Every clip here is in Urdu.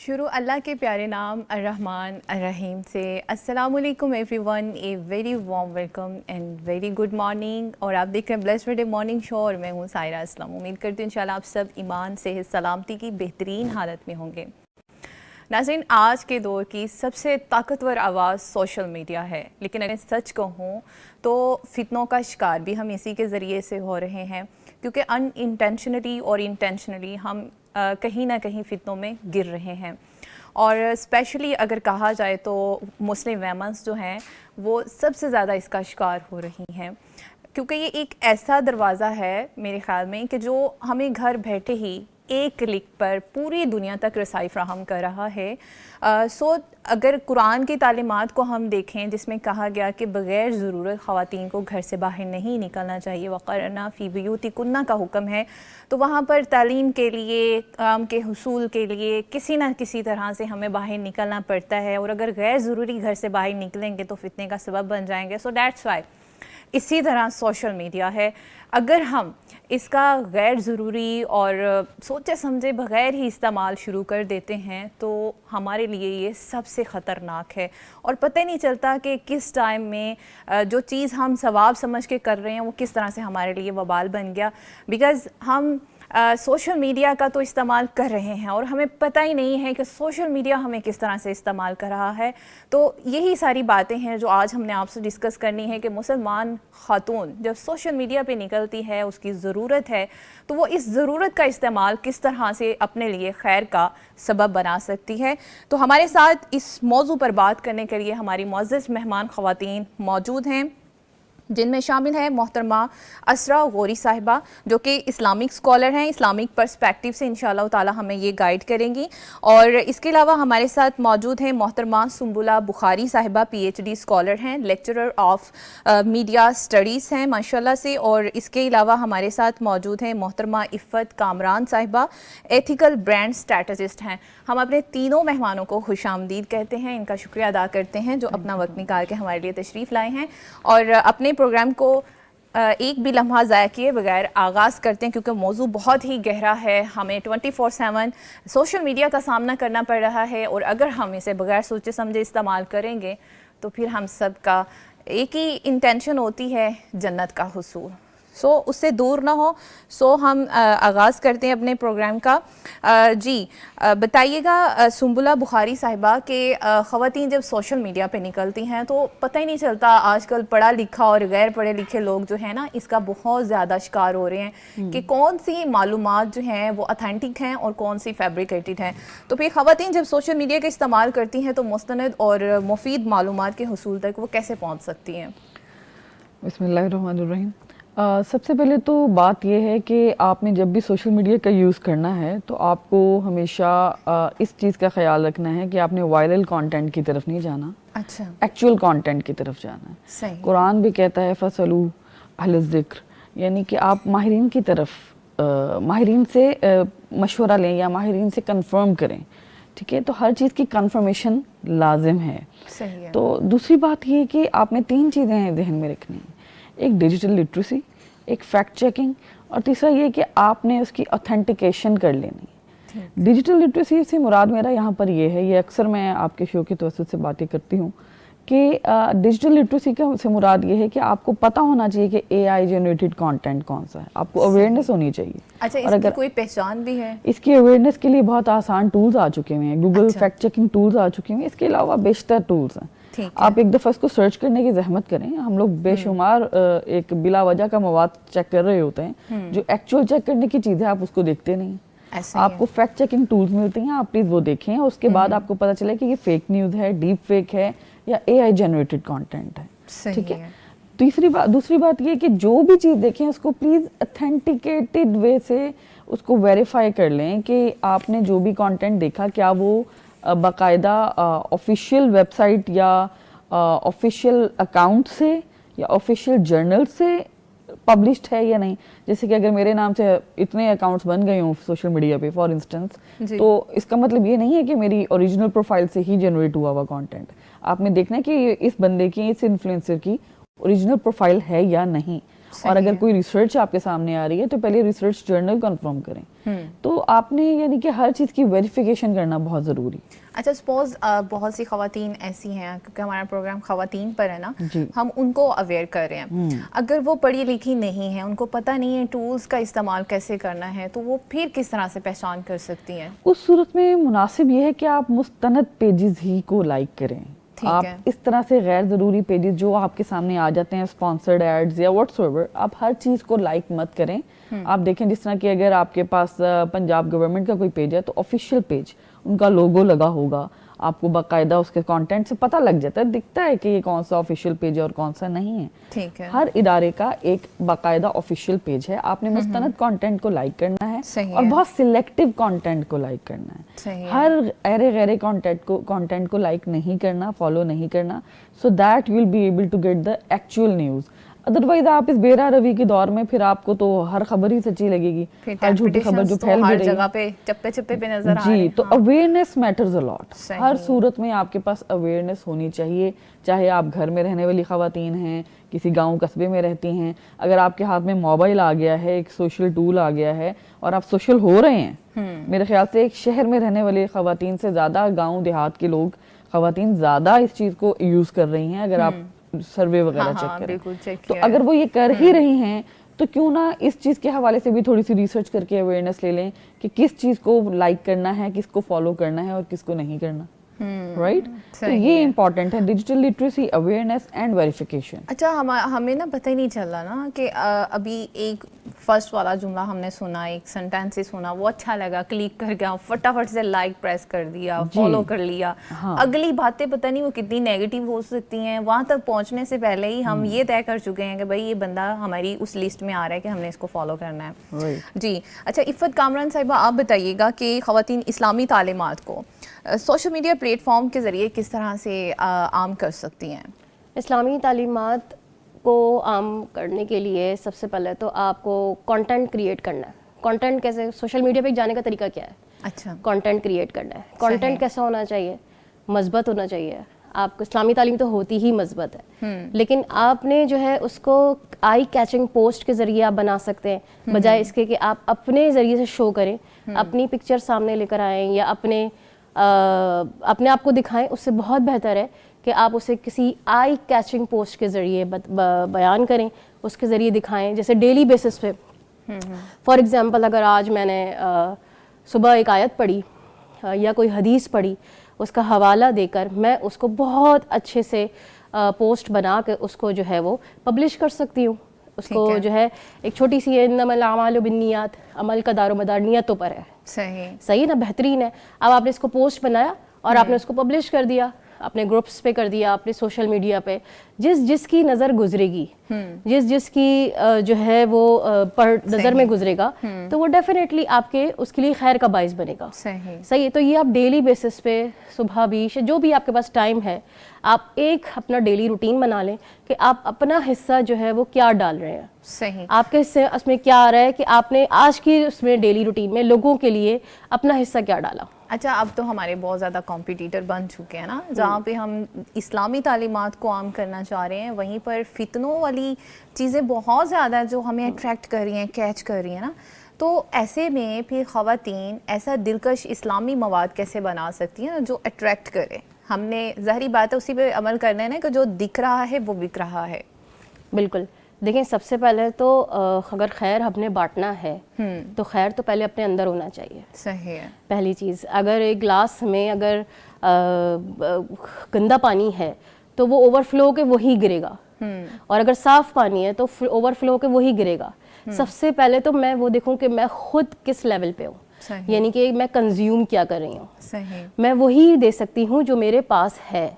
شروع اللہ کے پیارے نام الرحمن الرحیم سے. السلام علیکم every one, a very warm welcome and very good morning. اور آپ دیکھ رہے ہیں بلیسڈ ڈے مارننگ شو اور میں ہوں سائرہ اسلم. امید کرتی ہوں انشاءاللہ آپ سب ایمان صحت سلامتی کی بہترین حالت میں ہوں گے. ناظرین, آج کے دور کی سب سے طاقتور آواز سوشل میڈیا ہے, لیکن اگر سچ کہوں تو فتنوں کا شکار بھی ہم اسی کے ذریعے سے ہو رہے ہیں, کیونکہ ان انٹینشنلی اور انٹینشنلی ہم کہیں نہ کہیں فتنوں میں گر رہے ہیں. اور اسپیشلی اگر کہا جائے تو مسلم ویمنس جو ہیں وہ سب سے زیادہ اس کا شکار ہو رہی ہیں, کیونکہ یہ ایک ایسا دروازہ ہے میرے خیال میں کہ جو ہمیں گھر بیٹھے ہی ایک کلک پر پوری دنیا تک رسائی فراہم کر رہا ہے. اگر قرآن کی تعلیمات کو ہم دیکھیں جس میں کہا گیا کہ بغیر ضرورت خواتین کو گھر سے باہر نہیں نکلنا چاہیے, وقرنا فی بیوتکن کا حکم ہے, تو وہاں پر تعلیم کے لیے, کام کے حصول کے لیے کسی نہ کسی طرح سے ہمیں باہر نکلنا پڑتا ہے, اور اگر غیر ضروری گھر سے باہر نکلیں گے تو فتنے کا سبب بن جائیں گے. سو دیٹس وائی اسی طرح سوشل میڈیا ہے, اگر ہم اس کا غیر ضروری اور سوچے سمجھے بغیر ہی استعمال شروع کر دیتے ہیں تو ہمارے لیے یہ سب سے خطرناک ہے, اور پتہ نہیں چلتا کہ کس ٹائم میں جو چیز ہم ثواب سمجھ کے کر رہے ہیں وہ کس طرح سے ہمارے لیے وبال بن گیا. بیکاز ہم سوشل میڈیا کا تو استعمال کر رہے ہیں اور ہمیں پتہ ہی نہیں ہے کہ سوشل میڈیا ہمیں کس طرح سے استعمال کر رہا ہے. تو یہی ساری باتیں ہیں جو آج ہم نے آپ سے ڈسکس کرنی ہے کہ مسلمان خاتون جب سوشل میڈیا پہ نکلتی ہے, اس کی ضرورت ہے, تو وہ اس ضرورت کا استعمال کس طرح سے اپنے لیے خیر کا سبب بنا سکتی ہے. تو ہمارے ساتھ اس موضوع پر بات کرنے کے لیے ہماری معزز مہمان خواتین موجود ہیں, جن میں شامل ہے محترمہ اسرا غوری صاحبہ جو کہ اسلامک اسکالر ہیں, اسلامک پرسپیکٹیو سے انشاءاللہ تعالی ہمیں یہ گائیڈ کریں گی. اور اس کے علاوہ ہمارے ساتھ موجود ہیں محترمہ سنبلہ بخاری صاحبہ, پی ایچ ڈی اسکالر ہیں, لیکچرر آف میڈیا اسٹڈیز ہیں ماشاءاللہ سے. اور اس کے علاوہ ہمارے ساتھ موجود ہیں محترمہ عفت کامران صاحبہ, ایتھیکل برانڈ اسٹریٹجسٹ ہیں. ہم اپنے تینوں مہمانوں کو خوش آمدید کہتے ہیں, ان کا شکریہ ادا کرتے ہیں جو اپنا وقت نکال کے ہمارے لیے تشریف لائے ہیں. اور اپنے پروگرام کو ایک بھی لمحہ ضائع کیے بغیر آغاز کرتے ہیں, کیونکہ موضوع بہت ہی گہرا ہے, ہمیں 24/7 سوشل میڈیا کا سامنا کرنا پڑ رہا ہے, اور اگر ہم اسے بغیر سوچے سمجھے استعمال کریں گے تو پھر ہم سب کا ایک ہی انٹینشن ہوتی ہے, جنت کا حصول. اس سے دور نہ ہو. ہم آغاز کرتے ہیں اپنے پروگرام کا. جی بتائیے گا سنبلہ بخاری صاحبہ کہ خواتین جب سوشل میڈیا پہ نکلتی ہیں تو پتہ ہی نہیں چلتا, آج کل پڑھا لکھا اور غیر پڑھے لکھے لوگ جو ہیں نا اس کا بہت زیادہ شکار ہو رہے ہیں کہ کون سی معلومات جو ہیں وہ اتھینٹک ہیں اور کون سی فیبریکیٹڈ ہیں. تو پھر خواتین جب سوشل میڈیا کا استعمال کرتی ہیں تو مستند اور مفید معلومات کے حصول تک وہ کیسے پہنچ سکتی ہیں؟ بسم اللہ الرحمن الرحیم. سب سے پہلے تو بات یہ ہے کہ آپ نے جب بھی سوشل میڈیا کا یوز کرنا ہے تو آپ کو ہمیشہ اس چیز کا خیال رکھنا ہے کہ آپ نے وائرل کانٹینٹ کی طرف نہیں جانا, اچھا, ایکچوئل کانٹینٹ کی طرف جانا ہے. صحیح. قرآن بھی کہتا ہے فَاسْأَلُوا أَهْلَ الذِّكْرِ, یعنی کہ آپ ماہرین کی طرف ماہرین سے مشورہ لیں یا ماہرین سے کنفرم کریں. ٹھیک ہے, تو ہر چیز کی کنفرمیشن لازم ہے. صحیح ہے. تو دوسری بات یہ کہ آپ نے 3 چیزیں ذہن میں رکھنی ہیں, ایک ڈیجیٹل لٹریسی, ایک فیکٹ چیکنگ, اور تیسرا یہ کہ آپ نے اس کی اوتھینٹیکیشن کر لینی. ڈیجیٹل لٹریسی سے مراد میرا یہاں پر یہ ہے, یہ اکثر میں آپ کے شو کے توسط سے باتیں کرتی ہوں کہ ڈیجیٹل لٹریسی سے مراد یہ ہے کہ آپ کو پتہ ہونا چاہیے کہ اے آئی جنریٹڈ کانٹینٹ کون سا ہے, آپ کو اویئرنیس ہونی چاہیے. اچھا, اس کی کوئی پہچان بھی ہے؟ اس کی اویئرنیس کے لیے بہت آسان ٹولز آ چکے ہوئے ہیں, گوگل فیکٹ چیکنگ ٹولز آ چکے ہیں, اس کے علاوہ بیشتر ٹولز ہیں. آپ ایک دفعہ اس کو سرچ کرنے کی زحمت کریں. ہم لوگ بے شمار ایک بلا وجہ کا مواد چیک کر رہے ہوتے ہیں, جو ایکچوئل چیک کرنے کی چیز ہے آپ اس کو دیکھتے نہیں. آپ کو فیکٹ چیکنگ ٹولز ملتی ہیں, آپ پلیز وہ دیکھیں, اس کے بعد آپ کو پتہ چلے کہ یہ فیک نیوز ہے, ڈیپ فیک ہے, یا اے آئی جنریٹڈ کانٹینٹ ہے. ٹھیک ہے. دوسری بات یہ کہ جو بھی چیز دیکھیں اس کو پلیز اتھینٹیکیٹڈ وے سے اس کو ویریفائی کر لیں کہ آپ نے جو بھی کانٹینٹ دیکھا کیا وہ باقاعدہ آفیشیل ویب سائٹ یا آفیشیل اکاؤنٹ سے یا آفیشیل جرنل سے پبلشڈ ہے یا نہیں. جیسے کہ اگر میرے نام سے اتنے اکاؤنٹس بن گئے ہوں سوشل میڈیا پہ فار انسٹنس, تو اس کا مطلب یہ نہیں ہے کہ میری اوریجنل پروفائل سے ہی جنریٹ ہوا ہوا کانٹینٹ. آپ نے دیکھنا ہے کہ اس بندے کی, اس انفلوئنسر کی اوریجنل پروفائل ہے یا نہیں. اور اگر کوئی ریسرچ آپ کے سامنے آ رہی ہے تو پہلے ریسرچ جرنل کنفرم کریں. تو آپ نے یعنی کہ ہر چیز کی ویریفیکیشن کرنا بہت ضروری. اچھا سپوز بہت سی خواتین ایسی ہیں, کیونکہ ہمارا پروگرام خواتین پر ہے نا, ہم ان کو اویئر کر رہے ہیں, اگر وہ پڑھی لکھی نہیں ہیں, ان کو پتہ نہیں ہے ٹولز کا استعمال کیسے کرنا ہے, تو وہ پھر کس طرح سے پہچان کر سکتی ہیں؟ اس صورت میں مناسب یہ ہے کہ آپ مستند پیجز ہی کو لائک کریں. آپ اس طرح سے غیر ضروری پیجز جو آپ کے سامنے آ جاتے ہیں, اسپانسرڈ ایڈز یا واٹس ایور, آپ ہر چیز کو لائک مت کریں. آپ دیکھیں جس طرح کہ اگر آپ کے پاس پنجاب گورنمنٹ کا کوئی پیج ہے تو آفیشیل پیج, ان کا لوگو لگا ہوگا, آپ کو باقاعدہ اس کے کانٹینٹ سے پتہ لگ جاتا ہے, دکھتا ہے کہ یہ کون سا آفیشیل پیج ہے اور کون سا نہیں ہے. ٹھیک ہے, ہر ادارے کا ایک باقاعدہ آفیشیل پیج ہے, آپ نے مستند کانٹینٹ کو لائک کرنا ہے اور بہت سلیکٹیو کانٹینٹ کو لائک کرنا ہے. ہر غیر کانٹینٹ کو لائک نہیں کرنا, فالو نہیں کرنا, so that you will be able to get the actual news. Otherwise آپ اس بے راہ روی کے دور میں پھر آپ کو تو ہر خبر ہی سچی لگے گی, ہر جھوٹی خبر جو پھیل بھی رہی ہے, جگہ پہ چپے چپے پہ نظر آ رہے ہیں. تو اویئرنیس میٹرز اے لاٹ. ہر صورت میں آپ کے پاس اویئرنیس ہونی چاہیے, چاہے آپ گھر میں رہنے والی خواتین ہیں, کسی گاؤں قصبے میں رہتی ہیں, اگر آپ کے ہاتھ میں موبائل آ گیا ہے, ایک سوشل ٹول آ گیا ہے اور آپ سوشل ہو رہے ہیں, میرے خیال سے ایک شہر میں رہنے والی خواتین سے زیادہ گاؤں دیہات کے لوگ, خواتین زیادہ اس چیز کو یوز کر رہی ہیں. اگر آپ سروے وغیرہ چیک کریں تو اگر وہ یہ کر ہی رہی ہیں تو کیوں نہ اس چیز کے حوالے سے بھی تھوڑی سی ریسرچ کر کے اویئرنیس لے لیں کہ کس چیز کو لائک کرنا ہے, کس کو فالو کرنا ہے اور کس کو نہیں کرنا. رائٹ, تو یہ امپورٹنٹ ہے, digital literacy, awareness and verification. اچھا ہمیں نا پتہ ہی نہیں چل رہا نا کہ ابھی ایک فرسٹ والا جملہ ہم نے سنا, ایک سینٹینس ہی سنا, وہ اچھا لگا, کلک کر گیا, فٹافٹ سے لائک پریس کر دیا, فالو کر لیا. اگلی باتیں پتہ نہیں وہ کتنی نیگیٹو ہو سکتی ہیں, وہاں تک پہنچنے سے پہلے ہی ہم یہ طے کر چکے ہیں کہ بھائی یہ بندہ ہماری اس لسٹ میں آ رہا ہے کہ ہم نے اس کو فالو کرنا ہے. جی اچھا, عفت کامران صاحبہ آپ بتائیے گا کہ خواتین اسلامی تعلیمات کو سوشل میڈیا پلیٹ فارم کے ذریعے کس طرح سے عام کر سکتی ہیں؟ اسلامی تعلیمات کو عام کرنے کے لیے سب سے پہلے تو آپ کو کانٹینٹ کریٹ کرنا ہے. کانٹینٹ کیسے, سوشل میڈیا پہ جانے کا طریقہ کیا ہے؟ اچھا, کانٹینٹ کریٹ کرنا ہے. کانٹینٹ کیسا ہونا چاہیے؟ مثبت ہونا چاہیے. آپ کو اسلامی تعلیم تو ہوتی ہی مثبت ہے, لیکن آپ نے جو ہے اس کو آئی کیچنگ پوسٹ کے ذریعے آپ بنا سکتے ہیں, بجائے اس کے کہ آپ اپنے ذریعے سے شو کریں, اپنی پکچر سامنے لے کر آئیں یا اپنے آپ کو دکھائیں. اس سے بہت بہتر ہے کہ آپ اسے کسی آئی کیچنگ پوسٹ کے ذریعے بیان کریں, اس کے ذریعے دکھائیں. جیسے ڈیلی بیسس پہ فار ایگزامپل اگر آج میں نے صبح ایک آیت پڑھی یا کوئی حدیث پڑھی, اس کا حوالہ دے کر میں اس کو بہت اچھے سے پوسٹ بنا کے اس کو جو ہے وہ پبلش کر سکتی ہوں. اس کو جو ہے ایک چھوٹی سی انما الاعمال بالنیات, عمل کا دار و مدار نیتوں پر ہے. صحیح نا, بہترین ہے. اب آپ نے اس کو پوسٹ بنایا اور آپ نے اس کو پبلش کر دیا, اپنے گروپس پہ کر دیا, اپنے سوشل میڈیا پہ. جس کی نظر گزرے گی, جس کی جو ہے وہ نظر میں گزرے گا, تو وہ ڈیفینیٹلی آپ کے اس کے لیے خیر کا باعث بنے گا. صحیح ہے. تو یہ آپ ڈیلی بیسس پہ صبح بھی جو بھی آپ کے پاس ٹائم ہے, آپ ایک اپنا ڈیلی روٹین بنا لیں کہ آپ اپنا حصہ جو ہے وہ کیا ڈال رہے ہیں. صحیح, آپ کے حصے اس میں کیا آ رہا ہے کہ آپ نے آج کی اس میں ڈیلی روٹین میں لوگوں کے لیے اپنا حصہ کیا ڈالا. اچھا, اب تو ہمارے بہت زیادہ کمپیٹیٹر بن چکے ہیں نا, جہاں پہ ہم اسلامی تعلیمات کو عام کرنا چاہ رہے ہیں, وہیں پر فتنوں والی چیزیں بہت زیادہ جو ہمیں اٹریکٹ کر رہی ہیں, کیچ کر رہی ہیں نا. تو ایسے میں پھر خواتین ایسا دلکش اسلامی مواد کیسے بنا سکتی ہیں جو اٹریکٹ کرے؟ ہم نے ظاہری بات ہے اسی پہ عمل کرنا ہے نا کہ جو دکھ رہا ہے وہ بک رہا ہے. بالکل. دیکھیں, سب سے پہلے تو اگر خیر ہم نے بانٹنا ہے تو خیر تو پہلے اپنے اندر ہونا چاہیے. صحیح ہے. پہلی چیز, اگر ایک گلاس میں اگر گندا پانی ہے تو وہ اوور فلو کے وہی گرے گا, اور اگر صاف پانی ہے تو اوور فلو کے وہی گرے گا. سب سے پہلے تو میں وہ دیکھوں کہ میں خود کس لیول پہ ہوں, یعنی کہ میں کنزیوم کیا کر رہی ہوں. میں وہی دے سکتی ہوں جو میرے پاس ہے.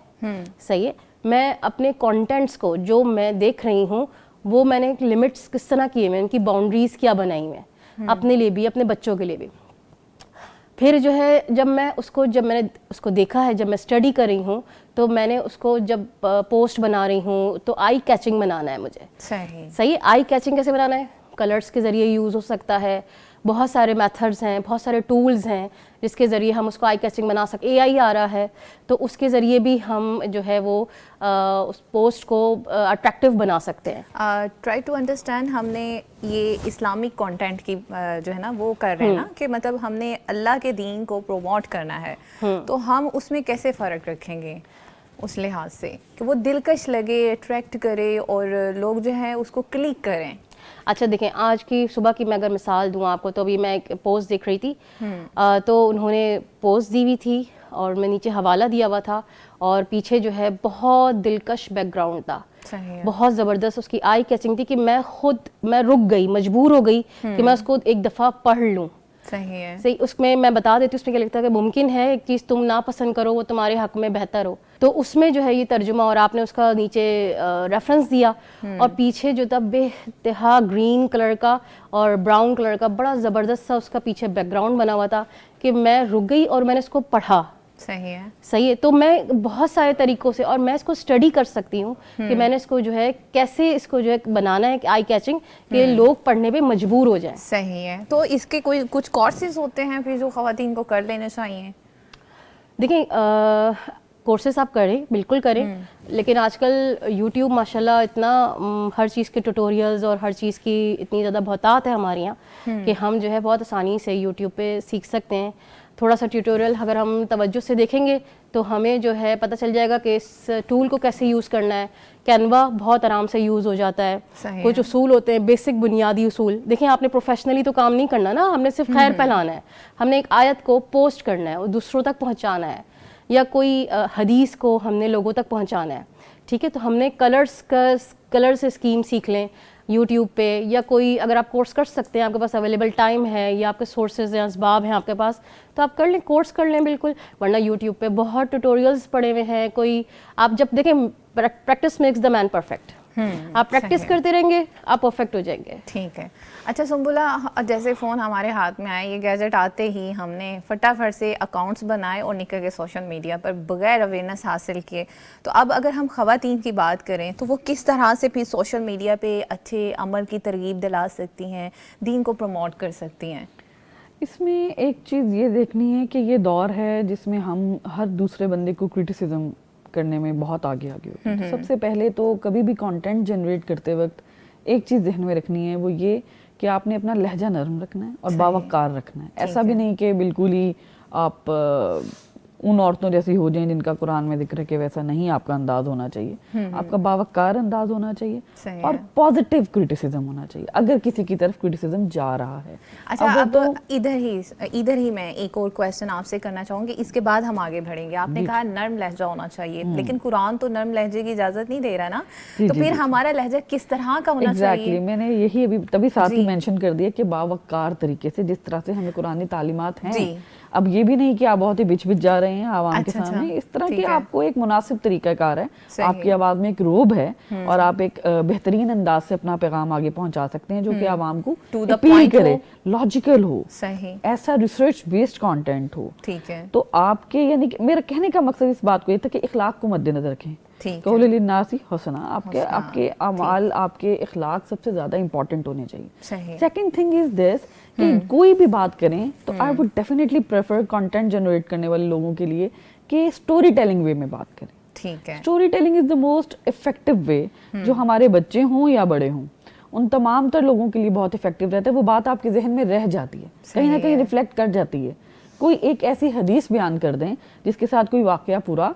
صحیح ہے. میں اپنے کانٹینٹس کو جو میں دیکھ رہی ہوں وہ میں نے لمٹس کس طرح کیے ہیں, ان کی باؤنڈریز کیا بنائی ہیں, اپنے لیے بھی اپنے بچوں کے لیے بھی. پھر جو ہے جب میں نے اس کو دیکھا ہے, جب میں اسٹڈی کر رہی ہوں تو میں نے اس کو جب پوسٹ بنا رہی ہوں تو آئی کیچنگ بنانا ہے مجھے. صحیح. آئی کیچنگ کیسے بنانا ہے؟ کلرز کے ذریعے یوز ہو سکتا ہے, بہت سارے میتھڈز ہیں, بہت سارے ٹولز ہیں جس کے ذریعے ہم اس کو آئی کیچنگ بنا سکیں. اے آئی آ رہا ہے تو اس کے ذریعے بھی ہم جو ہے وہ اس پوسٹ کو اٹریکٹیو بنا سکتے ہیں. ٹرائی ٹو انڈرسٹینڈ, ہم نے یہ اسلامک کانٹینٹ کی جو ہے نا وہ کر رہے ہیں نا کہ مطلب ہم نے اللہ کے دین کو پروموٹ کرنا ہے, تو ہم اس میں کیسے فرق رکھیں گے اس لحاظ سے کہ وہ دلکش لگے, اٹریکٹ کرے اور لوگ جو ہے اس کو کلک کریں. اچھا دیکھیں, آج کی صبح کی میں اگر مثال دوں آپ کو, تو ابھی میں ایک پوسٹ دیکھ رہی تھی, تو انہوں نے پوسٹ دی ہوئی تھی اور میں نیچے حوالہ دیا ہوا تھا, اور پیچھے جو ہے بہت دلکش بیک گراؤنڈ تھا, بہت زبردست اس کی آئی کیچنگ تھی کہ میں رک گئی, مجبور ہو گئی کہ میں اس کو ایک دفعہ پڑھ لوں. صحیح. اس میں بتا دیتی ہوں اس میں کیا لکھتا ہے کہ ممکن ہے ایک چیز تم نا پسند کرو وہ تمہارے حق میں بہتر ہو, تو اس میں جو ہے یہ ترجمہ, اور آپ نے اس کا نیچے ریفرنس دیا, اور پیچھے جو تھا بے انتہا گرین کلر کا اور براؤن کلر کا بڑا زبردست سا اس کا پیچھے بیک گراؤنڈ بنا ہوا تھا کہ میں رک گئی اور میں نے اس کو پڑھا. صحیح ہے. تو میں بہت سارے طریقوں سے, اور میں اس کو اسٹڈی کر سکتی ہوں کہ میں نے اس کو جو ہے کیسے اس کو جو ہے بنانا ہے آئی کیچنگ کہ لوگ پڑھنے پہ مجبور ہو جائیں. صحیح ہے. تو اس کے کوئی کچھ کورسز ہوتے ہیں پھر جو خواتین کو کر لینے چاہیے؟ دیکھیں کورسز آپ کریں, بالکل کریں, لیکن آج کل یوٹیوب ماشاء اللہ اتنا ہر چیز کے ٹیوٹوریلز اور ہر چیز کی اتنی زیادہ بہتات ہے ہمارے یہاں کہ ہم جو ہے بہت آسانی سے یوٹیوب پہ سیکھ سکتے ہیں. تھوڑا سا ٹیوٹوریل اگر ہم توجہ سے دیکھیں گے تو ہمیں جو ہے پتہ چل جائے گا کہ اس ٹول کو کیسے یوز کرنا ہے. کینوا بہت آرام سے یوز ہو جاتا ہے. کچھ اصول ہوتے ہیں, بیسک بنیادی اصول. دیکھیں آپ نے پروفیشنلی تو کام نہیں کرنا نا, ہم نے صرف خیر پھیلانا ہے, ہم نے ایک آیت کو پوسٹ کرنا ہے اور دوسروں تک پہنچانا ہے, یا کوئی حدیث کو ہم نے لوگوں تک پہنچانا ہے. ٹھیک ہے, تو ہم نے کلر سے اسکیم سیکھ لیں یوٹیوب پہ, یا کوئی اگر آپ کورس کر سکتے ہیں, آپ کے پاس اویلیبل ٹائم ہے یا آپ کے سورسز ہیں, اسباب ہیں آپ کے پاس, تو آپ کر لیں, کورس کر لیں بالکل. ورنہ یوٹیوب پہ بہت ٹیوٹوریلز پڑے ہوئے ہیں. کوئی آپ جب دیکھیں practice makes the man perfect, آپ پریکٹس کرتے رہیں گے آپ پرفیکٹ ہو جائیں گے. ٹھیک ہے. اچھا سنبلا, جیسے فون ہمارے ہاتھ میں آئے, یہ گیجٹ آتے ہی ہم نے فٹافٹ سے اکاؤنٹس بنائے اور نکل گئے سوشل میڈیا پر بغیر اویئرنیس حاصل کیے. تو اب اگر ہم خواتین کی بات کریں تو وہ کس طرح سے پھر سوشل میڈیا پہ اچھے عمل کی ترغیب دلا سکتی ہیں, دین کو پروموٹ کر سکتی ہیں؟ اس میں ایک چیز یہ دیکھنی ہے کہ یہ دور ہے جس میں ہم ہر دوسرے بندے کو کرٹیسزم کرنے میں بہت آگے ہوتے ہیں. سب سے پہلے تو کبھی بھی کانٹینٹ جنریٹ کرتے وقت ایک چیز ذہن میں رکھنی ہے, وہ یہ کہ آپ نے اپنا لہجہ نرم رکھنا ہے اور باوقار رکھنا ہے. ایسا بھی نہیں کہ بالکل ہی آپ ان عورتوں جیسی ہو جائیں جن کا قرآن میں ذکر ہے کہ ویسا نہیں آپ کا انداز ہونا چاہیے. آپ کا باوقار انداز ہونا چاہیے اور پازیٹیو کرٹیسزم ہونا چاہیے اگر کسی کی طرف کرٹیسزم جا رہا ہے. اچھا, اب ادھر ہی میں ایک اور کویسچن آپ سے کرنا چاہوں گی, اس کے بعد ہم آگے بڑھیں گے. آپ نے کہا نرم لہجہ ہونا چاہیے, لیکن قرآن تو نرم لہجے کی اجازت نہیں دے رہا نا, تو پھر ہمارا لہجہ کس طرح کا ہونا چاہیے؟ میں نے یہی ابھی تبھی ساتھ ہی مینشن کر دیا کہ باوقار طریقے سے, جس طرح سے ہمیں قرآنی تعلیمات ہیں. اب یہ بھی نہیں کہ آپ بہت ہی بچ جا رہے ہیں عوام کے سامنے, اس طرح کہ آپ کو ایک مناسب طریقہ کار ہے, آپ کی آواز میں ایک روب ہے اور آپ ایک بہترین انداز سے اپنا پیغام آگے پہنچا سکتے ہیں جو کہ عوام کو اپیل کرے, لاجیکل ہو, ایسا ریسرچ بیسڈ کانٹینٹ ہو. تو آپ کے یعنی میرا کہنے کا مقصد اس بات کو یہ تھا کہ اخلاق کو مد نظر رکھیں. قول للناس حسنا, آپ کے اعمال, آپ کے اخلاق سب سے زیادہ امپورٹنٹ ہونے چاہیے. سیکنڈ تھنگ از دس کہ کوئی بھی بات کریں تو I would definitely prefer content generate کرنے والے لوگوں کے لیے کہ اسٹوری ٹیلنگ وے میں بات کریں. Story telling is the most effective way, جو ہمارے بچے ہوں یا بڑے ہوں ان تمام تر لوگوں کے لیے بہت افیکٹو رہتا ہے. وہ بات آپ کے ذہن میں رہ جاتی ہے, کہیں نہ کہیں ریفلیکٹ کر جاتی ہے. کوئی ایک ایسی حدیث بیان کر دیں جس کے ساتھ کوئی واقعہ پورا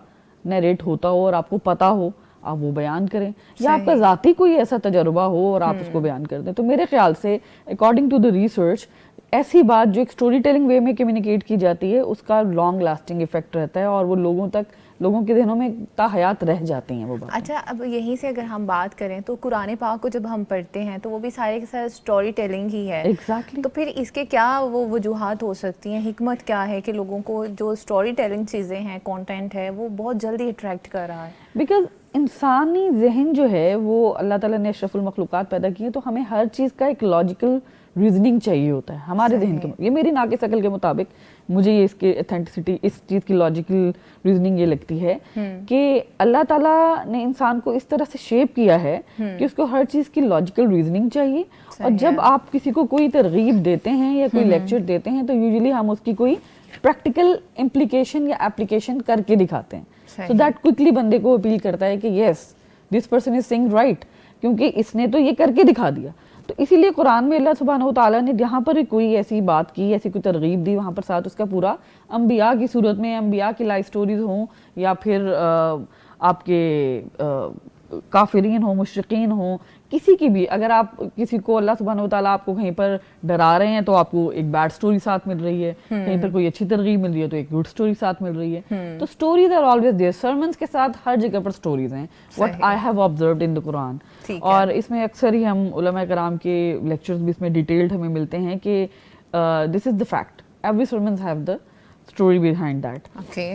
نیریٹ ہوتا ہو اور آپ کو پتا ہو, آپ وہ بیان کریں, یا آپ کا ذاتی کوئی ایسا تجربہ ہو اور آپ اس کو بیان کر دیں. تو میرے خیال سے اکارڈنگ ٹو دا ریسرچ ایسی بات جو ایک اسٹوری ٹیلنگ وے میں کمیونیکیٹ کی جاتی ہے اس کا لانگ لاسٹنگ افیکٹ رہتا ہے اور وہ لوگوں کے ذہنوں میں تا حیات رہ جاتی ہیں وہ باتیں. اچھا, اب یہیں سے اگر ہم بات کریں تو قرآن پاک کو جب ہم پڑھتے ہیں تو وہ بھی سارے کے سارے اسٹوری ٹیلنگ ہی ہے. ایگزیکٹلی. تو پھر اس کے کیا وہ وجوہات ہو سکتی ہیں, حکمت کیا ہے کہ لوگوں کو جو اسٹوری ٹیلنگ چیزیں ہیں, کانٹینٹ ہے, وہ بہت جلدی اٹریکٹ کر رہا ہے؟ بیکاز انسانی ذہن جو ہے وہ اللہ تعالیٰ نے اشرف المخلوقات پیدا کی ہے, تو ہمیں ہر چیز کا ایک لاجیکل ریزننگ چاہیے ہوتا ہے ہمارے ذہن کے. یہ میری ناقص عقل کے مطابق مجھے یہ اس کے اتھینٹسٹی, اس چیز کی لاجیکل ریزننگ یہ لگتی ہے کہ اللہ تعالیٰ نے انسان کو اس طرح سے شیپ کیا ہے کہ اس کو ہر چیز کی لاجیکل ریزننگ چاہیے. اور جب آپ کسی کو کوئی ترغیب دیتے ہیں یا کوئی لیکچر دیتے ہیں تو یوزلی ہم اس کی کوئی پریکٹیکل امپلیکیشن یا اپلیکیشن کر کے دکھاتے ہیں. سو دیٹ کوئکلی بندے کو اپیل کرتا ہے کہ yes this person is saying right, کیونکہ اس نے تو یہ کر کے دکھا دیا. تو اسی لیے قرآن میں اللہ سبحانہ و تعالیٰ نے جہاں پر کوئی ایسی بات کی, ایسی کوئی ترغیب دی, وہاں پر ساتھ اس کا پورا انبیاء کی صورت میں, انبیاء کی لائف سٹوریز ہوں یا پھر آپ کے کافرین ہوں, مشرقین ہوں, کسی کی بھی, اگر آپ کسی کو اللہ سبحانہ و تعالیٰ آپ کو کہیں پر ڈرا رہے ہیں تو آپ کو ایک بیڈ سٹوری ساتھ مل رہی ہے, کہیں پر کوئی اچھی ترغیب مل رہی ہے تو ایک گڈ سٹوری ساتھ مل رہی ہے. تو stories are always there. Sermons کے ساتھ ہر جگہ پر سٹوریز ہیں, what I have observed in the Quran. اور اس میں اکثر ہی ہم علماء کرام کے لیکچرز بھی اس میں ڈیٹیلڈ ہمیں ملتے ہیں کہ this is the fact, every sermons have the story behind that.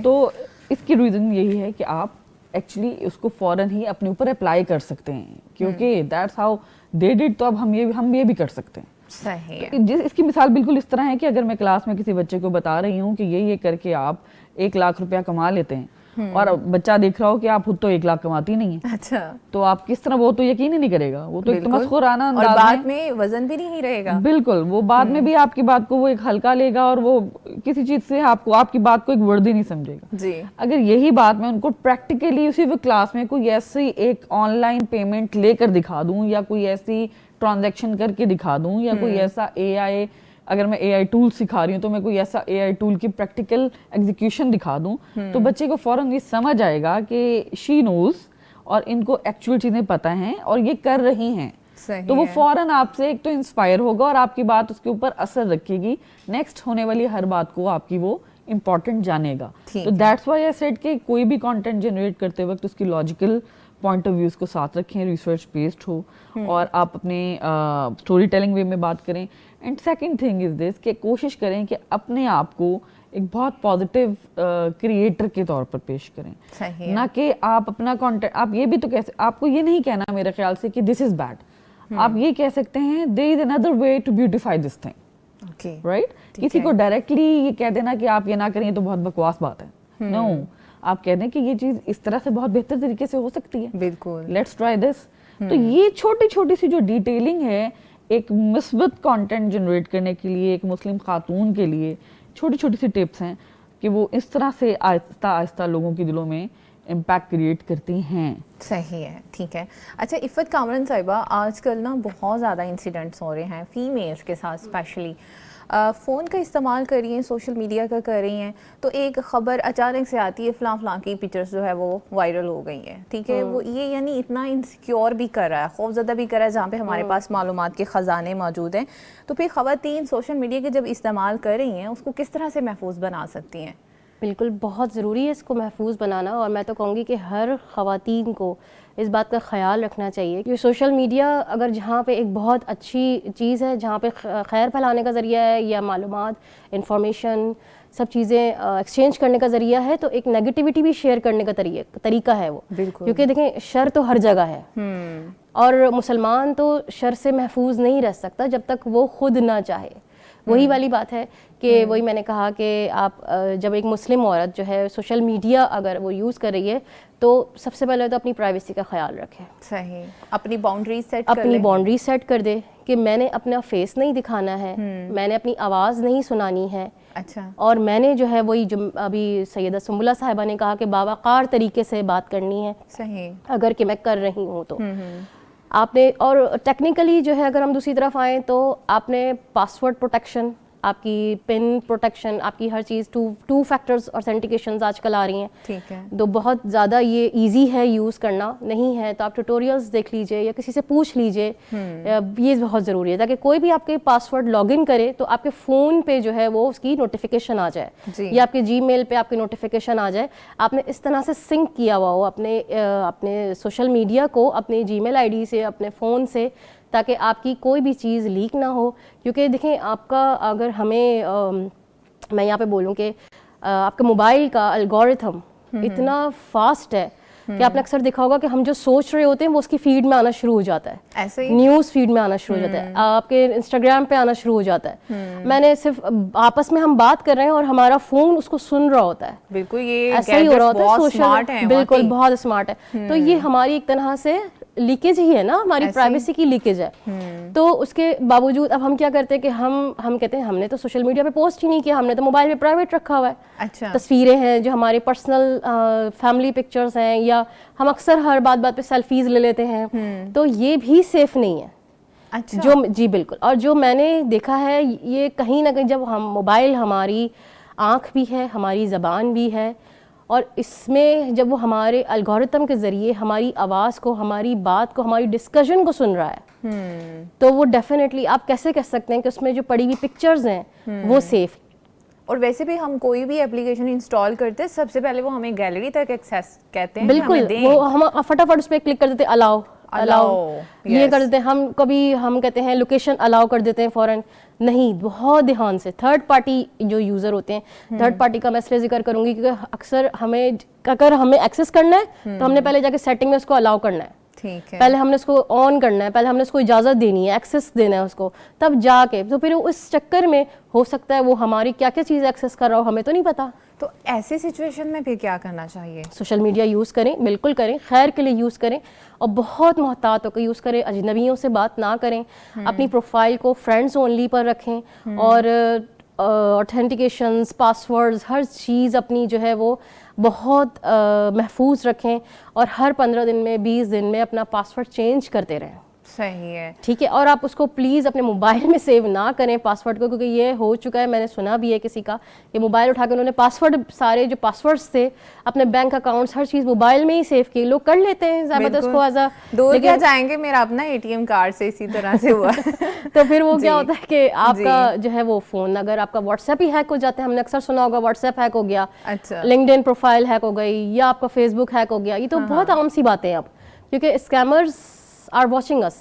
تو اس کی ریزن یہی ہے کہ آپ ایکچولی اس کو فوراً ہی اپنے اوپر اپلائی کر سکتے ہیں, کیونکہ دیٹس ہاؤ دے ڈڈ, تو اب ہم یہ بھی کر سکتے ہیں. صحیح. اس کی مثال بالکل اس طرح ہے کہ اگر میں کلاس میں کسی بچے کو بتا رہی ہوں کہ یہ کر کے آپ 1 لاکھ روپیہ کما لیتے ہیں, اور بچہ دیکھ رہا ہو کہ آپ خود تو 1 لاکھ کماتی نہیں ہیں, اچھا, تو آپ کس طرح, وہ تو یقین ہی نہیں کرے گا, وہ تو ایک تمسخرانہ انداز میں, بعد میں وزن بھی نہیں رہے گا. بالکل, وہ بعد میں بھی آپ کی بات کو وہ ایک ہلکا لے گا, اور وہ کسی چیز سے آپ کی بات کو ایک ورد ہی نہیں سمجھے گا. جی. اگر یہی بات میں ان کو پریکٹیکلی اسی کلاس میں کوئی ایسی ایک آن لائن پیمنٹ لے کر دکھا دوں, یا کوئی ایسی ٹرانزیکشن کر کے دکھا دوں, یا کوئی ایسا AI, اگر میں AI ٹول سکھا رہی ہوں تو میں کوئی ایسا AI ٹول کی پریکٹیکل ایگزیکیوشن دکھا دوں, تو بچے کو فوراً یہ سمجھ آئے گا کہ شی نوز, اور ان کو ایکچوئل چیزیں پتہ ہیں اور یہ کر رہی ہیں. تو وہ فوراً آپ سے ایک تو انسپائر ہوگا اور آپ کی بات اس کے اوپر اثر رکھے گی, نیکسٹ ہونے والی ہر بات کو آپ کی وہ امپورٹنٹ جانے گا. تو دیٹس وائی آئی سیڈ کہ کوئی بھی کانٹینٹ جنریٹ کرتے وقت اس کی لاجیکل پوائنٹ آف ویوز کو ساتھ رکھیں, ریسرچ بیسڈ ہو, اور آپ اپنے اسٹوری ٹیلنگ وے میں بات کریں. اینڈ سیکنڈ تھنگ از دس کہ کوشش کریں کہ اپنے آپ کو ایک بہت پازیٹیو کریٹر کے طور پر پیش کریں, نہ کہ آپ اپنا کانٹینٹ, آپ یہ بھی تو کیسے, آپ کو یہ نہیں کہنا میرے خیال سے کہ دس از بیڈ, آپ یہ کہہ سکتے ہیں there is another way to beautify this thing, right. کسی کو ڈائریکٹلی یہ کہہ دینا کہ آپ یہ نہ کریں تو بہت بکواس بات ہے, نو, آپ کہہ دیں کہ یہ چیز اس طرح سے بہت بہتر طریقے سے ہو سکتی ہے, بالکل, لیٹس ٹرائی دس. تو یہ چھوٹی چھوٹی سی جو ڈیٹیلنگ ہے ایک مثبت کانٹینٹ جنریٹ کرنے کے لیے, ایک مسلم خاتون کے لیے چھوٹی چھوٹی سی ٹپس ہیں کہ وہ اس طرح سے آہستہ آہستہ لوگوں کے دلوں میں امپیکٹ کریٹ کرتی ہیں. صحیح ہے, ٹھیک ہے. اچھا عفت کامران صاحبہ, آج کل نا بہت زیادہ انسیڈنٹس ہو رہے ہیں فیمیلز کے ساتھ, اسپیشلی فون کا استعمال کر رہی ہیں, سوشل میڈیا کا کر رہی ہیں, تو ایک خبر اچانک سے آتی ہے فلاں فلاں کی پکچرز جو ہے وہ وائرل ہو گئی ہیں, ٹھیک ہے. وہ یہ یعنی اتنا انسیکیور بھی کر رہا ہے, خوفزدہ بھی کر رہا ہے, جہاں پہ ہمارے پاس معلومات کے خزانے موجود ہیں. تو پھر خواتین سوشل میڈیا کے جب استعمال کر رہی ہیں اس کو کس طرح سے محفوظ بنا سکتی ہیں؟ بالکل بہت ضروری ہے اس کو محفوظ بنانا, اور میں تو کہوں گی کہ ہر خواتین کو اس بات کا خیال رکھنا چاہیے کہ سوشل میڈیا اگر جہاں پہ ایک بہت اچھی چیز ہے, جہاں پہ خیر پھیلانے کا ذریعہ ہے یا معلومات, انفارمیشن, سب چیزیں ایکسچینج کرنے کا ذریعہ ہے, تو ایک نیگیٹیوٹی بھی شیئر کرنے کا طریقہ ہے وہ, کیونکہ دیکھیں شر تو ہر جگہ ہے, اور مسلمان تو شر سے محفوظ نہیں رہ سکتا جب تک وہ خود نہ چاہے. وہی والی بات ہے کہ وہی میں نے کہا کہ آپ جب ایک مسلم عورت جو ہے سوشل میڈیا اگر وہ یوز کر رہی ہے تو سب سے پہلے تو اپنی پرائیویسی کا خیال رکھے. صحیح, اپنی باؤنڈری سیٹ کر دے کہ میں نے اپنا فیس نہیں دکھانا ہے, میں نے اپنی آواز نہیں سنانی ہے, اچھا, اور میں نے جو ہے وہی جو ابھی سیدہ سنبلہ صاحبہ نے کہا کہ باوقار طریقے سے بات کرنی ہے. صحیح, اگر کہ میں کر رہی ہوں تو آپ نے, اور ٹیکنیکلی جو ہے اگر ہم دوسری طرف آئیں تو آپ نے پاسورڈ پروٹیکشن, آپ کی پن پروٹیکشن, آپ کی ہر چیز 2 فیکٹرز اوتھینٹیکیشنز آج کل آ رہی ہیں, ٹھیک ہے, تو بہت زیادہ یہ ایزی ہے یوز کرنا. نہیں ہے تو آپ ٹیوٹوریلز دیکھ لیجئے یا کسی سے پوچھ لیجئے, یہ بہت ضروری ہے تاکہ کوئی بھی آپ کے پاسورڈ لاگ ان کرے تو آپ کے فون پہ جو ہے وہ اس کی نوٹیفیکیشن آ جائے, یا آپ کے جی میل پہ آپ کی نوٹیفیکیشن آ جائے. آپ نے اس طرح سے سنک کیا ہوا ہو اپنے سوشل میڈیا کو اپنے جی میل ID سے, اپنے فون سے, تاکہ آپ کی کوئی بھی چیز لیک نہ ہو. کیونکہ دیکھیں آپ کا اگر ہمیں میں یہاں پہ بولوں کہ آپ کے موبائل کا الگورتھم اتنا فاسٹ ہے کہ آپ نے اکثر دیکھا ہوگا کہ ہم جو سوچ رہے ہوتے ہیں وہ اس کی فیڈ میں آنا شروع ہو جاتا ہے, ایسے ہی نیوز فیڈ میں آنا شروع ہو جاتا ہے, آپ کے انسٹاگرام پہ آنا شروع ہو جاتا ہے. میں نے صرف آپس میں ہم بات کر رہے ہیں اور ہمارا فون اس کو سن رہا ہوتا ہے. بالکل, یہ ایسا ہی ہو رہا ہوتا ہے سوشل, بالکل بہت اسمارٹ ہے. تو یہ ہماری ایک طرح سے لیکیج ہی ہے نا, ہماری پرائیویسی کی لیکیج ہے. تو اس کے باوجود اب ہم کیا کرتے ہیں کہ ہم کہتے ہیں ہم نے تو سوشل میڈیا پہ پوسٹ ہی نہیں کیا, ہم نے تو موبائل پہ پرائیویٹ رکھا ہوا ہے. اچھا, تصویریں ہیں جو ہمارے پرسنل فیملی پکچرز ہیں, یا ہم اکثر ہر بات پہ سیلفیز لے لیتے ہیں, تو یہ بھی سیف نہیں ہے. اچھا, جو جی بالکل. اور جو میں نے دیکھا ہے یہ کہیں نہ کہیں جب ہم موبائل ہماری آنکھ بھی ہے, ہماری زبان بھی ہے, اور اس میں جب وہ ہمارے الگورتھم کے ذریعے ہماری آواز کو, ہماری بات کو, ہماری ڈسکشن کو سن رہا ہے, تو وہ ڈیفینیٹلی آپ کیسے کہہ سکتے ہیں کہ اس میں جو پڑی ہوئی پکچرز ہیں وہ سیف. اور ویسے بھی ہم کوئی بھی اپلیکیشن انسٹال کرتے ہیں سب سے پہلے وہ ہمیں گیلری تک ایکسیس کہتے ہیں, بالکل, وہ ہم فٹافٹ اس پہ کلک کر دیتے الاؤ یہ کر دیتے ہیں. ہم کبھی ہم کہتے ہیں لوکیشن الاؤ کر دیتے ہیں فوراً. نہیں, بہت دھیان سے. تھرڈ پارٹی جو یوزر ہوتے ہیں, تھرڈ پارٹی کا میں اس لیے ذکر کروں گی کیونکہ اکثر اگر ہمیں ایکسیس کرنا ہے تو ہم نے پہلے جا کے سیٹنگ میں اس کو الاؤ کرنا ہے, پہلے ہم نے اس کو آن کرنا ہے, پہلے ہم نے اس کو اجازت دینی ہے, ایکسیس دینا ہے اس کو, تب جا کے. تو پھر اس چکر میں ہو سکتا ہے وہ ہماری کیا کیا چیز ایکسیس کر رہا ہو, ہمیں تو نہیں پتا. تو ایسی سچویشن میں پھر کیا کرنا چاہیے؟ سوشل میڈیا یوز کریں, بالکل کریں, خیر کے لیے یوز کریں, اور بہت محتاط ہو کے یوز کریں. اجنبیوں سے بات نہ کریں, اپنی پروفائل کو فرینڈز اونلی پر رکھیں, اور آتھینٹیکیشنز, پاسورڈز, ہر چیز اپنی جو ہے وہ بہت محفوظ رکھیں, اور ہر 15 دن میں 20 دن میں اپنا پاسورڈ چینج کرتے رہیں. صحیح ہے, ٹھیک ہے. اور آپ اس کو پلیز اپنے موبائل میں سیو نہ کریں پاسورڈ کو, کیونکہ یہ ہو چکا ہے, میں نے سنا بھی ہے کسی کا کہ موبائل اٹھا کے انہوں نے پاسورڈ, سارے جو پاسورڈز تھے اپنے بینک اکاؤنٹس, ہر چیز موبائل میں ہی سیو کی. لوگ کر لیتے ہیں ضابطہ اس کو ایز اے, دور کیا جائیں گے, میرا اپنا اے ٹی ایم کارڈ سے اسی طرح سے ہوا. تو پھر وہ کیا ہوتا ہے کہ آپ کا جو ہے وہ فون, اگر آپ کا واٹس ایپ ہی ہیک ہو جاتا ہے, ہم نے اکثر سنا ہوگا واٹس ایپ ہیک ہو گیا, لنکڈ ان پروفائل ہیک ہو گئی, یا آپ کا فیس بک ہیک ہو گیا. یہ تو بہت عام سی باتیں ہیں اب, کیونکہ اسکیمرز آر واچنگ اس,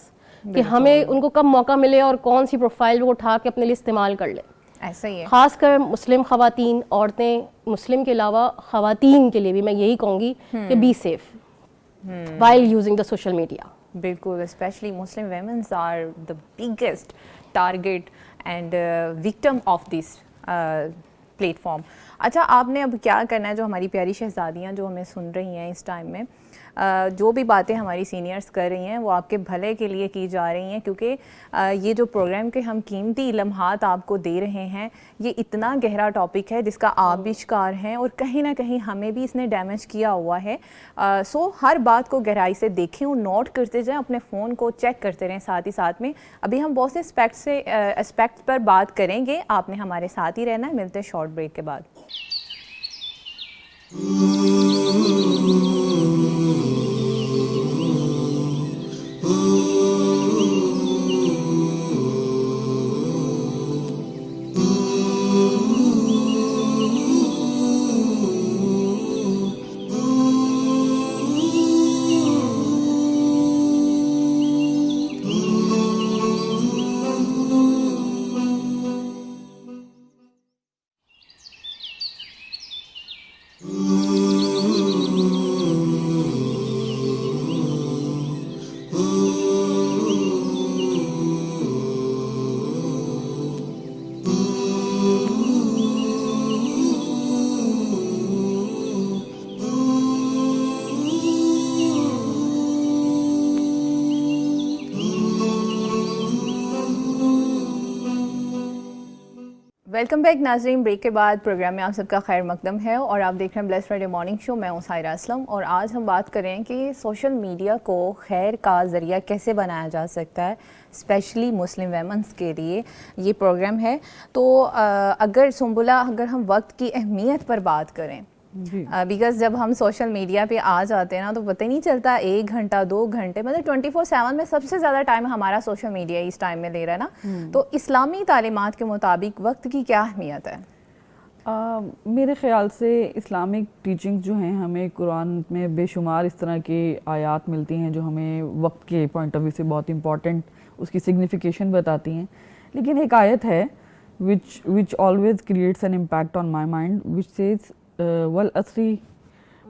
کہ ہمیں ان کو کب موقع ملے اور کون سی پروفائل وہ اٹھا کے اپنے لیے استعمال کر لیں. ایسا ہی ہے, خاص کر مسلم خواتین, عورتیں, مسلم کے علاوہ خواتین کے لیے بھی میں یہی کہوں گی کہ be safe while using the social media. بالکل, especially Muslim womens are the biggest target and victim of this platform. اچھا, آپ نے اب کیا کرنا ہے, جو ہماری پیاری شہزادیاں جو ہمیں سن رہی ہیں اس ٹائم میں, جو بھی باتیں ہماری سینئرز کر رہی ہیں وہ آپ کے بھلے کے لیے کی جا رہی ہیں, کیونکہ یہ جو پروگرام کے ہم قیمتی لمحات آپ کو دے رہے ہیں, یہ اتنا گہرا ٹاپک ہے جس کا آپ بھی شکار ہیں, اور کہیں نہ کہیں ہمیں بھی اس نے ڈیمیج کیا ہوا ہے. سو ہر بات کو گہرائی سے دیکھیں اور نوٹ کرتے جائیں, اپنے فون کو چیک کرتے رہیں ساتھ ہی ساتھ میں. ابھی ہم بہت سے اسپیکٹ پر بات کریں گے, آپ نے ہمارے ساتھ ہی رہنا ہے. ملتے ہیں شارٹ بریک کے بعد. ویلکم بیک ناظرین. بریک کے بعد پروگرام میں آپ سب کا خیر مقدم ہے, اور آپ دیکھ رہے ہیں بلیس فرائیڈے مارننگ شو. میں ہوں سائرہ اسلم, اور آج ہم بات کریں کہ سوشل میڈیا کو خیر کا ذریعہ کیسے بنایا جا سکتا ہے, اسپیشلی مسلم ویمنس کے لیے یہ پروگرام ہے. تو اگر سنبلہ, اگر ہم وقت کی اہمیت پر بات کریں, بیکاز جب ہم سوشل میڈیا پہ آ جاتے ہیں نا تو پتہ نہیں چلتا 1 گھنٹہ 2 گھنٹے, مطلب 24/7 میں سب سے زیادہ ٹائم ہمارا سوشل میڈیا اس ٹائم میں لے رہا ہے نا. تو اسلامی تعلیمات کے مطابق وقت کی کیا اہمیت ہے؟ میرے خیال سے اسلامک ٹیچنگ جو ہیں, ہمیں قرآن میں بے شمار اس طرح کی آیات ملتی ہیں جو ہمیں وقت کے پوائنٹ آف ویو سے بہت امپورٹنٹ اس کی سگنیفیکیشن بتاتی ہیں. لیکن ایک آیت ہے which always creates an impact on my mind, which says والعصری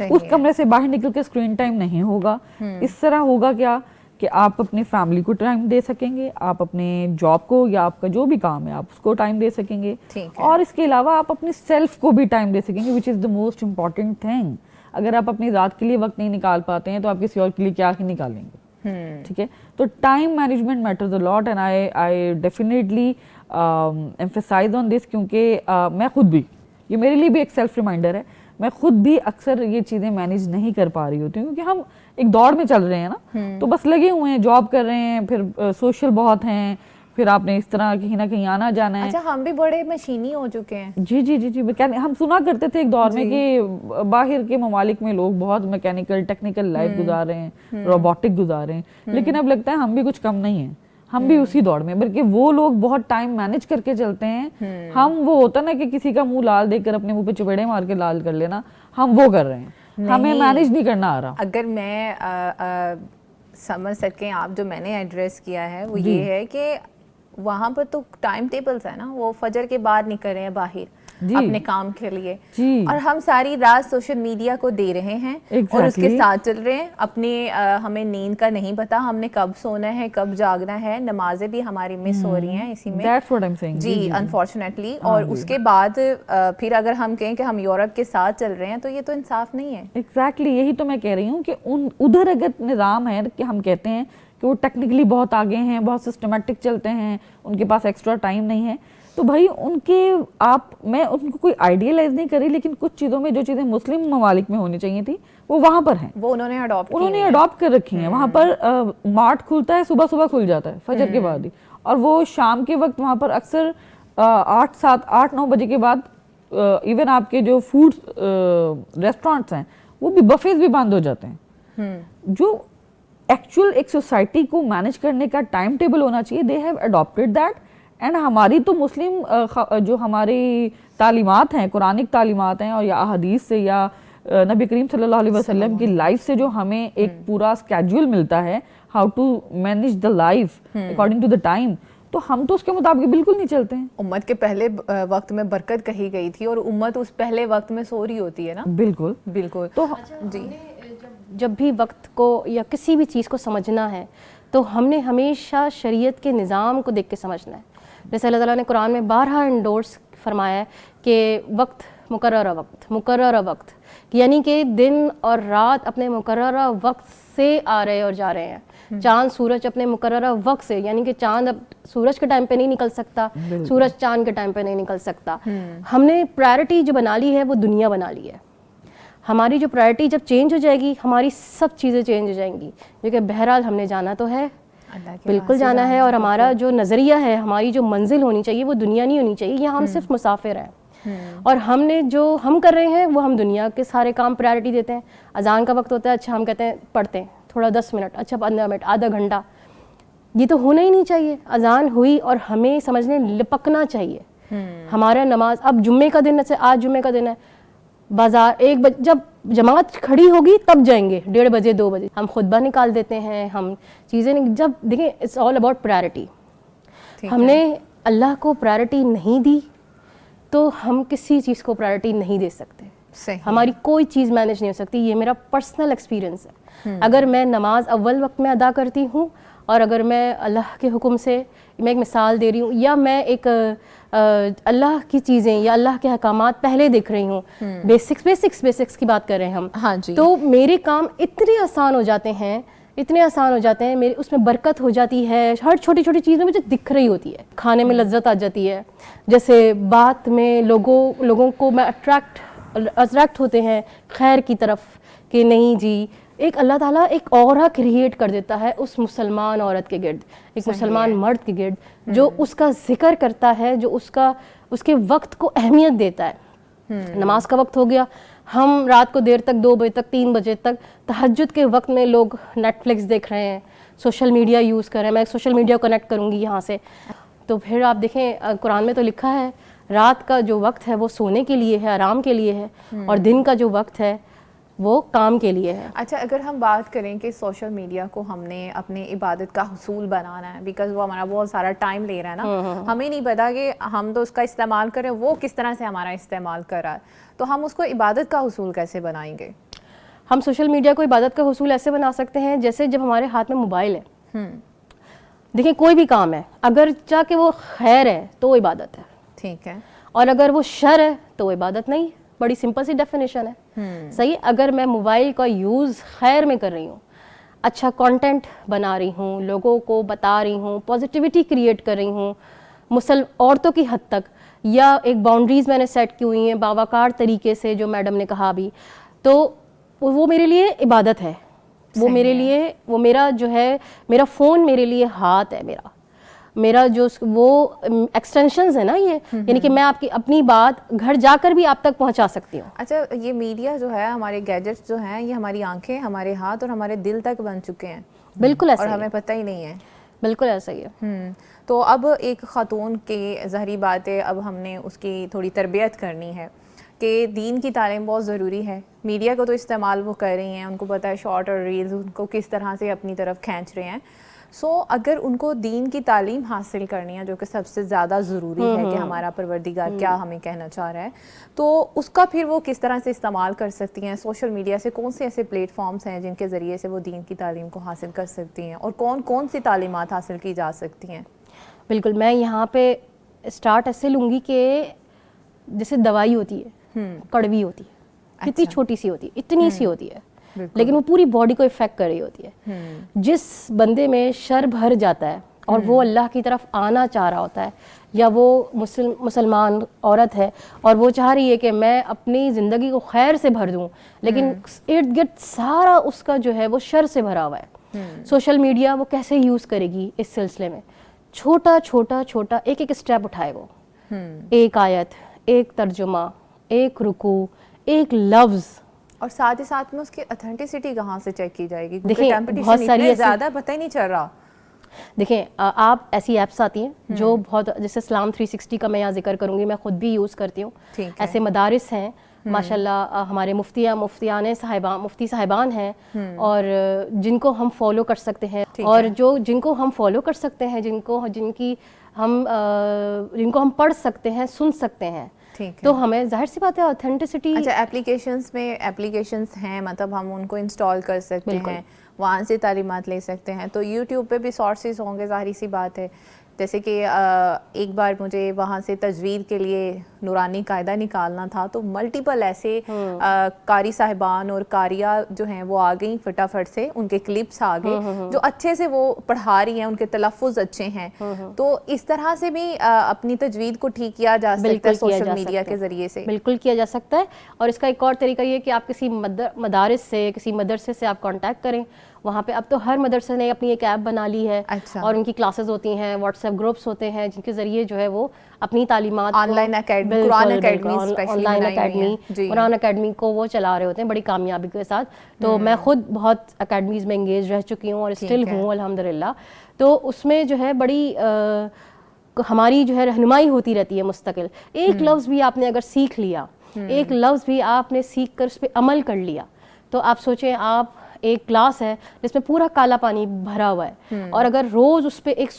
اس کمرے سے باہر نکل کے اسکرین ٹائم نہیں ہوگا. اس طرح ہوگا کیا کہ آپ اپنی فیملی کو ٹائم دے سکیں گے, آپ اپنے جاب کو یا آپ کا جو بھی کام ہے آپ اس کو ٹائم دے سکیں گے, اور اس کے علاوہ آپ اپنی سیلف کو بھی ٹائم دے سکیں گے, وچ از دا موسٹ امپورٹنٹ تھنگ. اگر آپ اپنی ذات کے لیے وقت نہیں نکال پاتے ہیں تو آپ کسی اور کے لیے کیا ہی نکالیں گے. ٹھیک ہے, تو time management matters a lot, and I definitely emphasise on this, کیونکہ میں خود بھی, یہ میرے لیے بھی ایک سیلف ریمائنڈر ہے, میں خود بھی اکثر یہ چیزیں مینیج نہیں کر پا رہی ہوتی ہوں, کیونکہ ہم ایک دور میں چل رہے ہیں نا, تو بس لگے ہوئے ہیں, جاب کر رہے ہیں, پھر سوشل بہت ہیں, پھر آپ نے اس طرح کہیں نہ کہیں آنا جانا ہے. اچھا, ہم بھی بڑے مشینی ہو چکے ہیں. جی جی جی جی, ہم سنا کرتے تھے ایک دور میں کہ باہر کے ممالک میں لوگ بہت میکینیکل ٹیکنیکل لائف گزار رہے ہیں, روبوٹک گزار رہے ہیں, لیکن اب لگتا ہے ہم بھی کچھ کم نہیں ہیں, ہم بھی اسی دور میں, بلکہ وہ لوگ بہت ٹائم مینج کر کے چلتے ہیں. ہم وہ ہوتا نا کہ کسی کا منہ لال دیکھ کر اپنے منہ پہ چپیڑے مار کے لال کر لینا, ہم وہ کر رہے ہیں, ہمیں مینج نہیں کرنا آ رہا. اگر میں سمجھ سکیں آپ جو میں نے ایڈریس کیا ہے وہ یہ ہے کہ وہاں پر تو ٹائم ٹیبلز ہیں نا, وہ فجر کے بعد نکل رہے ہیں باہر اپنے کام کے لیے, اور ہم ساری رات سوشل میڈیا کو دے رہے ہیں اور اس کے ساتھ چل رہے ہیں. اپنے ہمیں نیند کا نہیں پتا, ہم نے کب سونا ہے کب جاگنا ہے, نمازیں بھی ہماری مس ہو رہی ہیں اسی میں. جی انفارچونیٹلی. اور اس کے بعد پھر اگر ہم کہیں کہ ہم یورپ کے ساتھ چل رہے ہیں تو یہ تو انصاف نہیں ہے. ایگزیکٹلی, یہی تو میں کہہ رہی ہوں کہ ادھر اگر نظام ہے کہ ہم کہتے ہیں کہ وہ ٹیکنیکلی بہت آگے ہیں, بہت سسٹمیٹک چلتے ہیں, ان کے پاس ایکسٹرا ٹائم نہیں ہے, تو بھائی ان کے میں ان کو کوئی آئیڈیلائز نہیں کری, لیکن کچھ چیزوں میں جو چیزیں مسلم ممالک میں ہونی چاہیے تھی وہ وہاں پر ہیں, وہ انہوں نے اڈاپٹ کر رکھی ہیں. وہاں پر مارٹ کھلتا ہے, صبح کھل جاتا ہے فجر کے بعد ہی, اور وہ شام کے وقت وہاں پر اکثر 8-9 بجے کے بعد ایون آپ کے جو فوڈ ریسٹورینٹس ہیں وہ بھی بفیز بھی بند ہو جاتے ہیں. جو ایکچوئل ایک سوسائٹی کو مینج کرنے کا ٹائم ٹیبل ہونا چاہیے, they have adapted that. And ہماری تو مسلم جو ہماری تعلیمات ہیں, قرآنک تعلیمات ہیں, اور یا احادیث سے یا نبی کریم صلی اللہ علیہ وسلم کی لائف سے جو ہمیں ایک پورا اسکیڈول ملتا ہے, how to manage the life according to the time, تو ہم تو اس کے مطابق بالکل نہیں چلتے ہیں. امت کے پہلے وقت میں برکت کہی گئی تھی, اور امت اس پہلے وقت میں سو رہی ہوتی ہے نا. بالکل بالکل. تو جی, جب بھی وقت کو یا کسی بھی چیز کو سمجھنا ہے تو ہم نے ہمیشہ شریعت کے نظام کو دیکھ کے سمجھنا ہے. جیسے اللہ تعالیٰ نے قرآن میں بارہا انڈورس فرمایا ہے کہ وقت مقررہ وقت, یعنی کہ دن اور رات اپنے مقررہ وقت سے آ رہے اور جا رہے ہیں. چاند سورج اپنے مقررہ وقت سے, یعنی کہ چاند اب سورج کے ٹائم پہ نہیں نکل سکتا, سورج چاند کے ٹائم پہ نہیں نکل سکتا. ہم نے پرائرٹی جو بنا لی ہے وہ دنیا بنا لی ہے. ہماری جو پرائرٹی جب چینج ہو جائے گی ہماری سب چیزیں چینج ہو جائیں گی, کیونکہ بہرحال ہم نے جانا تو ہے, بالکل جانا ہے, اور ہمارا جو نظریہ ہے, ہماری جو منزل ہونی چاہیے وہ دنیا نہیں ہونی چاہیے, یہاں ہم صرف مسافر ہیں. اور ہم نے جو ہم کر رہے ہیں وہ ہم دنیا کے سارے کام پرائرٹی دیتے ہیں. اذان کا وقت ہوتا ہے, اچھا ہم کہتے ہیں پڑھتے ہیں تھوڑا 10 منٹ, اچھا 15 منٹ, آدھا گھنٹہ. یہ تو ہونا ہی نہیں چاہیے. اذان ہوئی اور ہمیں سمجھنے لپکنا چاہیے. ہمارا نماز, اب جمعے کا دن, آج جمعے کا دن ہے, بازار 1 بجے جب جماعت کھڑی ہوگی تب جائیں گے, 1:30 بجے 2 بجے ہم خطبہ نکال دیتے ہیں, ہم چیزیں جب دیکھیں اٹس آل اباؤٹ پرائرٹی. ہم نے اللہ کو پرائرٹی نہیں دی تو ہم کسی چیز کو پرائرٹی نہیں دے سکتے. ہماری کوئی چیز مینیج نہیں ہو سکتی. یہ میرا پرسنل ایکسپیرینس ہے. اگر میں نماز اول وقت میں ادا کرتی ہوں, اور اگر میں اللہ کے حکم سے, میں ایک مثال دے رہی ہوں, یا میں ایک اللہ کی چیزیں یا اللہ کے احکامات پہلے دیکھ رہی ہوں, بیسکس کی بات کر رہے ہیں ہم, تو میرے کام اتنے آسان ہو جاتے ہیں, میرے اس میں برکت ہو جاتی ہے. ہر چھوٹی چھوٹی چیز میں مجھے دکھ رہی ہوتی ہے, کھانے میں لذت آ جاتی ہے, جیسے بات میں لوگوں کو میں اٹریکٹ ہوتے ہیں خیر کی طرف, کہ نہیں جی ایک اللہ تعالیٰ ایک اورا کریٹ کر دیتا ہے اس مسلمان عورت کے گرد, ایک مسلمان مرد کے گرد, جو اس کا ذکر کرتا ہے, جو اس کے وقت کو اہمیت دیتا ہے. نماز کا وقت ہو گیا, ہم رات کو دیر تک 2 بجے تک 3 بجے تک, تہجد کے وقت میں لوگ نیٹ فلکس دیکھ رہے ہیں, سوشل میڈیا یوز کر رہے ہیں. میں سوشل میڈیا کو کنیکٹ کروں گی یہاں سے, تو پھر آپ دیکھیں قرآن میں تو لکھا ہے رات کا جو وقت ہے وہ سونے کے لیے ہے, آرام کے لیے ہے, اور دن کا جو وقت ہے وہ کام کے لیے ہے. اچھا, اگر ہم بات کریں کہ سوشل میڈیا کو ہم نے اپنے عبادت کا حصول بنانا ہے, بیکاز وہ ہمارا بہت سارا ٹائم لے رہا ہے نا, ہمیں نہیں پتا کہ ہم تو اس کا استعمال کریں, وہ کس طرح سے ہمارا استعمال کر رہا ہے, تو ہم اس کو عبادت کا حصول کیسے بنائیں گے؟ ہم سوشل میڈیا کو عبادت کا حصول ایسے بنا سکتے ہیں جیسے جب ہمارے ہاتھ میں موبائل ہے. دیکھیں کوئی بھی کام ہے اگر چاہ کہ وہ خیر ہے تو وہ عبادت ہے, ٹھیک ہے, اور اگر وہ شر ہے تو وہ عبادت نہیں. بڑی سمپل سی ڈیفینیشن ہے. صحیح, اگر میں موبائل کا یوز خیر میں کر رہی ہوں, اچھا کانٹینٹ بنا رہی ہوں, لوگوں کو بتا رہی ہوں, پازیٹیوٹی کریٹ کر رہی ہوں عورتوں کی حد تک, یا ایک باؤنڈریز میں نے سیٹ کی ہوئی ہیں باوقار طریقے سے جو میڈم نے کہا بھی, تو وہ میرے لیے عبادت ہے. وہ میرے لیے, وہ میرا جو ہے میرا فون میرے لیے ہاتھ ہے, میرا جو وہ ایکسٹینشنز ہیں نا یہ, یعنی کہ میں آپ کی اپنی بات گھر جا کر بھی آپ تک پہنچا سکتی ہوں. اچھا, یہ میڈیا جو ہے, ہمارے گیجٹس جو ہیں, یہ ہماری آنکھیں, ہمارے ہاتھ اور ہمارے دل تک بن چکے ہیں. بالکل ایسا, اور ہمیں پتہ ہی نہیں ہے. بالکل ایسا ہی ہے. تو اب ایک خاتون کے ظاہری بات ہے, اب ہم نے اس کی تھوڑی تربیت کرنی ہے کہ دین کی تعلیم بہت ضروری ہے. میڈیا کو تو استعمال وہ کر رہی ہیں, ان کو پتہ ہے شارٹ اور ریلز ان کو کس طرح سے اپنی طرف کھینچ رہے ہیں. سو اگر ان کو دین کی تعلیم حاصل کرنی ہے, جو کہ سب سے زیادہ ضروری ہے کہ ہمارا پروردگار کیا ہمیں کہنا چاہ رہا ہے, تو اس کا پھر وہ کس طرح سے استعمال کر سکتی ہیں؟ سوشل میڈیا سے کون سے ایسے پلیٹ فارمز ہیں جن کے ذریعے سے وہ دین کی تعلیم کو حاصل کر سکتی ہیں, اور کون کون سی تعلیمات حاصل کی جا سکتی ہیں؟ بالکل, میں یہاں پہ اسٹارٹ ایسے لوں گی کہ جیسے دوائی ہوتی ہے, کڑوی ہوتی ہے, کتنی چھوٹی سی ہوتی ہے, اتنی سی ہوتی ہے, لیکن وہ پوری باڈی کو افیکٹ کر رہی ہوتی ہے. جس بندے میں شر بھر جاتا ہے اور وہ اللہ کی طرف آنا چاہ رہا ہوتا ہے, یا وہ مسلمان عورت ہے اور وہ چاہ رہی ہے کہ میں اپنی زندگی کو خیر سے بھر دوں, لیکن ارد گرد سارا اس کا جو ہے وہ شر سے بھرا ہوا ہے. سوشل میڈیا وہ کیسے یوز کرے گی اس سلسلے میں؟ چھوٹا چھوٹا چھوٹا ایک ایک اسٹیپ اٹھائے وہ, ایک آیت, ایک ترجمہ, ایک رکوع, ایک لفظ, اور ساتھ ہی ساتھ میں اس کی اتھینٹسٹی کہاں سے چیک کی جائے گی؟ دیکھیں بہت ساری زیادہ پتہ ہی نہیں چل رہا. دیکھیں آپ ایسی ایپس آتی ہیں جو بہت, جیسے اسلام 360 کا میں یہاں ذکر کروں گی, میں خود بھی یوز کرتی ہوں. ایسے مدارس ہیں ماشاءاللہ, ہمارے مفتی صاحبان ہیں, اور جن کو ہم فالو کر سکتے ہیں, اور جن کو ہم فالو کر سکتے ہیں, جن کو ہم پڑھ سکتے ہیں, سن سکتے ہیں, تو ہمیں ظاہر سی بات ہے اوتھینٹسٹی. اچھا, ایپلیکیشنس ہیں, مطلب ہم ان کو انسٹال کر سکتے ہیں, وہاں سے تعلیمات لے سکتے ہیں. تو یوٹیوب پہ بھی سورسز ہوں گے, ظاہری سی بات ہے. جیسے کہ ایک بار مجھے وہاں سے تجوید کے لیے نورانی قاعدہ نکالنا تھا, تو ملٹیپل ایسے قاری صاحبان اور قاریہ جو ہیں وہ آ گئیں فٹافٹ سے, ان کے کلپس آ گئے جو اچھے سے وہ پڑھا رہی ہیں, ان کے تلفظ اچھے ہیں. تو اس طرح سے بھی اپنی تجوید کو ٹھیک کیا جا سکتا ہے سوشل میڈیا کے ذریعے سے. بالکل کیا جا سکتا ہے. اور اس کا ایک اور طریقہ یہ کہ آپ کسی مدارس سے, کسی مدرسے سے آپ کانٹیکٹ کریں. وہاں پہ اب تو ہر مدرسے نے اپنی ایک ایپ بنا لی ہے, اور ان کی کلاسز ہوتی ہیں, واٹس ایپ گروپس ہوتے ہیں, جن کے ذریعے جو ہے وہ اپنی تعلیمات, on line academy, Quran academy کو وہ چلا رہے ہوتے ہیں بڑی کامیابی کے ساتھ. تو میں خود بہت اکیڈمیز میں انگیج رہ چکی ہوں اور اسٹل ہوں الحمدللہ. تو اس میں جو ہے بڑی ہماری جو ہے رہنمائی ہوتی رہتی ہے مستقل. ایک لفظ بھی آپ نے اگر سیکھ لیا, ایک لفظ بھی آپ نے سیکھ کر اس پہ عمل کر لیا, تو آپ سوچیں آپ ایک گلاس ہے جس میں پورا کالا پانی بھرا ہوا ہے, اور اگر روز اس پہ ایک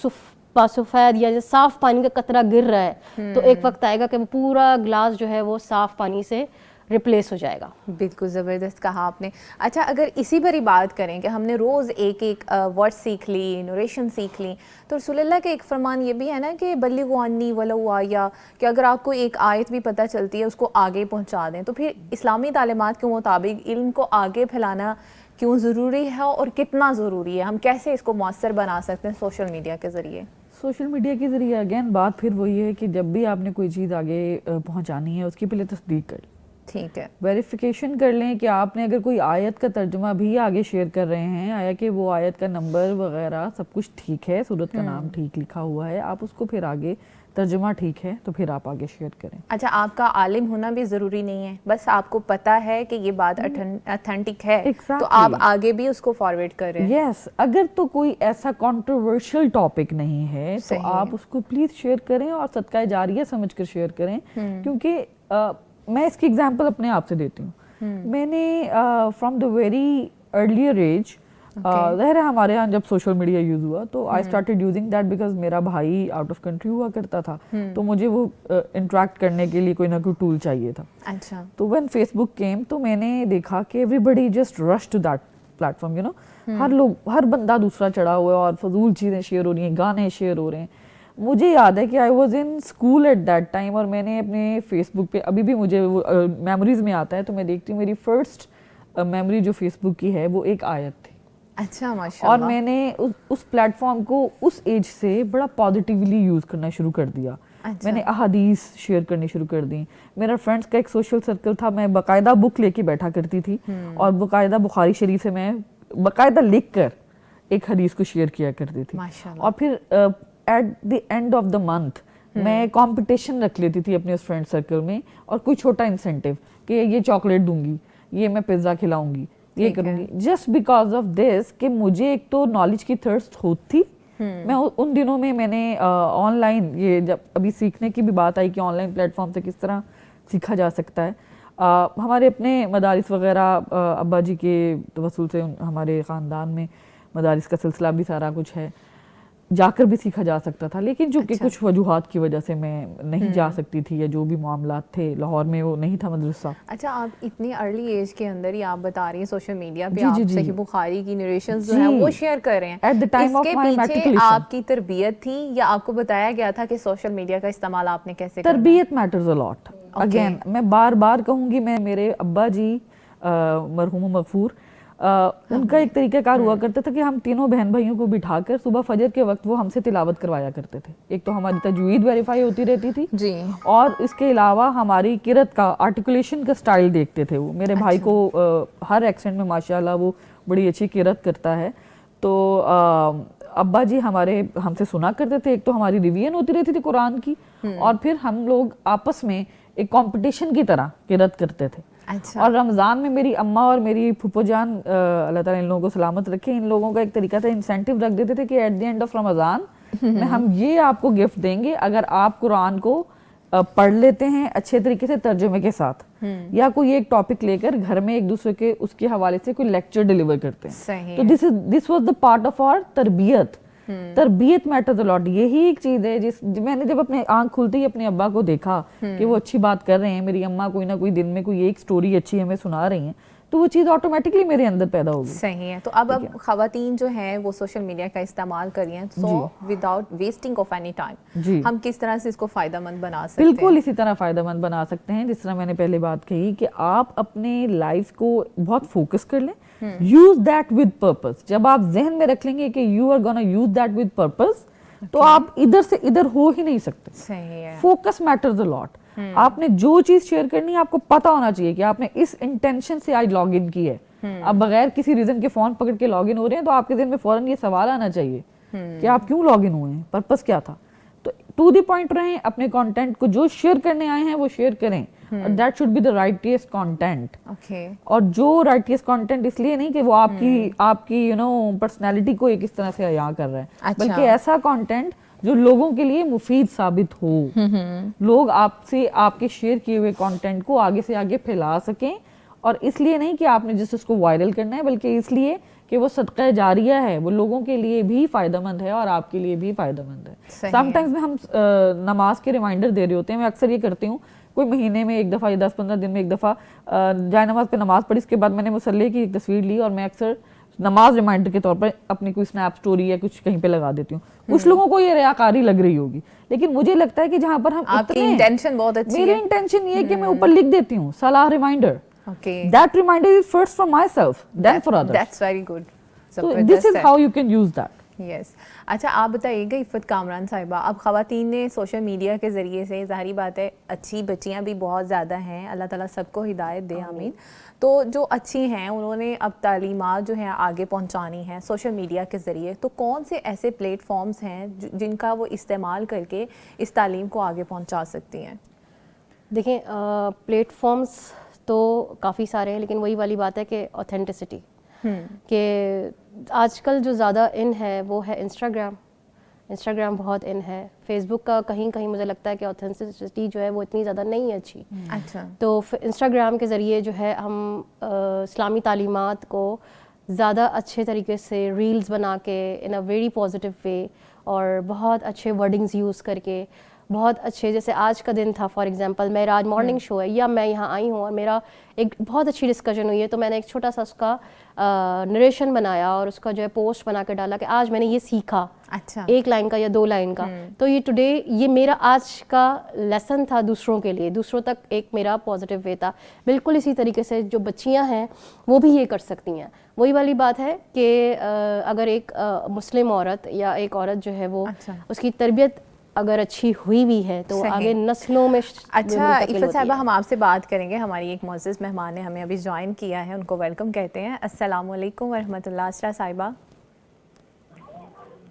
سفید یا صاف پانی کا قطرہ گر رہا ہے, تو ایک وقت آئے گا کہ وہ پورا گلاس جو ہے وہ صاف پانی سے ریپلیس ہو جائے گا. بالکل زبردست کہا آپ نے. اچھا, اگر اسی پر ہی بات کریں کہ ہم نے روز ایک ایک ورڈ سیکھ لی, نوریشن سیکھ لی, تو رسول اللہ کے ایک فرمان یہ بھی ہے نا کہ بلغوا عنی ولو آیا, کہ اگر آپ کو ایک آیت بھی پتہ چلتی ہے اس کو آگے پہنچا دیں. تو پھر اسلامی تعلیمات کے مطابق علم کو آگے پھیلانا کیوں ضروری ہے اور کتنا ضروری ہے؟ ہم کیسے اس کو مؤثر بنا سکتے ہیں سوشل میڈیا کے ذریعے؟ سوشل میڈیا کے ذریعے اگین بات پھر وہی ہے کہ جب بھی آپ نے کوئی چیز آگے پہنچانی ہے اس کی پہلے تصدیق کر لیں. ٹھیک ہے, ویریفیکیشن کر لیں کہ آپ نے اگر کوئی آیت کا ترجمہ بھی آگے شیئر کر رہے ہیں, آیا کہ وہ آیت کا نمبر وغیرہ سب کچھ ٹھیک ہے, سورت کا نام ٹھیک لکھا ہوا ہے, آپ اس کو پھر آگے ترجمہ ٹھیک ہے تو پھر آپ آگے شیئر کریں. اچھا, آپ کا عالم ہونا بھی ضروری نہیں ہے, بس آپ کو پتہ ہے کہ یہ بات اتھینٹک ہے, تو آپ آگے بھی اس کو فارورڈ کر رہے ہیں. یس, اگر تو کوئی ایسا کنٹروورشل ٹاپک نہیں ہے تو آپ اس کو پلیز شیئر کریں, اور صدقہ جاریہ سمجھ کر شیئر کریں. کیونکہ میں اس کی ایگزامپل اپنے آپ سے دیتی ہوں. میں نے from the very earlier age ظاہر ہے ہمارے یہاں جب سوشل میڈیا یوز ہوا تو I started using that because میرا بھائی آؤٹ آف کنٹری ہوا کرتا تھا تو مجھے وہ انٹریکٹ کرنے کے لیے کوئی نہ کوئی ٹول چاہیے تھا. اچھا. تو وین فیس بک کیم تو میں نے دیکھا کہ everybody just rush to that platform, you know, ہر بندہ دوسرا چڑھا ہوا ہے اور فضول چیزیں شیئر ہو رہی ہیں, گانے شیئر ہو رہے ہیں. مجھے یاد ہے کہ I was in school at that time اور میں نے اپنے فیس بک پہ ابھی بھی مجھے وہ میموریز میں آتا ہے تو میں دیکھتی ہوں میری فرسٹ میموری جو فیس بک کی ہے وہ ایک آیت تھی. اچھا ماشاء اللہ. اور میں نے اس پلیٹ فارم کو اس ایج سے بڑا پازیٹیولی یوز کرنا شروع کر دیا. میں نے احادیث شیئر کرنی شروع کر دی. میرا فرینڈس کا ایک سوشل سرکل تھا, میں باقاعدہ بک لے کے بیٹھا کرتی تھی اور باقاعدہ بخاری شریف سے میں باقاعدہ لکھ کر ایک حدیث کو شیئر کیا کرتی تھی. اور پھر at the end of the month میں کمپٹیشن رکھ لیتی تھی اپنے اس فرینڈ سرکل میں اور کوئی چھوٹا انسینٹیو کہ یہ چاکلیٹ دوں گی, یہ میں پیزا کھلاؤں گی, یہ کروں گی, جسٹ بیکاز آف دس کہ مجھے ایک تو نالج کی تھرسٹ ہوتی. میں ان دنوں میں نے آن لائن, یہ جب ابھی سیکھنے کی بھی بات آئی کہ آن لائن پلیٹ فارم سے کس طرح سیکھا جا سکتا ہے, ہمارے اپنے مدارس وغیرہ ابا جی کے توسل سے ہمارے خاندان میں مدارس کا سلسلہ بھی سارا کچھ ہے, جا کر بھی سیکھا جا سکتا تھا. لیکن چونکہ کچھ وجوہات کی وجہ سے میں نہیں جا سکتی تھی, یا جو بھی معاملات تھے لاہور میں وہ نہیں تھا مدرسہ. اچھا, آپ اتنی ارلی ایج کے اندر ہی آپ بتا رہی ہیں سوشل میڈیا پہ آپ صحیح بخاری کی نریشنز جو ہیں وہ شیئر کر رہے ہیں. At the time of my matriculation آپ کی تربیت تھی یا آپ کو بتایا گیا تھا کہ سوشل میڈیا کا استعمال آپ نے کیسے کرنا؟ تربیت میٹرز اے لاٹ. اگین میں بار بار کہوں گی, میں میرے ابا جی مرحوم و مغفور, ان کا ایک طریقہ کار ہوا کرتا تھا کہ ہم تینوں بہن بھائیوں کو بٹھا کر صبح فجر کے وقت وہ ہم سے تلاوت کروایا کرتے تھے. ایک تو ہماری تجوید ویریفائی ہوتی رہتی تھی جی, اور اس کے علاوہ ہماری قرأت کا آرٹیکولیشن کا سٹائل دیکھتے تھے. وہ میرے بھائی کو ہر ایکسنٹ میں ماشاءاللہ وہ بڑی اچھی قرأت کرتا ہے. تو ابا جی ہمارے ہم سے سنا کرتے تھے, ایک تو ہماری ریویژن ہوتی رہتی تھی قرآن کی, اور پھر ہم لوگ آپس میں ایک کمپٹیشن کی طرح قرأت کرتے تھے. اور رمضان میں میری اماں اور میری پھپھو جان, اللہ تعالیٰ ان لوگوں کو سلامت رکھے, ان لوگوں کا ایک طریقہ تھا, انسینٹیو رکھ دیتے تھے کہ ایٹ دی اینڈ آف رمضان میں ہم یہ آپ کو گفٹ دیں گے اگر آپ قرآن کو پڑھ لیتے ہیں اچھے طریقے سے ترجمے کے ساتھ, یا کوئی ایک ٹاپک لے کر گھر میں ایک دوسرے کے اس کے حوالے سے کوئی لیکچر ڈیلیور کرتے ہیں. تو this was the part of our تربیت. تربیت میٹرز اے لاٹ. یہی ایک چیز ہے جس میں نے جب اپنے آنکھ کھلتے ہی اپنے ابا کو دیکھا کہ وہ اچھی بات کر رہے ہیں, میری اماں کوئی نہ کوئی دن میں کوئی ایک سٹوری اچھی ہمیں سنا رہی ہیں, تو وہ چیز آٹومیٹکلی میرے اندر پیدا ہوگی. صحیح ہے. تو اب خواتین جو ہیں وہ سوشل میڈیا کا استعمال کر رہی ہیں, so without wasting of any time ہم کس طرح سے اس کو فائدہ مند بنا سکتے ہیں؟ بالکل اسی طرح فائدہ مند بنا سکتے ہیں جس طرح میں نے پہلے بات کہی کہ آپ اپنے لائف کو بہت فوکس کر لیں. Use that with purpose. جب آپ ذہن میں رکھ لیں گے کہ you are gonna use that with purpose تو آپ ادھر سے ادھر ہو ہی نہیں سکتے. صحیح ہے. فوکس میٹرز اے لاٹ. آپ نے جو چیز شیئر کرنی ہے آپ کو پتا ہونا چاہیے کہ آپ نے اس انٹینشن سے آج لاگ ان کی ہے. آپ بغیر کسی ریزن کے فون پکڑ کے لاگ ان ہو رہے ہیں تو آپ کے ذہن میں فوراً یہ سوال آنا چاہیے کہ آپ کیوں لاگ ان ہوئے ہیں, پرپس کیا تھا. تو ٹو دی پوائنٹ رہیں, اپنے کانٹینٹ کو جو شیئر کرنے آئے ہیں وہ شیئر کریں, اور that should be the rightest content. اور جو رائٹیسٹ کانٹینٹ اس لیے نہیں کہ وہ آپ کی یو نو پرسنالٹی کو ایک اس طرح سے عیاں کر رہا ہے, بلکہ ایسا کانٹینٹ جو لوگوں کے لیے مفید ثابت ہو. لوگ آپ سے آپ کے شیئر کیے ہوئے کانٹینٹ کو آگے سے آگے پھیلا سکیں, اور اس لیے نہیں کہ آپ نے جس اس کو وائرل کرنا ہے, بلکہ اس لیے کہ وہ صدقہ جاریہ ہے, وہ لوگوں کے لیے بھی فائدہ مند ہے اور آپ کے لیے بھی فائدہ مند ہے. سم ٹائمز میں ہم نماز کے ریمائنڈر دے رہے ہوتے ہیں, میں اکثر یہ کرتی ہوں, کوئی مہینے میں ایک دفعہ یا 10-15 دن میں ایک دفعہ جائے نماز پہ نماز پڑھی, اس کے بعد میں نے مصلی کی ایک تصویر لی اور میں اکثر نماز ریمائنڈر کے طور پر اپنی کوئی سنیپ سٹوری یا کچھ کہیں پہ لگا دیتی ہوں. کچھ لوگوں کو یہ ریاکاری لگ رہی ہوگی, لیکن مجھے لگتا ہے کہ جہاں پر ہم انٹینشن بہت اچھی ہے, میری انٹینشن یہ ہے کہ میں اوپر لکھ دیتی ہوں صلاح reminder. That reminder is first for myself, then for others. That's very good. So this is how you can use that. Yes. اچھا آپ بتائیے گا عفت کامران صاحبہ, اب خواتین نے سوشل میڈیا کے ذریعے سے, ظاہری بات ہے اچھی بچیاں بھی بہت زیادہ ہیں, اللہ تعالیٰ سب کو ہدایت دے, آمین. تو جو اچھی ہیں انہوں نے اب تعلیمات جو ہیں آگے پہنچانی ہیں سوشل میڈیا کے ذریعے, تو کون سے ایسے پلیٹ فارمز ہیں جن کا وہ استعمال کر کے اس تعلیم کو آگے پہنچا سکتی ہیں؟ دیکھیں پلیٹ فارمز تو کافی سارے ہیں, لیکن وہی والی بات ہے کہ اوتھینٹسٹی, کہ آج کل جو زیادہ ان ہے وہ ہے انسٹاگرام بہت ان ہے. فیس بک کا کہیں کہیں مجھے لگتا ہے کہ اوتھینٹسٹی جو ہے وہ اتنی زیادہ نہیں ہے اچھی. اچھا. تو انسٹاگرام کے ذریعے جو ہے ہم اسلامی تعلیمات کو زیادہ اچھے طریقے سے ریلز بنا کے ان اے ویری پازیٹیو وے اور بہت اچھے ورڈنگز یوز کر کے بہت اچھے, جیسے آج کا دن تھا فار ایگزامپل میرا آج مارننگ شو ہے یا میں یہاں آئی ہوں اور میرا ایک بہت اچھی ڈسکشن ہوئی ہے, تو میں نے ایک چھوٹا سا اس کا نریشن بنایا اور اس کا جو ہے پوسٹ بنا کے ڈالا کہ آج میں نے یہ سیکھا, اچھا, 1 لائن کا یا 2 لائن کا. تو یہ ٹوڈے یہ میرا آج کا لیسن تھا دوسروں کے لیے, دوسروں تک ایک میرا پازیٹیو وے تھا. بالکل اسی طریقے سے جو بچیاں ہیں وہ بھی یہ کر سکتی ہیں. وہی والی بات ہے کہ اگر ایک مسلم عورت یا ایک عورت جو ہے وہ اس کی تربیت اگر اچھی ہوئی بھی ہے تو آگے نسلوں میں. اچھا عفت صاحبہ, ہم آپ سے بات کریں گے, ہماری ایک معزز مہمان نے ہمیں ابھی جوائن کیا ہے, ان کو ویلکم کہتے ہیں. السلام علیکم ورحمۃ اللہ. اسرا صاحبہ.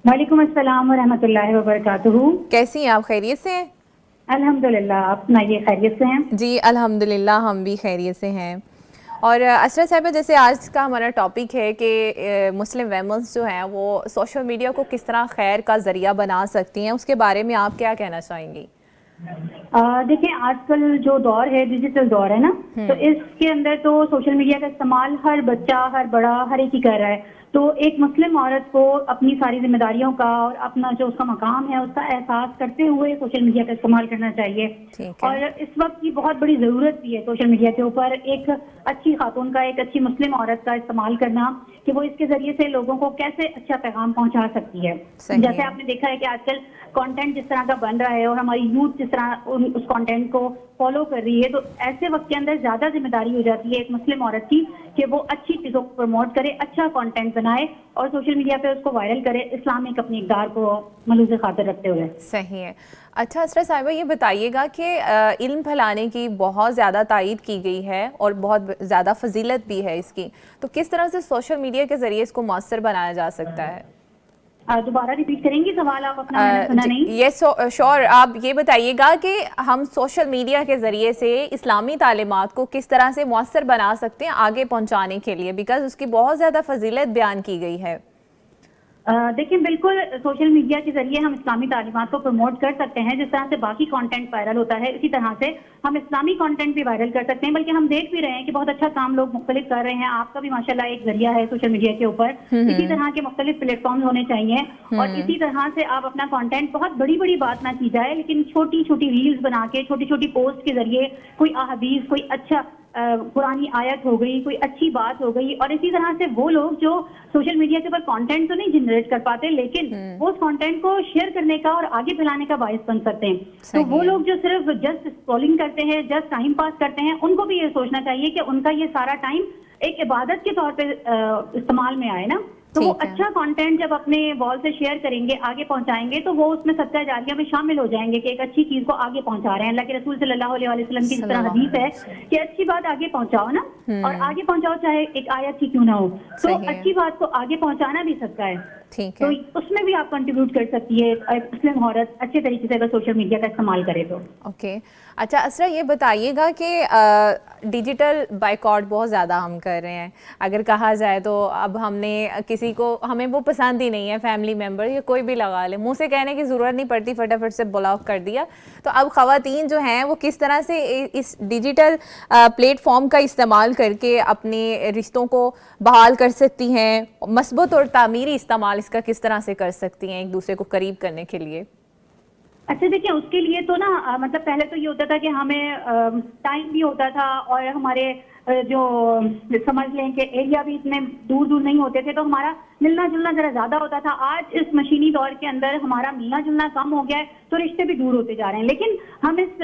وعلیکم السلام ورحمۃ اللہ وبرکاتہ. کیسی ہیں آپ؟ خیریت سے ہیں؟ الحمدللہ, آپ سنائیے خیریت سے ہیں؟ جی الحمدللہ ہم بھی خیریت سے ہیں. اور اسرا صاحبہ, جیسے آج کا ہمارا ٹاپک ہے کہ مسلم ویمنس جو ہیں وہ سوشل میڈیا کو کس طرح خیر کا ذریعہ بنا سکتی ہیں, اس کے بارے میں آپ کیا کہنا چاہیں گی؟ دیکھیں, آج کل جو دور ہے ڈیجیٹل دور ہے نا, تو اس کے اندر تو سوشل میڈیا کا استعمال ہر بچہ, ہر بڑا, ہر ایک ہی کر رہا ہے. تو ایک مسلم عورت کو اپنی ساری ذمہ داریوں کا اور اپنا جو اس کا مقام ہے اس کا احساس کرتے ہوئے سوشل میڈیا کا استعمال کرنا چاہیے. اور اس وقت کی بہت بڑی ضرورت بھی ہے سوشل میڈیا کے اوپر ایک اچھی خاتون کا, ایک اچھی مسلم عورت کا استعمال کرنا, کہ وہ اس کے ذریعے سے لوگوں کو کیسے اچھا پیغام پہنچا سکتی ہے. جیسے آپ نے دیکھا ہے کہ آج کل کانٹینٹ جس طرح کا بن رہا ہے اور ہماری یوتھ جس طرح اس کانٹینٹ کو فالو کر رہی ہے, تو ایسے وقت کے اندر زیادہ ذمہ داری ہو جاتی ہے ایک مسلم عورت کی کہ وہ اچھی چیزوں کو پروموٹ کرے, اچھا کانٹینٹ بنائے اور سوشل میڈیا پہ اس کو وائرل کرے, اسلامک اپنی اقدار کو ملوث خاطر رکھتے ہوئے. صحیح ہے. اچھا اسرا صاحبہ, یہ بتائیے گا کہ علم پھیلانے کی بہت زیادہ تائید کی گئی ہے اور بہت زیادہ فضیلت بھی ہے اس کی, تو کس طرح سے سوشل میڈیا کے ذریعے اس کو مؤثر بنایا جا سکتا ہے؟ دوبارہ ریپیٹ کریں گی سوال آپ اپنا؟ میں نے سنا نہیں. یس شور, آپ یہ بتائیے گا کہ ہم سوشل میڈیا کے ذریعے سے اسلامی تعلیمات کو کس طرح سے مؤثر بنا سکتے ہیں آگے پہنچانے کے لیے, بیکاز اس کی بہت زیادہ فضیلت بیان کی گئی ہے. دیکھیں, بالکل سوشل میڈیا کے ذریعے ہم اسلامی تعلیمات کو پروموٹ کر سکتے ہیں. جس طرح سے باقی کانٹینٹ وائرل ہوتا ہے اسی طرح سے ہم اسلامی کانٹینٹ بھی وائرل کر سکتے ہیں. بلکہ ہم دیکھ بھی رہے ہیں کہ بہت اچھا کام لوگ مختلف کر رہے ہیں. آپ کا بھی ماشاءاللہ ایک ذریعہ ہے سوشل میڈیا کے اوپر. اسی طرح کے مختلف پلیٹ فارمز ہونے چاہیے اور اسی طرح سے آپ اپنا کانٹینٹ, بہت بڑی بڑی بات نہ کی جائے لیکن چھوٹی چھوٹی ریلز بنا کے, چھوٹی چھوٹی پوسٹ کے ذریعے کوئی احادیث, کوئی اچھا قرآنی آیت ہو گئی, کوئی اچھی بات ہو گئی. اور اسی طرح سے وہ لوگ جو سوشل میڈیا کے اوپر کانٹینٹ تو نہیں جنریٹ کر پاتے لیکن وہ اس کانٹینٹ کو شیئر کرنے کا اور آگے پھیلانے کا باعث بن سکتے ہیں. تو وہ لوگ جو صرف جسٹ اسکرولنگ کرتے ہیں, جسٹ ٹائم پاس کرتے ہیں, ان کو بھی یہ سوچنا چاہیے کہ ان کا یہ سارا ٹائم ایک عبادت کے طور پہ استعمال میں آئے نا. تو وہ اچھا کانٹینٹ جب اپنے وال سے شیئر کریں گے, آگے پہنچائیں گے, تو وہ اس میں صدقہ جاریہ میں شامل ہو جائیں گے کہ ایک اچھی چیز کو آگے پہنچا رہے ہیں. اللہ کے رسول صلی اللہ علیہ وسلم کی جس طرح حدیث ہے کہ اچھی بات آگے پہنچاؤ نا, اور آگے پہنچاؤ چاہے ایک آیت ہی کیوں نہ ہو. تو اچھی بات کو آگے پہنچانا بھی صدقہ ہے. تو اس میں بھی آپ کنٹریبیوٹ کر سکتی ہے ایک مسلم عورت اچھے طریقے سے اگر سوشل میڈیا کا استعمال کرے تو. اوکے. اچھا اسرا, یہ بتائیے گا کہ ڈیجیٹل بائیکاٹ بہت زیادہ ہم کر رہے ہیں. اگر کہا جائے تو اب ہم نے کسی کو, ہمیں وہ پسند ہی نہیں ہے, فیملی ممبر یا کوئی بھی لگا لے, منہ سے کہنے کی ضرورت نہیں پڑتی, فٹافٹ سے بلاک کر دیا. تو اب خواتین جو ہیں وہ کس طرح سے اس ڈیجیٹل پلیٹ فارم کا استعمال کر کے اپنے رشتوں کو بحال کر سکتی ہیں, مثبت اور تعمیری استعمال اس کا کس طرح سے کر سکتی ہیں ایک دوسرے کو قریب کرنے کے لیے؟ اچھا دیکھیں, اس کے لیے تو نا مطلب پہلے تو یہ ہوتا تھا کہ ہمیں ٹائم بھی ہوتا تھا اور ہمارے جو سمجھ لیں کہ ایریا بھی اتنے دور دور نہیں ہوتے تھے, تو ہمارا ملنا جلنا ذرا زیادہ ہوتا تھا. آج اس مشینی دور کے اندر ہمارا ملنا جلنا کم ہو گیا ہے تو رشتے بھی دور ہوتے جا رہے ہیں. لیکن ہم اس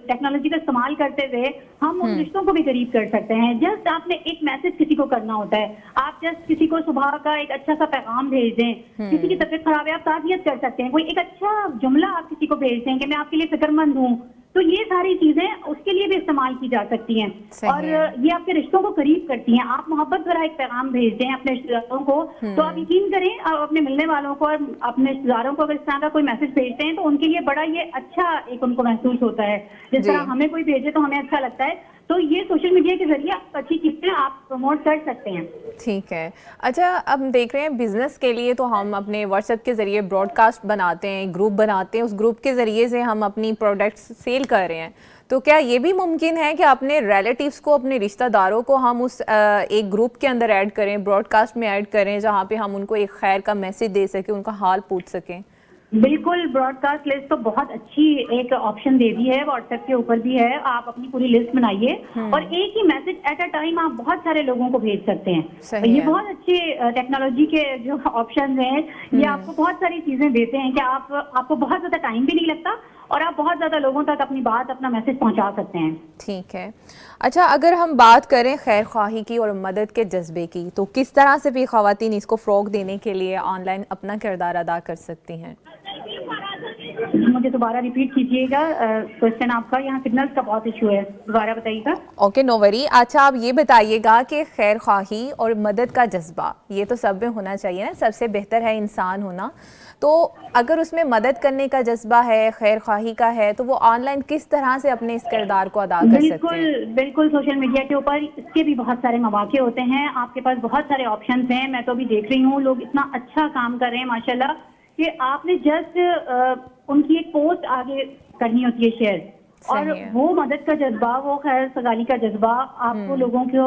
ٹیکنالوجی کا استعمال کرتے ہوئے ہم ان رشتوں کو بھی قریب کر سکتے ہیں. جسٹ آپ نے ایک میسج کسی کو کرنا ہوتا ہے, آپ جسٹ کسی کو صبح کا ایک اچھا سا پیغام بھیج دیں. کسی کی طبیعت خراب ہے, آپ تعزیت کر سکتے ہیں. کوئی ایک اچھا جملہ آپ کسی کو بھیج دیں کہ میں آپ کے لیے فکر مند ہوں. تو یہ ساری چیزیں اس کے لیے بھی استعمال کی جا سکتی ہیں اور یہ آپ کے رشتوں کو قریب کرتی ہیں. آپ محبت بھرا ایک پیغام بھیج دیں اپنے رشتے داروں کو, تو آپ یقین کریں اپنے ملنے والوں کو اور اپنے رشتے داروں کو اگر اس طرح کا کوئی میسج بھیجتے ہیں تو ان کے لیے بڑا یہ اچھا ایک ان کو محسوس ہوتا ہے. جس طرح ہمیں کوئی بھیجے تو ہمیں اچھا لگتا ہے, تو یہ سوشل میڈیا کے ذریعے آپ اچھی چیزیں آپ پروموٹ کر سکتے ہیں. ٹھیک ہے. اچھا اب دیکھ رہے ہیں بزنس کے لیے تو ہم اپنے واٹس ایپ کے ذریعے براڈ کاسٹ بناتے ہیں, گروپ بناتے ہیں, اس گروپ کے ذریعے سے ہم اپنی پروڈکٹس سیل کر رہے ہیں. تو کیا یہ بھی ممکن ہے کہ اپنے ریلیٹیوز کو, اپنے رشتہ داروں کو ہم اس ایک گروپ کے اندر ایڈ کریں, براڈ کاسٹ میں ایڈ کریں, جہاں پہ ہم ان کو ایک خیر کا میسج دے سکیں, ان کا حال پوچھ سکیں؟ بالکل, براڈ کاسٹ لسٹ تو بہت اچھی ایک آپشن دے دی ہے, واٹس ایپ کے اوپر بھی ہے. آپ اپنی پوری لسٹ بنائیے اور ایک ہی میسج ایٹ اے ٹائم آپ بہت سارے لوگوں کو بھیج سکتے ہیں. یہ بہت اچھے ٹیکنالوجی کے جو آپشن ہیں, یہ آپ کو بہت ساری چیزیں دیتے ہیں کہ آپ کو بہت زیادہ ٹائم بھی نہیں لگتا اور آپ بہت زیادہ لوگوں تک اپنی بات, اپنا میسج پہنچا سکتے ہیں. ٹھیک ہے. اچھا اگر ہم بات کریں خیر خواہی کی اور مدد کے جذبے کی, تو کس طرح سے بھی خواتین اس کو فروغ دینے کے لیے آن لائن اپنا کردار ادا کر سکتی ہیں؟ مجھے دوبارہ ریپیٹ کیجیے گا کوشچن آپ کا, یہاں سگنلز کا بہت ایشو ہے, دوبارہ بتائیے گا. اوکے, نو وری. اچھا آپ یہ بتائیے گا کہ خیر خواہی اور مدد کا جذبہ یہ تو سب میں ہونا چاہیے نا, سب سے بہتر ہے انسان ہونا. تو اگر اس میں مدد کرنے کا جذبہ ہے, خیر خواہی کا ہے, تو وہ آن لائن کس طرح سے اپنے اس کردار کو ادا کر سکتے ہیں؟ بالکل, سوشل میڈیا کے اوپر اس کے بھی بہت سارے مواقع ہوتے ہیں. آپ کے پاس بہت سارے آپشنز ہیں. میں تو ابھی دیکھ رہی ہوں لوگ اتنا اچھا کام کر رہے ہیں ماشاءاللہ, کہ آپ نے جسٹ ان کی ایک پوسٹ آگے کرنی ہوتی ہے شیئر, اور وہ مدد کا جذبہ, وہ خیر سگالی کا جذبہ آپ کو لوگوں کو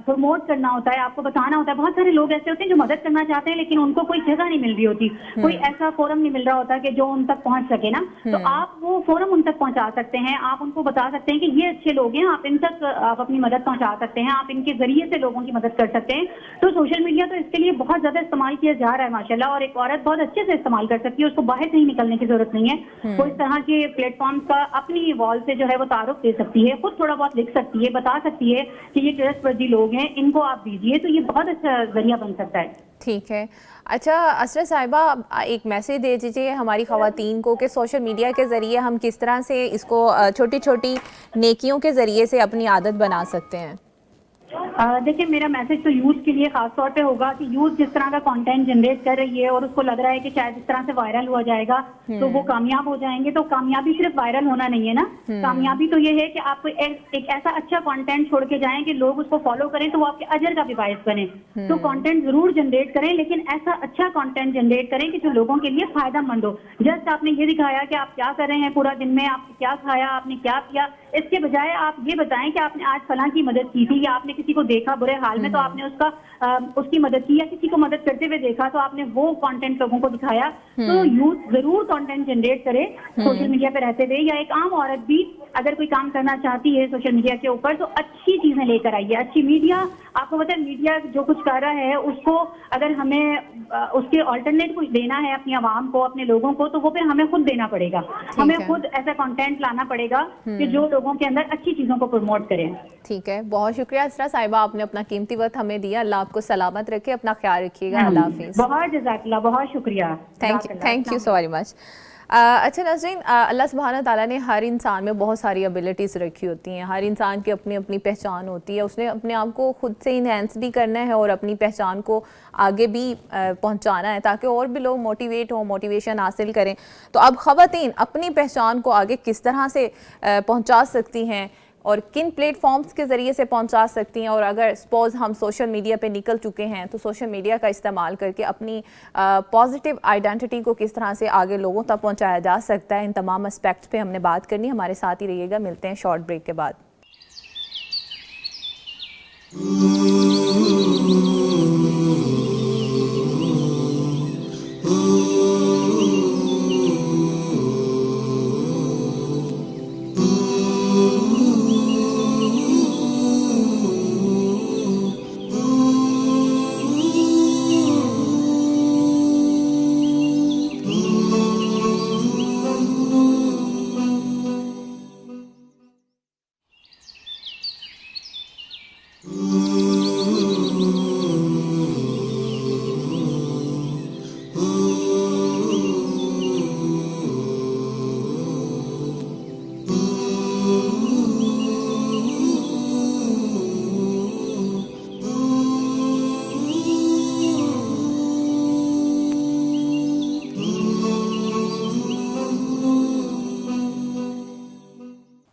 پروموٹ کرنا ہوتا ہے, آپ کو بتانا ہوتا ہے. بہت سارے لوگ ایسے ہوتے ہیں جو مدد کرنا چاہتے ہیں لیکن ان کو کوئی جگہ نہیں مل رہی ہوتی, کوئی ایسا فورم نہیں مل رہا ہوتا کہ جو ان تک پہنچ سکے نا. تو آپ وہ فورم ان تک پہنچا سکتے ہیں, آپ ان کو بتا سکتے ہیں کہ یہ اچھے لوگ ہیں, آپ ان تک آپ اپنی مدد پہنچا سکتے ہیں, آپ ان کے ذریعے سے لوگوں کی مدد کر سکتے ہیں. تو سوشل میڈیا تو اس کے لیے بہت زیادہ استعمال کیا جا رہا ہے ماشاءاللہ, اور ایک عورت بہت اچھے سے استعمال کر سکتی ہے, اس کو باہر کہیں نکلنے کی ضرورت نہیں ہے. وہ اس طرح کے پلیٹ فارم کا اپنی وال سے جو ہے وہ تعارف دے سکتی ہے, خود تھوڑا بہت لکھ سکتی ہے, بتا سکتی ہے کہ یہ ٹرسٹ وردی لوگ ہیں, ان کو آپ دیجیے. تو یہ بہت اچھا ذریعہ بن سکتا ہے. ٹھیک ہے. اچھا اسرا صاحبہ, ایک میسج دے دیجیے ہماری خواتین کو کہ سوشل میڈیا کے ذریعے ہم کس طرح سے اس کو چھوٹی چھوٹی نیکیوں کے ذریعے سے اپنی عادت بنا سکتے ہیں. دیکھیں, میرا میسج تو یوز کے لیے خاص طور پہ ہوگا کہ یوز جس طرح کا کانٹینٹ جنریٹ کر رہی ہے اور اس کو لگ رہا ہے کہ شاید اس طرح سے وائرل ہوا جائے گا تو وہ کامیاب ہو جائیں گے. تو کامیابی صرف وائرل ہونا نہیں ہے نا, کامیابی تو یہ ہے کہ آپ کو ایک ایسا اچھا کانٹینٹ چھوڑ کے جائیں کہ لوگ اس کو فالو کریں تو وہ آپ کے اجر کا بھی باعث بنے. تو کانٹینٹ ضرور جنریٹ کریں, لیکن ایسا اچھا کانٹینٹ جنریٹ کریں کہ جو لوگوں کے لیے فائدہ مند ہو. جسٹ آپ نے یہ دکھایا کہ آپ کیا کر رہے ہیں پورا دن میں, آپ نے کیا کھایا, آپ نے کیا پیا, اس کے بجائے آپ یہ بتائیں کہ آپ نے آج فلاں کی مدد کی تھی, یا آپ نے کسی کو دیکھا برے حال میں تو آپ نے اس کی مدد کی, یا کسی کو مدد کرتے ہوئے دیکھا تو آپ نے وہ کانٹینٹ لوگوں کو دکھایا. تو یوتھ ضرور کانٹینٹ جنریٹ کرے سوشل میڈیا پہ رہتے ہوئے, یا ایک عام عورت بھی اگر کوئی کام کرنا چاہتی ہے سوشل میڈیا کے اوپر تو اچھی چیزیں لے کر آئیے. اچھی میڈیا, آپ کو پتہ ہے میڈیا جو کچھ کر رہا ہے اس کو اگر ہمیں اس کے آلٹرنیٹ کچھ دینا ہے اپنی عوام کو, اپنے لوگوں کو, تو وہ پھر ہمیں خود دینا پڑے گا. ہمیں خود ایسا کانٹینٹ لانا پڑے گا کہ جو لوگوں کے اندر اچھی چیزوں کو پروموٹ کرے. ٹھیک ہے, بہت شکریہ اسرا صاحبہ, آپ نے اپنا قیمتی وقت ہمیں دیا. اللہ آپ کو سلامت رکھے, اپنا خیال رکھیے گا. اللہ حافظ. بہت جزاک اللہ, بہت شکریہ. Thank you so very much. اچھا ناظرین, اللہ سبحانہ تعالیٰ نے ہر انسان میں بہت ساری ایبیلٹیز رکھی ہوتی ہیں. ہر انسان کی اپنی اپنی پہچان ہوتی ہے. اس نے اپنے آپ کو خود سے انہینس بھی کرنا ہے اور اپنی پہچان کو آگے بھی پہنچانا ہے تاکہ اور بھی لوگ موٹیویٹ ہوں, موٹیویشن حاصل کریں. تو اب خواتین اپنی پہچان کو آگے کس طرح سے پہنچا سکتی ہیں اور کن پلیٹ فارمز کے ذریعے سے پہنچا سکتی ہیں, اور اگر سپوز ہم سوشل میڈیا پہ نکل چکے ہیں تو سوشل میڈیا کا استعمال کر کے اپنی پازیٹیو آئیڈینٹی کو کس طرح سے آگے لوگوں تک پہنچایا جا سکتا ہے, ان تمام اسپیکٹس پہ ہم نے بات کرنی. ہمارے ساتھ ہی رہیے گا, ملتے ہیں شارٹ بریک کے بعد.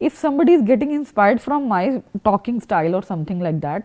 if somebody is getting inspired from my talking style or something like that,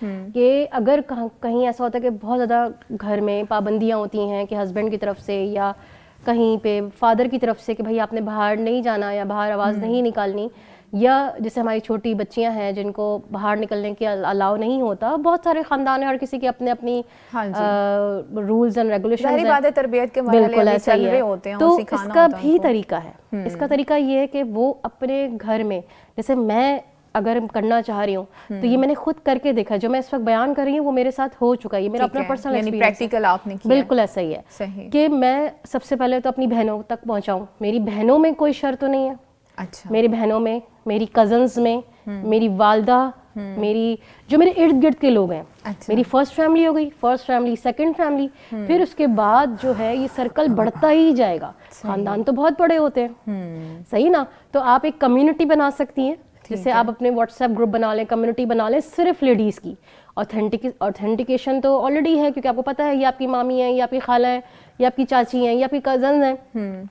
گی کہ اگر کہیں ایسا ہوتا ہے کہ بہت زیادہ گھر میں پابندیاں ہوتی ہیں کہ ہسبینڈ کی طرف سے یا کہیں پہ فادر کی طرف سے کہ بھائی آپ نے باہر نہیں جانا یا باہر آواز نہیں نکالنی، یا جیسے ہماری چھوٹی بچیاں ہیں جن کو باہر نکلنے کی الاؤ نہیں ہوتا، بہت سارے خاندان ہیں، ہر کسی کے اپنے اپنی رولز اینڈ ریگولیشنز ہیں، تربیت کے بالکل ایسا ہی ہے. تو اس کا بھی طریقہ طریقہ ہے، اس کا طریقہ یہ ہے کہ وہ اپنے گھر میں، جیسے میں اگر کرنا چاہ رہی ہوں تو یہ میں نے خود کر کے دیکھا، جو میں اس وقت بیان کر رہی ہوں وہ میرے ساتھ ہو چکا ہے، یہ میرا اپنا پرسنل ایکسپیرینس ہے. بالکل ایسا ہی ہے کہ میں سب سے پہلے تو اپنی بہنوں تک پہنچاؤں. میری بہنوں میں کوئی شرط تو نہیں ہے. اچھا. میری بہنوں میں، میری کزنز میں، میری والدہ، میری جو میرے ارد گرد کے لوگ ہیں، میری فرسٹ فیملی ہو گئی، فرسٹ فیملی، سیکنڈ فیملی، پھر اس کے بعد جو ہے یہ سرکل بڑھتا ہی جائے گا. خاندان تو بہت بڑے ہوتے ہیں، صحیح نا. تو آپ ایک کمیونٹی بنا سکتی ہیں، جیسے آپ اپنے واٹس ایپ گروپ بنا لیں، کمیونٹی بنا لیں صرف لیڈیز کی. اوتھینٹیکیشن تو آلریڈی ہے کیونکہ آپ کو پتہ ہے یہ آپ کی مامی ہیں، یہ آپ کی خالہ ہیں، یہ آپ کی چاچی ہیں، یہ آپ کی کزنز ہیں،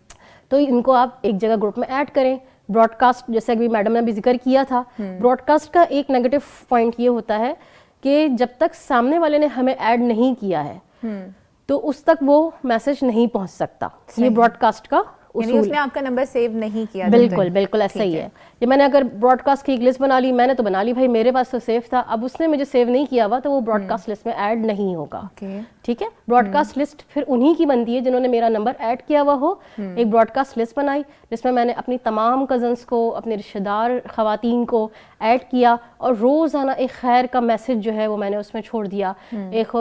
تو ان کو آپ ایک جگہ گروپ میں ایڈ کریں. براڈ کاسٹ، جیسے کہ میڈم نے بھی ذکر کیا تھا، براڈ کاسٹ کا ایک نیگیٹو پوائنٹ یہ ہوتا ہے کہ جب تک سامنے والے نے ہمیں ایڈ نہیں کیا ہے تو اس تک وہ میسج نہیں پہنچ سکتا. یہ براڈ کاسٹ کا یعنی اس نے آپ کا نمبر سیو نہیں کیا. بالکل بالکل ایسا ہی ہے. یہ میں نے اگر براڈ کاسٹ کی ایک لسٹ بنا لی، میں نے تو بنا لی بھائی میرے پاس تو سیو تھا، اب اس نے مجھے سیو نہیں کیا ہوا تو وہ براڈ کاسٹ لسٹ میں ایڈ نہیں ہوگا. ٹھیک ہے. براڈ کاسٹ لسٹ پھر انہی کی بنتی ہے جنہوں نے میرا نمبر ایڈ کیا ہوا ہو. ایک براڈ کاسٹ لسٹ بنائی جس میں نے اپنی تمام کزنس کو، اپنے رشتہ دار خواتین کو ایڈ کیا، اور روزانہ ایک خیر کا میسج جو ہے وہ میں نے اس میں چھوڑ دیا. ایک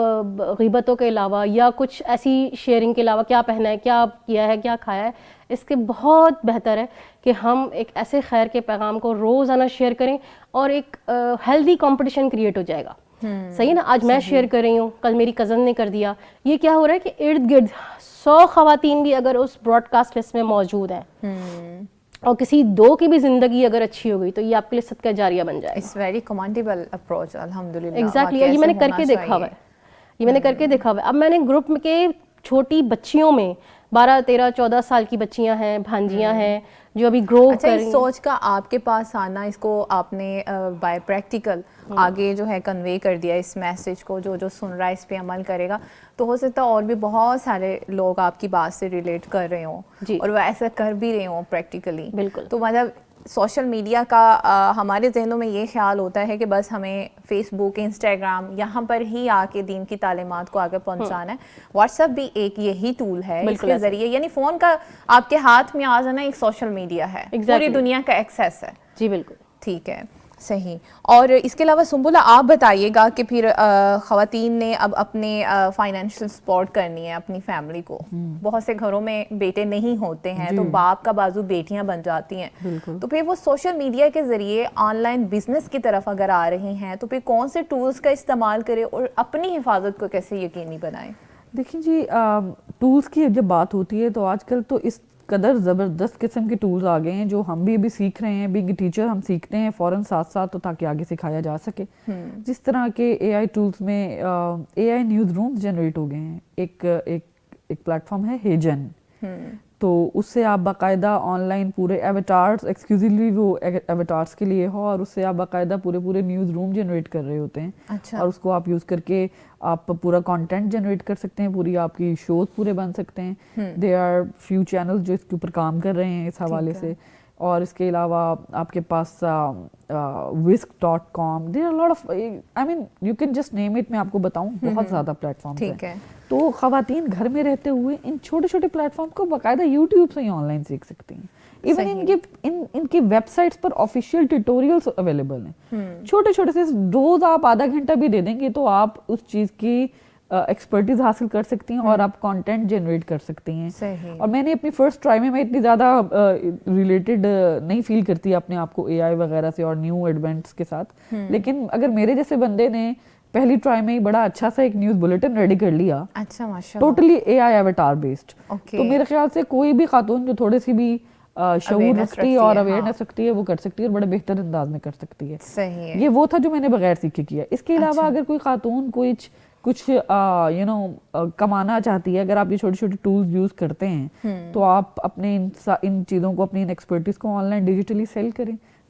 غیبتوں کے علاوہ یا کچھ ایسی شیئرنگ کے علاوہ، کیا پہنا ہے، کیا کیا ہے، کیا کھایا ہے، اس کے بہت بہتر ہے کہ ہم ایک ایسے خیر کے پیغام کو روزانہ شیئر کریں اور ایک ہیلدی کمپٹیشن کریٹ ہو جائے گا. صحیح نا. آج میں شیئر کر رہی ہوں، کل میری کزن نے کر دیا. یہ کیا ہو رہا ہے کہ ارد گرد 100 خواتین بھی اگر اس براڈ کاسٹ لسٹ میں موجود ہیں اور کسی دو کی بھی زندگی اگر اچھی ہو گئی تو یہ آپ کے لیے صدقہ جاریہ بن جائے گا. It's very commendable approach. الحمدللہ. ایگزیکٹلی. یہ میں نے کر کے دیکھا ہوا ہے، یہ میں نے کر کے دیکھا ہوا ہے. اب میں نے گروپ میں کے چھوٹی بچیوں میں 12 13 14 سال کی بچیاں ہیں، بھانجیاں ہیں جو ابھی گرو کر رہی ہیں. سوچ کا آپ کے پاس آنا، اس کو آپ نے بائی پریکٹیکل آگے جو ہے کنوے کر دیا اس میسج کو، جو سن رہا ہے اس پہ عمل کرے گا تو ہو سکتا ہے اور بھی بہت سارے لوگ آپ کی بات سے ریلیٹ کر رہے ہوں اور وہ ایسا کر بھی رہے ہوں پریکٹیکلی. بالکل. تو مطلب سوشل میڈیا کا ہمارے ذہنوں میں یہ خیال ہوتا ہے کہ بس ہمیں فیس بک، انسٹاگرام یہاں پر ہی آ کے دین کی تعلیمات کو آگے پہنچانا ہے. واٹس ایپ بھی ایک یہی ٹول ہے، اس کے ذریعے یعنی فون کا آپ کے ہاتھ میں آ جانا ایک سوشل میڈیا ہے، پوری دنیا کا ایکسیس ہے. جی بالکل. ٹھیک ہے، صحیح. اور اس کے علاوہ سنبلہ آپ بتائیے گا کہ پھر خواتین نے اب اپنے فائنینشیل سپورٹ کرنی ہے اپنی فیملی کو. بہت سے گھروں میں بیٹے نہیں ہوتے ہیں تو باپ کا بازو بیٹیاں بن جاتی ہیں، تو پھر وہ سوشل میڈیا کے ذریعے آن لائن بزنس کی طرف اگر آ رہی ہیں تو پھر کون سے ٹولز کا استعمال کرے اور اپنی حفاظت کو کیسے یقینی بنائیں؟ دیکھیں جی، ٹولز کی جب بات ہوتی ہے تو آج کل تو اس قدر زبردست قسم کے ٹولز آ گئے ہیں جو ہم بھی ابھی سیکھ رہے ہیں. بینگ ٹیچر ہم سیکھتے ہیں فوراً ساتھ ساتھ تو تاکہ آگے سکھایا جا سکے. جس طرح کے اے آئی ٹولز میں اے آئی نیوز رومز جنریٹ ہو گئے ہیں. ایک پلیٹ فارم ہے ہیجن، تو اس سے آپ باقاعدہ آن لائن پورے ایویٹارز، ایکسکلوزیولی وہ ایویٹارز کے لیے ہو، اور اس سے آپ باقاعدہ پورے نیوز روم جنریٹ کر رہے ہوتے ہیں. اور اس کو آپ یوز کر کے آپ پورا کانٹینٹ جنریٹ کر سکتے ہیں، پوری آپ کی شوز پورے بن سکتے ہیں. دے آر فیو چینل جو اس کے اوپر کام کر رہے ہیں اس حوالے سے. اور اس کے علاوہ آپ کے پاس whisk.com، there are a lot of I mean you can just name it. میں آپ کو بتاؤں بہت زیادہ پلیٹ فارمز ہیں. تو خواتین گھر میں رہتے ہوئے ان چھوٹے چھوٹے پلیٹ فارم کو باقاعدہ یوٹیوب سے ہی آن لائن سیکھ سکتی ہیں. ایون ان کی ویب سائٹس پر آفیشیل ٹیوٹوریلز اویلیبل ہیں. چھوٹے چھوٹے سے روز آپ آدھا گھنٹہ بھی دے دیں گے تو آپ اس چیز کی ایکسپرٹیز حاصل کر سکتی ہیں اور آپ کانٹینٹ جنریٹ کر سکتی ہیں. اور میں نے اپنی فرسٹ ٹرائی میں اتنی زیادہ ریلیٹڈ نہیں فیل کرتی اپنے آپ کو اے آئی وغیرہ سے اور نیو ایڈوینٹس کے ساتھ. لیکن اگر میرے جیسے بندے نے پہلی ٹرائی میں ہی بڑا اچھا سا ایک نیوز بلیٹن ریڈی کر لیا، ٹوٹلی اے آئی ایویٹار بیسڈ، تو میرے خیال سے کوئی بھی خاتون جو تھوڑے سی بھی شعور رکھتی ہے اور اویئرنیس رکھتی ہے وہ کر سکتی ہے اور بڑے بہتر انداز میں کر سکتی ہے. یہ وہ تھا جو میں نے بغیر سیکھے کیا. اس کے علاوہ اگر کوئی خاتون کچھ کمانا چاہتی ہے، اگر آپ یہ چھوٹی چھوٹی ٹولز یوز کرتے ہیں تو آپ اپنے ان چیزوں کو، اپنی ان ایکسپرٹیز کو آن لائن ڈیجیٹلی سیل کریں.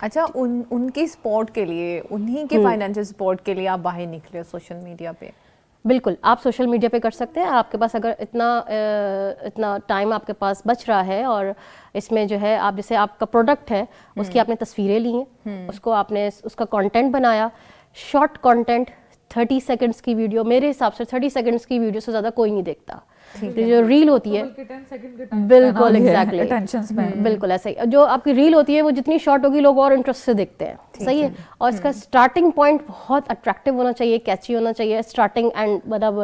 اچھا ان کی سپورٹ کے لیے, انہی کے فائنینشیل سپورٹ کے لیے آپ باہر نکلے سوشل میڈیا پہ؟ بالکل, آپ سوشل میڈیا پہ کر سکتے ہیں. آپ کے پاس اگر اتنا ٹائم آپ کے پاس بچ رہا ہے, اور اس میں جو ہے آپ جیسے آپ کا پروڈکٹ ہے اس کی آپ نے تصویریں لی ہیں, اس کو آپ نے اس کا کانٹینٹ بنایا, شارٹ کانٹینٹ 30 سیکنڈس کی ویڈیو, میرے حساب سے 30 سیکنڈس کی ویڈیو سے زیادہ کوئی نہیں دیکھتا. جو ریل ہوتی ہے بالکل ایگزیکٹلی بالکل ایسا ہی, جو آپ کی ریل ہوتی ہے وہ جتنی شارٹ ہوگی لوگ اور انٹرسٹ سے دیکھتے ہیں, صحیح ہے. اور اس کا اسٹارٹنگ پوائنٹ بہت اٹریکٹیو ہونا چاہیے, کیچی ہونا چاہیے. اسٹارٹنگ اینڈ مطلب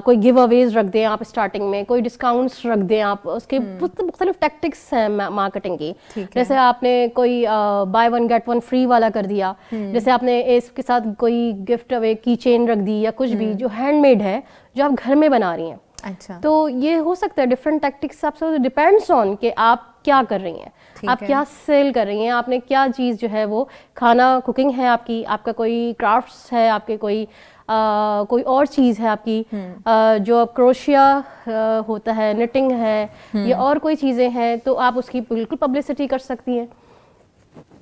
کوئی گیو اویز رکھ دیں آپ اسٹارٹنگ میں, کوئی ڈسکاؤنٹس رکھ دیں آپ. اس کے مختلف ٹیکٹکس ہیں مارکیٹنگ کی. جیسے آپ نے کوئی buy one get one free والا کر دیا, جیسے آپ نے اس کے ساتھ کوئی گفٹ اوے کی چین رکھ دی, یا کچھ بھی جو ہینڈ میڈ ہے جو آپ گھر میں بنا رہی ہیں. اچھا, تو یہ ہو سکتا ہے ڈفرینٹ ٹیکٹکس. آپ سے ڈیپینڈس آن کہ آپ کیا کر رہی ہیں, آپ کیا سیل کر رہی ہیں, آپ نے کیا چیز جو ہے وہ کھانا کوکنگ ہے آپ کی, آپ کا کوئی کرافٹس ہے, آپ کے کوئی اور چیز ہے آپ کی, جو کروشیا ہوتا ہے, نٹنگ ہے, یا اور کوئی چیزیں ہیں, تو آپ اس کی بالکل پبلسٹی کر سکتی ہیں.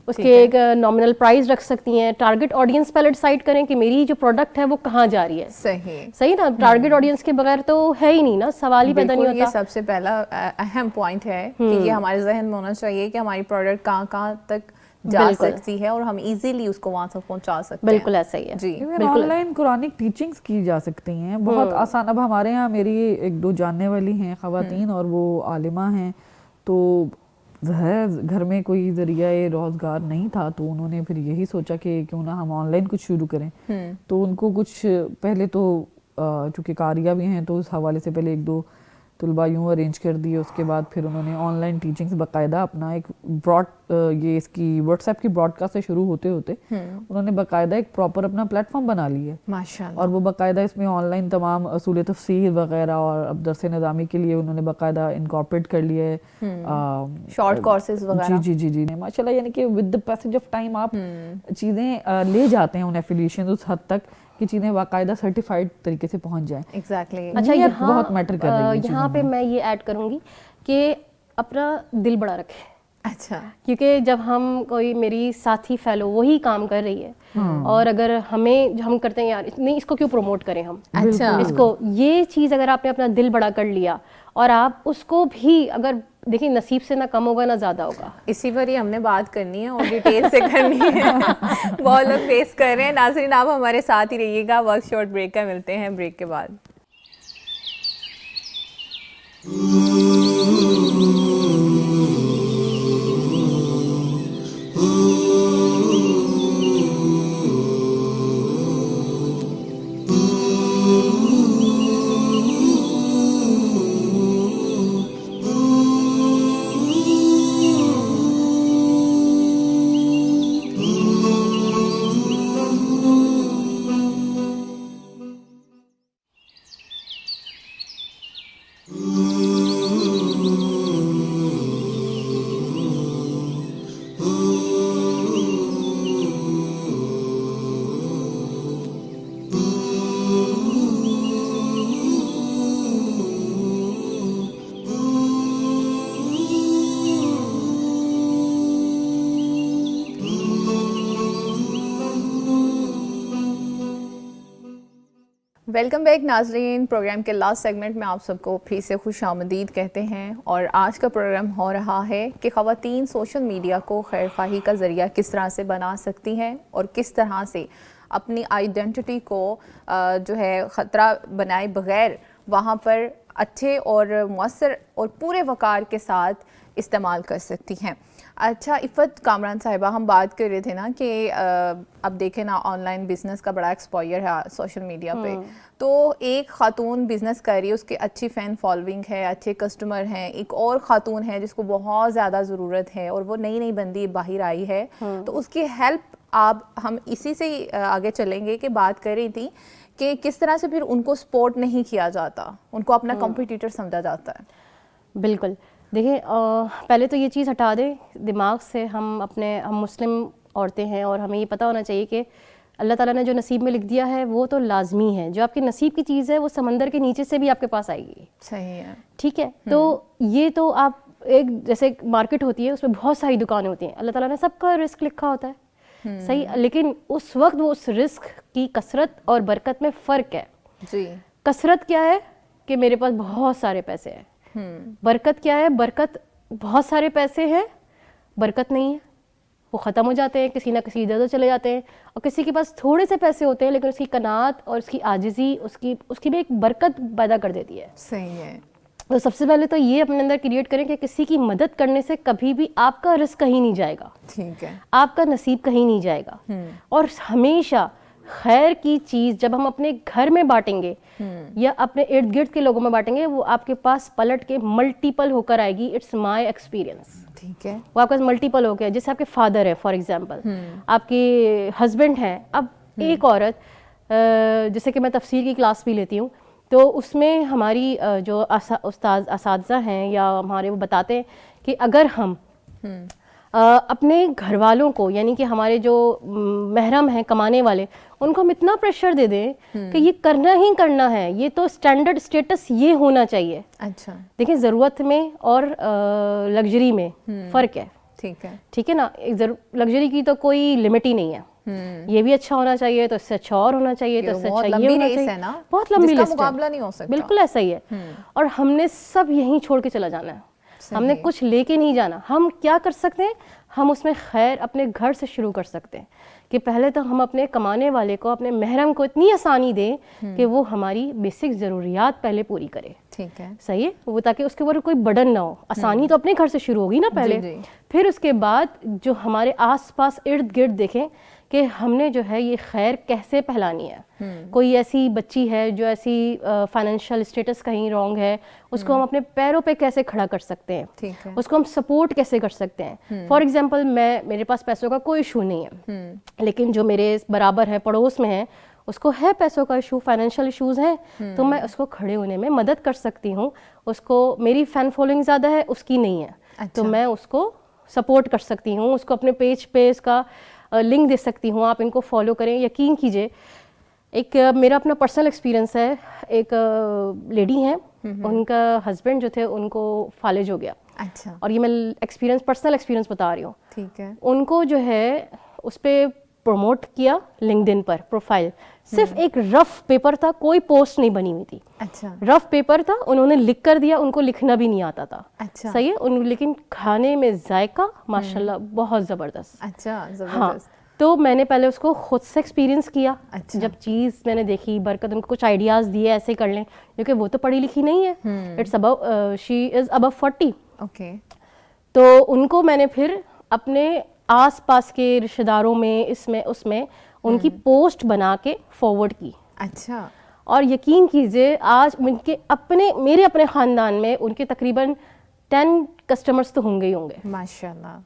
اس کے ایک نامنل پرائز رکھ سکتی ہیں. ٹارگٹ آڈینس پہلے ڈیسائیڈ کریں کہ میری جو پروڈکٹ ہے وہ کہاں جا رہی ہے. صحیح نا, ٹارگٹ آڈینس کے بغیر تو ہے ہی نہیں نا, سوال ہی پیدا نہیں ہوتا. یہ سب سے پہلا اہم پوائنٹ ہے کہ یہ ہمارے ذہن میں ہونا چاہیے کہ ہماری پروڈکٹ کہاں کہاں تک جا سکتی ہے اور ہم ایزیلی اس کو وہاں تک پہنچا سکتے ہیں. بالکل ایسا ہی ہے. جی, آن لائن قرآنک ٹیچنگس کی جا سکتی ہیں, بہت آسان. اب ہمارے یہاں میری ایک دو جاننے والی ہیں خواتین, اور وہ عالمہ ہیں, تو ہے گھر میں کوئی ذریعہ روزگار نہیں تھا, تو انہوں نے پھر یہی سوچا کہ کیوں نہ ہم آن لائن کچھ شروع کریں. تو ان کو کچھ پہلے تو چونکہ قاریہ بھی ہیں تو اس حوالے سے پہلے ایک دو طلباء یوں ارینج کر دیے. اس کے بعد پھر انہوں نے آن لائن ٹیچنگس باقاعدہ اپنا ایک یہ اس کی واٹس ایپ کی براڈ کاسٹ سے شروع ہوتے ہوتے انہوں نے باقاعدہ ایک پراپر اپنا پلیٹ فارم بنا لی ہے ماشاءاللہ. اور وہ باقاعدہ اس میں آن لائن تمام اصول تفسیر وغیرہ اور اب درس نظامی کے لیے انہوں نے باقاعدہ انکارپوریٹ کر لیا ہے, شارٹ کورسز وغیرہ. جی جی جی جی ماشاءاللہ. یعنی کہ with the passage of time آپ چیزیں لے جاتے ہیں ان ایفیلیشن اس حد تک کہ چیزیں باقاعدہ سرٹیفائڈ طریقے سے پہنچ جائیں. ایگزیکٹلی. اچھا, یہاں بہت میٹر کر رہی ہے. یہاں پہ میں یہ ایڈ کروں گی کہ اپنا دل بڑا رکھیں. اچھا, کیونکہ جب ہم کوئی میری ساتھی فیلو وہی کام کر رہی ہے اور اگر ہمیں جو ہم کرتے ہیں یار نہیں اس کو کیوں پروموٹ کریں ہم, اچھا, اس کو یہ چیز اگر آپ نے اپنا دل بڑا کر لیا اور آپ اس کو بھی اگر دیکھیں نصیب سے نہ کم ہوگا نہ زیادہ ہوگا. اسی پر ہی ہم نے بات کرنی ہے اور ڈیٹیل سے کرنی ہے. بہت لوگ فیس کر رہے ہیں. ناظرین آپ ہمارے ساتھ ہی رہیے گا, وقت شارٹ بریک کا, ملتے ہیں بریک کے بعد. ویلکم بیک ناظرین. پروگرام کے لاسٹ سیگمنٹ میں آپ سب کو پھر سے خوش آمدید کہتے ہیں, اور آج کا پروگرام ہو رہا ہے کہ خواتین سوشل میڈیا کو خیر خواہی کا ذریعہ کس طرح سے بنا سکتی ہیں اور کس طرح سے اپنی آئیڈینٹی کو جو ہے خطرہ بنائے بغیر وہاں پر اچھے اور مؤثر اور پورے وقار کے ساتھ استعمال کر سکتی ہیں. اچھا عفت کامران صاحبہ, ہم بات کر رہے تھے نا کہ اب دیکھیں نا آن لائن بزنس کا بڑا ایکسپوئر ہے سوشل میڈیا پہ. تو ایک خاتون بزنس کر رہی ہے, اس کی اچھی فین فالوئنگ ہے, اچھے کسٹمر ہیں. ایک اور خاتون ہے جس کو بہت زیادہ ضرورت ہے اور وہ نئی بندی باہر آئی ہے, تو اس کی ہیلپ ہم اسی سے آگے چلیں گے کہ بات کر رہی تھی کہ کس طرح سے پھر ان کو سپورٹ نہیں کیا جاتا, ان کو اپنا کمپٹیٹر سمجھا جاتا ہے. بالکل. دیکھیں پہلے تو یہ چیز ہٹا دیں دماغ سے. ہم مسلم عورتیں ہیں اور ہمیں یہ پتہ ہونا چاہیے کہ اللہ تعالیٰ نے جو نصیب میں لکھ دیا ہے وہ تو لازمی ہے. جو آپ کے نصیب کی چیز ہے وہ سمندر کے نیچے سے بھی آپ کے پاس آئے گی. صحیح ہے, ٹھیک ہے. تو یہ تو آپ ایک جیسے مارکیٹ ہوتی ہے اس میں بہت ساری دکانیں ہوتی ہیں, اللہ تعالیٰ نے سب کا رزق لکھا ہوتا ہے صحیح, لیکن اس وقت وہ اس رزق کی کثرت اور برکت میں فرق ہے. جی کثرت کیا ہے کہ میرے پاس بہت سارے پیسے ہیں, برکت کیا ہے, برکت بہت سارے پیسے ہیں, برکت نہیں ہے, وہ ختم ہو جاتے ہیں, کسی نہ کسی ادھر چلے جاتے ہیں. اور کسی کے پاس تھوڑے سے پیسے ہوتے ہیں لیکن اس کی قناعت اور اس کی عاجزی اس کی بھی ایک برکت پیدا کر دیتی ہے. صحیح ہے. تو سب سے پہلے تو یہ اپنے اندر کریٹ کریں کہ کسی کی مدد کرنے سے کبھی بھی آپ کا رزق کہیں نہیں جائے گا, ٹھیک ہے, آپ کا نصیب کہیں نہیں جائے گا. اور ہمیشہ خیر کی چیز جب ہم اپنے گھر میں بانٹیں گے یا اپنے ارد گرد کے لوگوں میں بانٹیں گے, وہ آپ کے پاس پلٹ کے ملٹیپل ہو کر آئے گی. It's my experience. ٹھیک ہے, وہ آپ کا ملٹیپل ہو گیا. جیسے آپ کے فادر ہے فار ایگزامپل, آپ کے ہسبینڈ ہیں. اب ایک عورت, جیسے کہ میں تفسیر کی کلاس بھی لیتی ہوں, تو اس میں ہماری جو اساتذہ ہیں یا ہمارے وہ بتاتے ہیں کہ اگر ہم اپنے گھر والوں کو, یعنی کہ ہمارے جو محرم ہیں کمانے والے, ان کو ہم اتنا پریشر دے دیں کہ یہ کرنا ہی کرنا ہے, یہ تو اسٹینڈرڈ اسٹیٹس یہ ہونا چاہیے. اچھا, دیکھیں ضرورت میں اور لگژری میں فرق ہے. ٹھیک ہے, ٹھیک ہے نا, لگژری کی تو کوئی لمٹ ہی نہیں ہے. یہ بھی اچھا ہونا چاہیے تو اس سے اچھا اور ہونا چاہیے, تو اس سے اچھا یہ ہونا چاہیے. بہت لمبی لسٹ ہے, مقابلہ نہیں ہو سکتا. بالکل ایسا ہی ہے. اور ہم نے سب یہیں چھوڑ کے چلا جانا ہے, ہم نے کچھ لے کے نہیں جانا. ہم کیا کر سکتے ہیں, ہم اس میں خیر اپنے گھر سے شروع کر سکتے ہیں کہ پہلے تو ہم اپنے کمانے والے کو, اپنے محرم کو اتنی آسانی دیں کہ وہ ہماری بیسک ضروریات پہلے پوری کرے. ٹھیک ہے, صحیح ہے, وہ تاکہ اس کے اوپر کوئی برڈن نہ ہو. آسانی تو اپنے گھر سے شروع ہوگی نا پہلے, پھر اس کے بعد جو ہمارے آس پاس ارد گرد دیکھیں کہ ہم نے جو ہے یہ خیر کیسے پھیلانی ہے. کوئی ایسی بچی ہے جو ایسی فائنینشیل اسٹیٹس کہیں رانگ ہے, اس کو ہم اپنے پیروں پہ کیسے کھڑا کر سکتے ہیں, اس کو ہم سپورٹ کیسے کر سکتے ہیں. فار ایگزامپل میرے پاس پیسوں کا کوئی ایشو نہیں ہے, لیکن جو میرے برابر ہے, پڑوس میں ہے, اس کو ہے پیسوں کا ایشو, فائنینشیل ایشوز ہیں, تو میں اس کو کھڑے ہونے میں مدد کر سکتی ہوں. اس کو میری فین فالوئنگ زیادہ ہے, اس کی نہیں ہے, تو میں اس کو سپورٹ کر سکتی ہوں. اس کو اپنے پیج پہ اس کا لنک دے سکتی ہوں, آپ ان کو فالو کریں. یقین کیجئے, ایک میرا اپنا پرسنل ایکسپیرینس ہے. ایک لیڈی ہیں, ان کا ہسبینڈ جو تھے ان کو فالج ہو گیا. اچھا, اور یہ میں پرسنل ایکسپیرینس بتا رہی ہوں. ٹھیک ہے, ان کو جو ہے اس پہ پروموٹ کیا لنکڈ ان پر پروفائل, صرف ایک رف پیپر تھا, کوئی پوسٹ نہیں بنی ہوئی تھی. اچھا, رف پیپر تھا, انہوں نے لکھ کر دیا, ان کو لکھنا بھی نہیں آتا تھا. اچھا, صحیح ہے, لیکن کھانے میں ذائقہ ماشاءاللہ بہت زبردست. اچھا, ہاں, زبردست. تو میں نے پہلے اس کو خود سے ایکسپیرینس کیا. اچھا, جب چیز میں نے دیکھی, برکت, ان کو کچھ آئیڈیاز دیے ایسے کر لیں, کیونکہ وہ تو پڑھی لکھی نہیں ہے, شی از ابو 40. اوکے, تو ان کو میں نے پھر اپنے آس پاس کے رشتہ داروں میں, اس میں ان کی پوسٹ بنا کے فارورڈ کی. اچھا, اور یقین کیجئے آج میرے اپنے خاندان میں ان کے تقریباً 10 کسٹمرز تو ہوں گے ہی ہوں گے. ماشاءاللہ.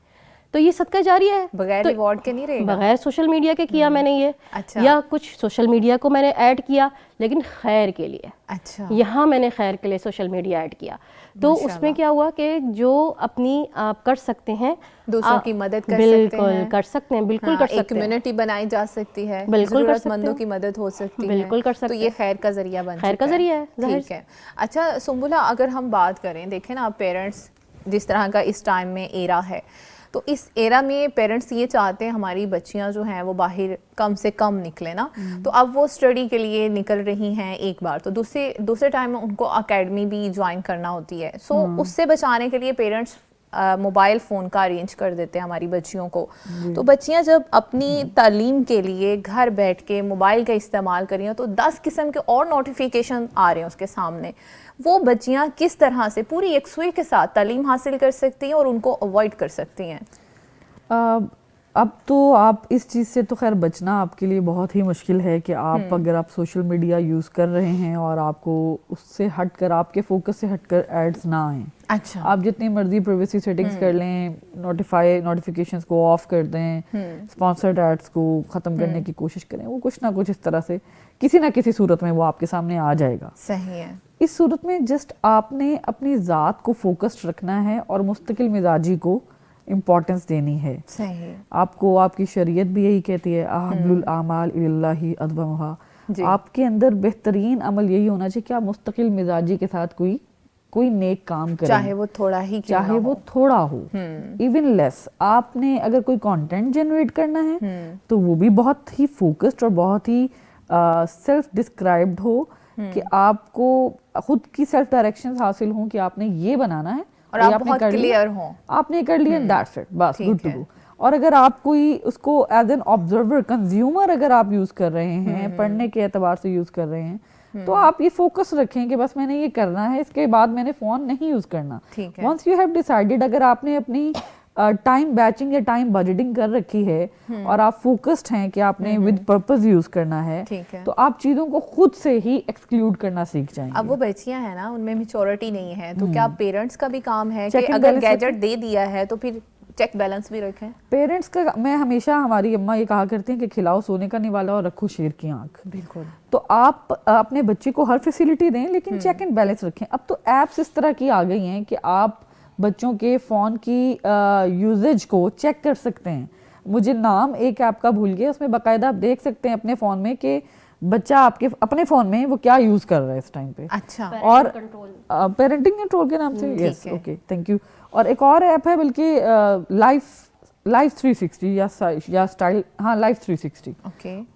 تو یہ صدقہ جاریہ ہے, بغیر ریوارڈ کے نہیں رہے گا, بغیر سوشل میڈیا کے کیا میں نے یہ. اچھا, یا کچھ سوشل میڈیا کو میں نے ایڈ کیا لیکن خیر کے لیے. اچھا, یہاں میں نے خیر کے لیے سوشل میڈیا ایڈ کیا. تو اس میں کیا ہوا کہ جو اپنی آپ کر سکتے ہیں, دوسروں کی مدد کر سکتے ہیں, بالکل کر سکتے ہیں, بالکل کر سکتے ہیں. ایک کمیونٹی بنائی جا سکتی ہے, ضرورت مندوں کی مدد ہو سکتی ہے, بالکل کر سکتے تو یہ خیر کا ذریعہ بن خیر کا ذریعہ ہے. ٹھیک ہے. اچھا سنبلہ, اگر ہم بات کریں, دیکھیں نا پیرنٹس جس طرح کا اس ٹائم میں ایرا ہے, تو اس ایرا میں پیرنٹس یہ چاہتے ہیں ہماری بچیاں جو ہیں وہ باہر کم سے کم نکلیں نا. تو اب وہ اسٹڈی کے لیے نکل رہی ہیں ایک بار, تو دوسرے ٹائم میں ان کو اکیڈمی بھی جوائن کرنا ہوتی ہے. سو اس سے بچانے کے لیے پیرنٹس موبائل فون کا ارینج کر دیتے ہیں ہماری بچیوں کو. تو بچیاں جب اپنی تعلیم کے لیے گھر بیٹھ کے موبائل کا استعمال کر رہی ہیں تو 10 قسم کے اور نوٹیفیکیشن آ رہے ہیں اس کے سامنے. وہ بچیاں کس طرح سے پوری یکسوئی کے ساتھ تعلیم حاصل کر سکتی ہیں اور ان کو اوائڈ کر سکتی ہیں؟ اب تو آپ اس چیز سے تو خیر بچنا آپ کے لیے بہت ہی مشکل ہے کہ آپ اگر آپ سوشل میڈیا یوز کر رہے ہیں اور آپ کو اس سے ہٹ کر, آپ کے فوکس سے ہٹ کر ایڈز نہ آئیں. اچھا, آپ جتنی مرضی پرائیویسی سیٹنگز کر لیں, نوٹیفیکیشنز کو آف کر دیں, اسپانسرڈ ایڈز کو ختم کرنے کی کوشش کریں, وہ کچھ نہ کچھ اس طرح سے کسی نہ کسی صورت میں وہ آپ کے سامنے آ جائے گا. صحیح ہے. اس صورت میں جسٹ آپ نے اپنی ذات کو فوکسڈ رکھنا ہے اور مستقل مزاجی کو امپورٹنس دینی ہے. صحیح. آپ کو آپ کی شریعت بھی یہی کہتی ہے احب الاعمال اللہ ادومها. آپ کے اندر بہترین عمل یہی ہونا چاہیے کہ آپ مستقل مزاجی کے ساتھ کوئی کوئی نیک کام کریں, چاہے وہ تھوڑا ہی چاہے وہ تھوڑا ہو, ایون لیس. آپ نے اگر کوئی کانٹینٹ جنریٹ کرنا ہے تو وہ بھی بہت ہی فوکسڈ اور بہت ہی سیلف ڈسکرائبڈ ہو, کہ آپ کو خود کی سیلف ڈائریکشنز حاصل ہوں کہ آپ نے یہ بنانا ہے اور آپ بہت کلیئر ہوں, آپ نے کر لیا, دیٹس اٹ, بس گڈ ٹو گو. اور اگر آپ کوئی اس کو ایز این آبزرور کنزیومر اگر آپ یوز کر رہے ہیں, پڑھنے کے اعتبار سے یوز کر رہے ہیں, تو آپ یہ فوکس رکھیں کہ بس میں نے یہ کرنا ہے, اس کے بعد میں نے فون نہیں یوز کرنا. ونس یو ہیو ڈیسائیڈڈ, اگر آپ نے اپنی ٹائم بیچنگ یا ٹائم بجٹنگ کر رکھی ہے اور آپ فوکسڈ ہیں کہ آپ نے ود پرپز یوز کرنا ہے, تو آپ چیزوں کو خود سے ہی ایکسکلوڈ کرنا سیکھ جائیں گے. اب وہ بچیاں ہیں نا, ان میں میچورٹی نہیں ہے, تو کیا پیرنٹس کا بھی کام ہے کہ اگر گیجٹ دے دیا ہے تو پھر چیک بیلنس بھی رکھیں؟ پیرنٹس کا, میں ہمیشہ, ہماری اماں یہ کہا کرتی ہیں کہ کھلاؤ سونے کا نوالا اور رکھو شیر کی آنکھ. بالکل. تو آپ اپنے بچے کو ہر فیسلٹی دیں, لیکن چیک اینڈ بیلنس رکھیں. اب تو ایپس اس طرح کی آ گئی ہیں کہ آپ بچوں کے فون کی یوزیج کو چیک کر سکتے ہیں. مجھے نام ایک ایپ کا بھول گیا, اس میں باقاعدہ آپ دیکھ سکتے ہیں اپنے فون میں کہ بچہ آپ کے اپنے فون میں وہ کیا یوز کر رہا ہے اس ٹائم پہ. اچھا. اور پیرنٹنگ کنٹرول کے نام سے, یس, اوکے, تھینک یو. اور ایک اور ایپ ہے بلکہ لائف 360 یا اسٹائل, ہاں, لائف 360.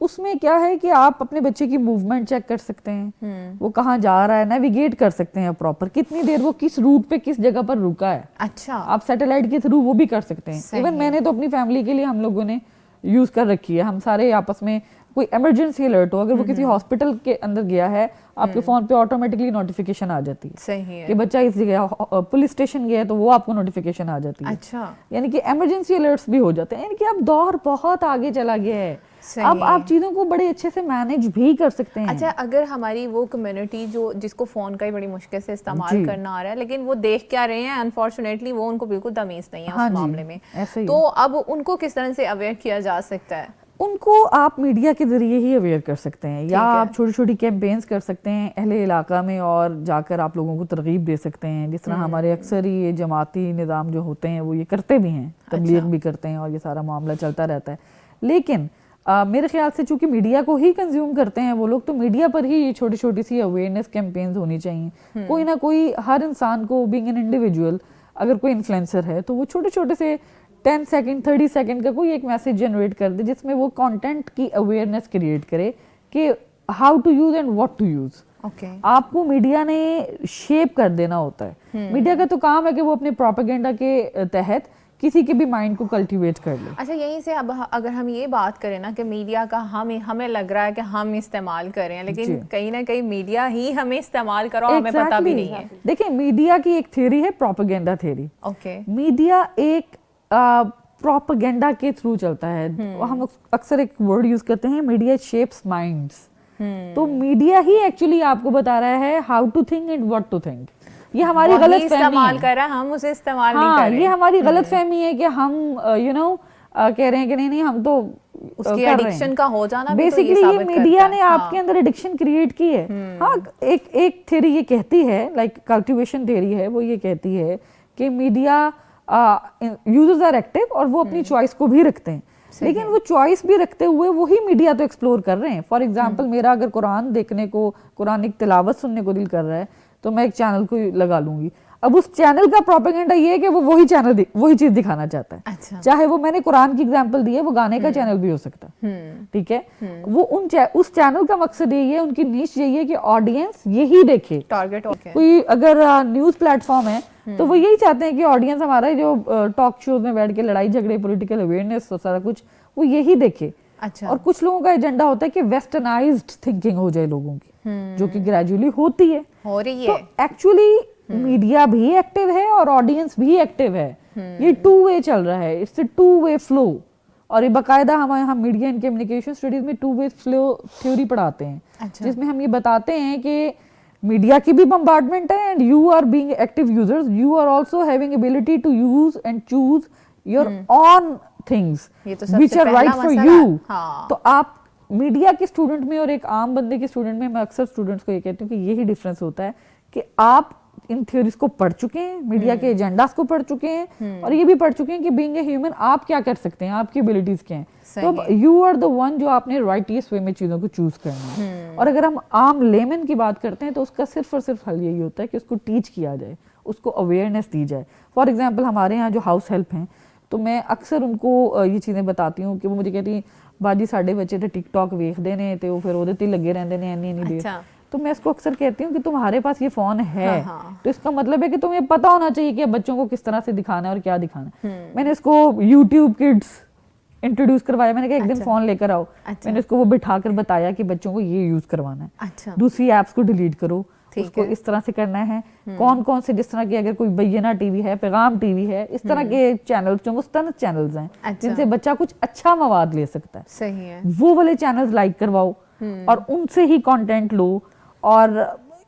اس میں کیا ہے کہ آپ اپنے بچے کی موومنٹ چیک کر سکتے ہیں, وہ کہاں جا رہا ہے, نیویگیٹ کر سکتے ہیں پراپر, کتنی دیر وہ کس روٹ پہ کس جگہ پر رکا ہے. اچھا. آپ سیٹلائٹ کے تھرو وہ بھی کر سکتے ہیں. ایون میں نے تو اپنی فیملی کے لیے ہم لوگوں نے یوز کر رکھی ہے, ہم سارے آپس میں کوئی ایمرجنسی الرٹ ہو, اگر وہ کسی ہاسپٹل کے اندر گیا ہے, آپ کے فون پہ آٹومیٹکلی نوٹیفیکیشن آ جاتی ہے کہ بچہ اس جگہ پولیس اسٹیشن گیا ہے, تو وہ آپ کو نوٹیفیکیشن آ جاتی ہے. اچھا. یعنی کہ ایمرجنسی الرٹس بھی ہو جاتے ہیں. یعنی کہ اب دور بہت آگے چلا گیا ہے, اب آپ چیزوں کو بڑے اچھے سے مینج بھی کر سکتے ہیں. اچھا, اگر ہماری وہ کمیونٹی جو جس کو فون کا ہی بڑی مشکل سے استعمال کرنا آ رہا ہے, لیکن وہ دیکھ کیا رہے ہیں, انفارچونیٹلی وہ ان کو بالکل تمیز نہیں ہے اس معاملے میں, تو اب ان کو کس طرح سے اویئر کیا جا سکتا ہے؟ ان کو آپ میڈیا کے ذریعے ہی اویئر کر سکتے ہیں, یا آپ چھوٹی چھوٹی کیمپینز کر سکتے ہیں اہل علاقہ میں, اور جا کر آپ لوگوں کو ترغیب دے سکتے ہیں, جس طرح ہمارے اکثر یہ جماعتی نظام جو ہوتے ہیں وہ یہ کرتے بھی ہیں, تبلیغ بھی کرتے ہیں, اور یہ سارا معاملہ چلتا رہتا ہے. لیکن میرے خیال سے چونکہ میڈیا کو ہی کنزیوم کرتے ہیں وہ لوگ, تو میڈیا پر ہی یہ چھوٹی چھوٹی سی اویئرنیس کیمپینز ہونی چاہیے. کوئی نہ کوئی, ہر انسان کو بینگ این انڈیویجول, اگر کوئی انفلوئنسر ہے تو وہ چھوٹے چھوٹے سے 10 سیکنڈ 30 سیکنڈ کا کوئی ایک میسج جنریٹ کر دے, جس میں وہ کانٹینٹ کی اویئرنیس کریٹ کرے کہ how to use and what to use. آپ کو میڈیا نے شیپ کر دینا ہوتا ہے. میڈیا کا تو کام ہے کہ وہ اپنے پروپیگنڈا کے تحت کسی کے بھی مائنڈ کو کلٹیویٹ کر لے. اچھا, یہیں سے اب اگر ہم یہ بات کریں نا کہ میڈیا کا ہمیں لگ رہا ہے کہ ہم استعمال کر رہے ہیں, لیکن کہیں نہ کہیں میڈیا ہی ہمیں استعمال کرو, ہمیں پتہ بھی نہیں ہے. دیکھیں, میڈیا کی ایک تھیوری ہے پروپیگنڈا تھیوری. میڈیا ایک پروپیگنڈا کے تھرو چلتا ہے. ہم اکثر ایک ورڈ یوز کرتے ہیں, میڈیا شیپس مائنڈس. تو میڈیا ہی ایکچولی آپ کو بتا رہا ہے how to think and what to think. یہ ہماری غلط استعمال کر رہا ہے, ہم اسے استعمال نہیں کر رہے. یہ ہماری غلط فہمی ہے کہ ہم کہہ رہے ہیں کہ نہیں ہم تو اس کی ایڈکشن کا ہو جانا. بیسیکلی یہ میڈیا نے آپ کے اندر ایڈکشن کریٹ کی ہے. ہاں, ایک تھیوری یہ کہتی ہے, لائک کلٹیویشن تھیوری ہے, وہ یہ کہتی ہے کہ میڈیا یوزرز آر ایکٹیو اور وہ اپنی چوائس کو بھی رکھتے ہیں, لیکن وہ چوائس بھی رکھتے ہوئے وہی میڈیا تو ایکسپلور کر رہے ہیں. فار ایگزامپل, میرا اگر قرآن دیکھنے کو, قرآنک تلاوت سننے کو دل کر رہا ہے, تو میں ایک چینل کو لگا لوں گی. اب اس چینل کا پروپیگنڈا یہ ہے کہ وہ وہی چیز دکھانا چاہتا ہے. چاہے وہ, میں نے قرآن کی ایگزامپل دی ہے, وہ گانے کا چینل بھی ہو سکتا ہے, ٹھیک ہے. وہ اس چینل کا مقصد یہی ہے, ان کی نیش یہی ہے کہ آڈینس یہی دیکھے. ٹارگیٹ کوئی اگر نیوز پلیٹ فارم ہے تو وہ یہی چاہتے ہیں کہ آڈینس ہمارا جو ٹاک شوز میں بیٹھ کے لڑائی جھگڑے, پولیٹیکل اویئرنیس اور سارا کچھ, وہ یہی دیکھے. اور کچھ لوگوں کا ایجنڈا ہوتا ہے کہ ویسٹرنائزڈ تھنکنگ ہو جائے لوگوں کی, جو کہ گریجولی ہوتی ہے, ہو رہی ہے. تو ایکچولی میڈیا بھی ایکٹیو ہے اور آڈینس بھی ایکٹیو ہے. یہ 2 وے چل رہا ہے, اٹس اے 2 وے فلو. اور یہ باقاعدہ ہم میڈیا اینڈ کمیونیکیشن اسٹڈیز میں 2 وے فلو تھیوری پڑھاتے ہیں, جس میں ہم یہ بتاتے ہیں کہ میڈیا کی بھی بمبارڈمنٹ ہے, and you are being active users, you are also having ability to use and choose your own things which are right for you. تو آپ میڈیا کے اسٹوڈنٹ میں اور ایک عام بندے کے اسٹوڈنٹ میں اکثر اسٹوڈنٹس کو یہ کہتی ہوں کہ یہی ڈفرینس ہوتا ہے کہ آپ ان تھیوریز کو پڑھ چکے ہیں, میڈیا کے ایجنڈاز کو پڑھ چکے ہیں, اور یہ بھی پڑھ چکے ہیں کہ بینگ اے ہیومن آپ کیا کر سکتے ہیں, آپ کی ابیلٹیز کیا ہیں. تو یو آر دا ون جو آپ نے رائٹیس وے میں چیزوں کو چوز کرنا ہے. اور اگر ہم عام لیمن کی بات کرتے ہیں تو اس کا صرف اور صرف حل یہی ہوتا ہے کہ اس کو ٹیچ کیا جائے, اس کو اویئرنیس دی جائے. فار ایگزامپل ہمارے یہاں جو ہاؤس ہیلپ ہیں, تو میں اکثر ان کو یہ چیزیں بتاتی ہوں کہ وہ مجھے کہتی ہیں باجی ساڈے بچے تو ٹک ٹاک ویکھدے نے تے وہ پھر اودے تے لگے رہندے نے اینی دیر. تو میں اس کو اکثر کہتی ہوں کہ تمہارے پاس یہ فون ہے تو اس کا مطلب ہے کہ تمہیں پتہ ہونا چاہیے کہ بچوں کو کس طرح سے دکھانا ہے اور کیا دکھانا ہے. میں نے اس کو یوٹیوب کڈس انٹروڈیوس کروایا, میں نے کہا ایک دن فون لے کر آؤ, میں نے اس کو وہ بٹھا کر بتایا کہ بچوں کو یہ یوز کروانا ہے, دوسری ایپس کو ڈیلیٹ کرو, اس کو اس طرح سے کرنا ہے, کون کون سے جس طرح کی اگر کوئی بینہ ٹی وی ہے, پیغام ٹی وی ہے, اس طرح کے چینلز جو مستند چینلز ہیں جن سے بچہ کچھ اچھا مواد لے سکتا ہے, صحیح ہے, وہ والے چینلز لائک کرواؤ اور ان سے ہی کانٹینٹ لو. اور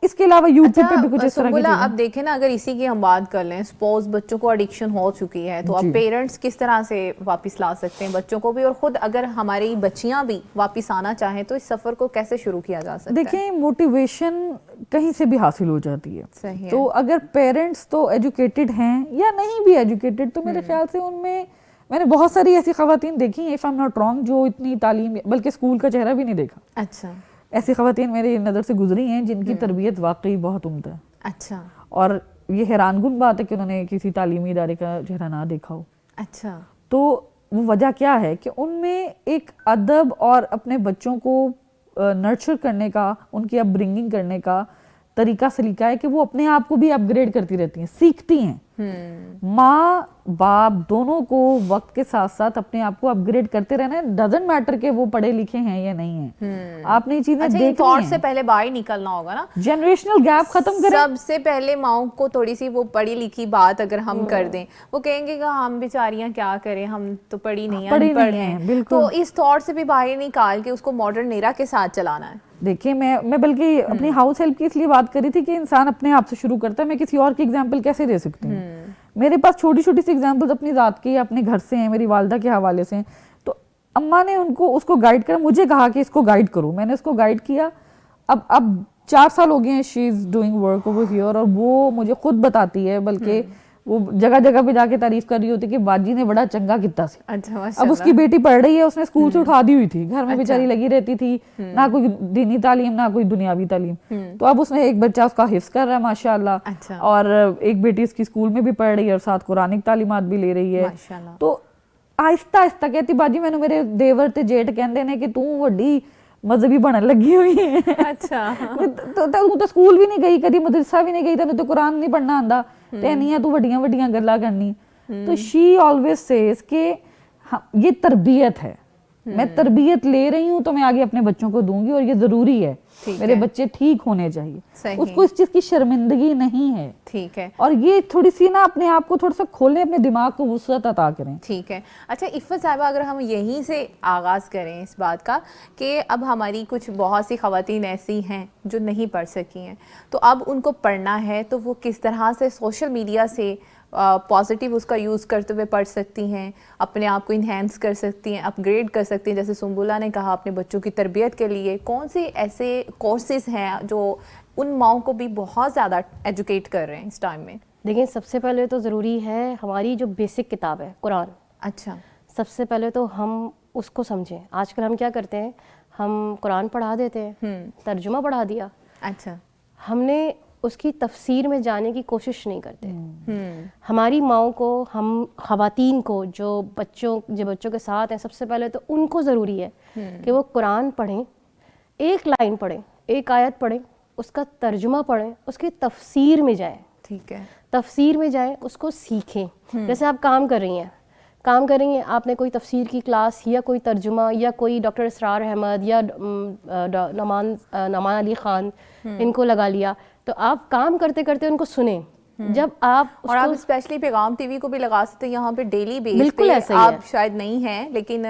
اس کے علاوہ یوٹیوب پہ بھی کچھ اس طرح کی چیزیں. اب دیکھیں نا, اگر اسی کی ہم بات کر لیں, سپوز بچوں کو ایڈکشن ہو چکی ہے تو اب پیرنٹس کس طرح سے واپس لا سکتے ہیں بچوں کو بھی, اور خود اگر ہماری بچیاں بھی واپس آنا چاہیں تو اس سفر کو کیسے شروع کیا جا سکتا ہے؟ دیکھیں موٹیویشن کہیں سے بھی حاصل ہو جاتی ہے. تو اگر پیرنٹس تو ایجوکیٹڈ ہیں یا نہیں بھی ایجوکیٹڈ, تو میرے خیال سے ان میں نے بہت ساری ایسی خواتین دیکھی ہیں, if I am not wrong, جو اتنی تعلیم بلکہ اسکول کا چہرہ بھی نہیں دیکھا. اچھا, ایسی خواتین میری نظر سے گزری ہیں جن کی تربیت واقعی بہت عمدہ ہے. اچھا, اور یہ حیران کن بات ہے کہ انہوں نے کسی تعلیمی ادارے کا چہرہ نہ دیکھا ہو. اچھا, تو وہ وجہ کیا ہے کہ ان میں ایک ادب اور اپنے بچوں کو نرچر کرنے کا, ان کی اپ برنگنگ کرنے کا طریقہ سلیقہ ہے کہ وہ اپنے آپ کو بھی اپ گریڈ کرتی رہتی ہیں, سیکھتی ہیں. ماں باپ دونوں کو وقت کے ساتھ ساتھ اپنے آپ کو اپ گریڈ کرتے رہنا ہے. ڈزنٹ میٹر کہ وہ پڑھے لکھے ہیں یا نہیں ہیں, آپ نے یہ چیزیں دیکھنی ہیں. سے پہلے باہر نکلنا ہوگا نا, جنریشنل گیپ ختم کریں. سب سے پہلے ماؤں کو تھوڑی سی وہ پڑھی لکھی بات اگر ہم کر دیں, وہ کہیں گے کہ ہم بیچاریاں کیا کریں, ہم تو پڑھی نہیں ہیں. تو اس تھاٹ سے بھی باہر نکال کے اس کو ماڈرن ایرا کے ساتھ چلانا ہے. دیکھیں میں بلکہ اپنی ہاؤس ہیلپ کی اس لیے بات کری تھی کہ انسان اپنے آپ سے شروع کرتا ہے. میں کسی اور کی ایگزامپل کیسے دے سکتی ہوں؟ میرے پاس چھوٹی چھوٹی سی ایگزامپلز اپنی ذات کی اپنے گھر سے ہیں, میری والدہ کے حوالے سے ہیں. تو اماں نے اس کو گائیڈ کرا, مجھے کہا کہ اس کو گائیڈ کرو, میں نے اس کو گائیڈ کیا. اب 4 سال ہو گئے ہیں she is doing work over here, اور وہ مجھے خود بتاتی ہے, بلکہ وہ جگہ جگہ پہ جا کے تعریف کر رہی ہوتی کہ باجی نے بڑا چنگا کیتا سی. اب اس کی بیٹی پڑھ رہی ہے, اس نے اسکول سے اٹھا دی ہوئی تھی, گھر میں بیچاری لگی رہتی تھی, نہ کوئی دینی تعلیم نہ کوئی دنیاوی تعلیم. تو اب اس میں ایک بچہ اس کا حفظ کر رہا ہے ماشاءاللہ, اور ایک بیٹی اس کی اسکول میں بھی پڑھ رہی ہے اور ساتھ قرآنک تعلیمات بھی لے رہی ہے. تو آہستہ آہستہ کہتی باجی مینوں میرے دیور تے جیٹ کہندے نے کہ توں وڈی مذہبی بنن لگی ہوئی ہے. اچھا, تو اسکول بھی نہیں گئی, کدی مدرسہ بھی نہیں گئی, تینوں تو قرآن نہیں پڑھنا آندا, تے نہیں ہے تو وڈیاں وڈیاں گلاں کرنی. تو شی آلویز سیز کہ یہ تربیت ہے, میں تربیت لے رہی ہوں تو میں آگے اپنے بچوں کو دوں گی, اور یہ ضروری ہے, میرے بچے ٹھیک ہونے چاہیے. اس کو اس چیز کی شرمندگی نہیں ہے. ٹھیک ہے, اور یہ تھوڑی سی نا اپنے آپ کو تھوڑا سا کھولیں, اپنے دماغ کو وسعت عطا کریں. ٹھیک ہے. اچھا عفت صاحبہ, اگر ہم یہیں سے آغاز کریں اس بات کا کہ اب ہماری کچھ بہت سی خواتین ایسی ہیں جو نہیں پڑھ سکی ہیں, تو اب ان کو پڑھنا ہے تو وہ کس طرح سے سوشل میڈیا سے پازیٹیو اس کا یوز کرتے ہوئے پڑھ سکتی ہیں, اپنے آپ کو انہینس کر سکتی ہیں, اپ گریڈ کر سکتی ہیں, جیسے سنبلہ نے کہا اپنے بچوں کی تربیت کے لیے کون سے ایسے کورسز ہیں جو ان ماؤں کو بھی بہت زیادہ ایجوکیٹ کر رہے ہیں اس ٹائم میں؟ دیکھیں سب سے پہلے تو ضروری ہے ہماری جو بیسک کتاب ہے قرآن. اچھا, سب سے پہلے تو ہم اس کو سمجھیں. آج کل ہم کیا کرتے ہیں, ہم قرآن پڑھا دیتے ہیں, ترجمہ پڑھا دیا. اچھا, ہم نے اس کی تفسیر میں جانے کی کوشش نہیں کرتے. ہماری ماؤں کو, ہم خواتین کو جو بچوں کے ساتھ ہیں, سب سے پہلے تو ان کو ضروری ہے کہ وہ قرآن پڑھیں, ایک لائن پڑھیں, ایک آیت پڑھیں, اس کا ترجمہ پڑھیں, اس کی تفسیر میں جائیں. ٹھیک ہے, تفسیر میں جائیں, اس کو سیکھیں. جیسے آپ کام کر رہی ہیں, آپ نے کوئی تفسیر کی کلاس یا کوئی ترجمہ یا کوئی ڈاکٹر اسرار احمد یا نعمان علی خان ان کو لگا لیا, تو آپ کام کرتے کرتے ان کو سنیں. جب آپ اور آپ اسپیشلی پیغام ٹی وی کو بھی لگا سکتے ہیں یہاں پہ ڈیلی بیس پہ. آپ شاید نہیں ہیں لیکن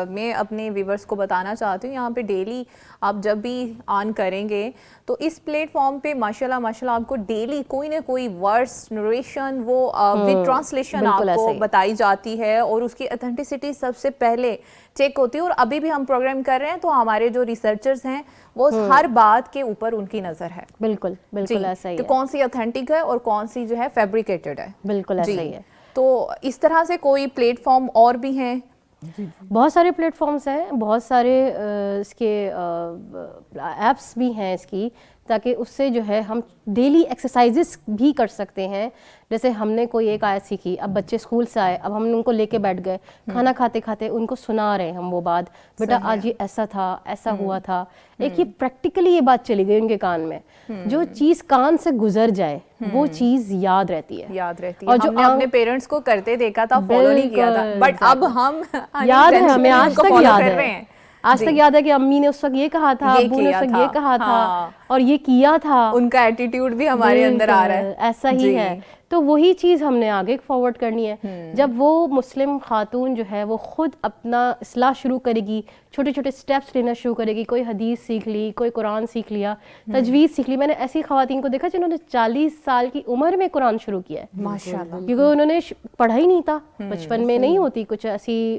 میں اپنے ویورز کو بتانا چاہتی ہوں, یہاں پہ ڈیلی آپ جب بھی آن کریں گے تو اس پلیٹ فارم پہ ماشاءاللہ آپ کو ڈیلی کوئی نہ کوئی ورڈس نریشن وہ ود ٹرانسلیشن آپ کو بتائی جاتی ہے, اور اس کی اتھینٹسٹی سب سے پہلے چیک ہوتی ہے. اور ابھی بھی ہم پروگرام کر رہے ہیں تو ہمارے جو ریسرچرز ہیں وہ ہر بات کے اوپر ان کی نظر ہے. بالکل بالکل ایسا ہی ہے کہ کون سی اوتھینٹک ہے اور کون سی جو ہے فیبریکیٹڈ ہے. بالکل ایسا ہی ہے. تو اس طرح سے کوئی پلیٹ فارم اور بھی ہیں؟ بہت سارے پلیٹ فارمز ہیں, بہت سارے اس کے ایپس بھی ہیں اس کی, تاکہ اس سے جو ہے ہم ڈیلی ایکسرسائزز بھی کر سکتے ہیں. جیسے ہم نے کوئی ایک آیت سیکھی, اب بچے اسکول سے آئے, اب ہم ان کو لے کے بیٹھ گئے, کھانا کھاتے کھاتے ان کو سنا رہے ہیں ہم وہ بات, بیٹا آج یہ ایسا تھا, ایسا ہوا تھا. ایک یہ پریکٹیکلی یہ بات چلی گئی ان کے کان میں. جو چیز کان سے گزر جائے وہ چیز یاد رہتی ہے. اور جو اپنے پیرنٹس کو کرتے دیکھا تھا, فالو نہیں کیا تھا, بٹ اب ہم یاد ہے, ہمیں آج تک یاد ہے, آج تک یاد ہے کہ امی نے اس وقت یہ کہا تھا, ابو نے اس وقت یہ کہا تھا اور یہ کیا تھا. ان کا ایٹیٹیوڈ بھی ہمارے اندر آ رہا ہے. ایسا ہی ہے. تو وہی چیز ہم نے آگے فارورڈ کرنی ہے. جب وہ مسلم خاتون جو ہے وہ خود اپنا اصلاح شروع کرے گی, چھوٹے چھوٹے سٹیپس لینا شروع کرے گی, کوئی حدیث سیکھ لی, کوئی قرآن سیکھ لیا, تجوید سیکھ لی. میں نے ایسی خواتین کو دیکھا جنہوں نے 40 سال کی عمر میں قرآن شروع کیا ہے, ماشاءاللہ, کیونکہ انہوں نے پڑھا ہی نہیں تھا. بچپن میں نہیں ہوتی, کچھ ایسی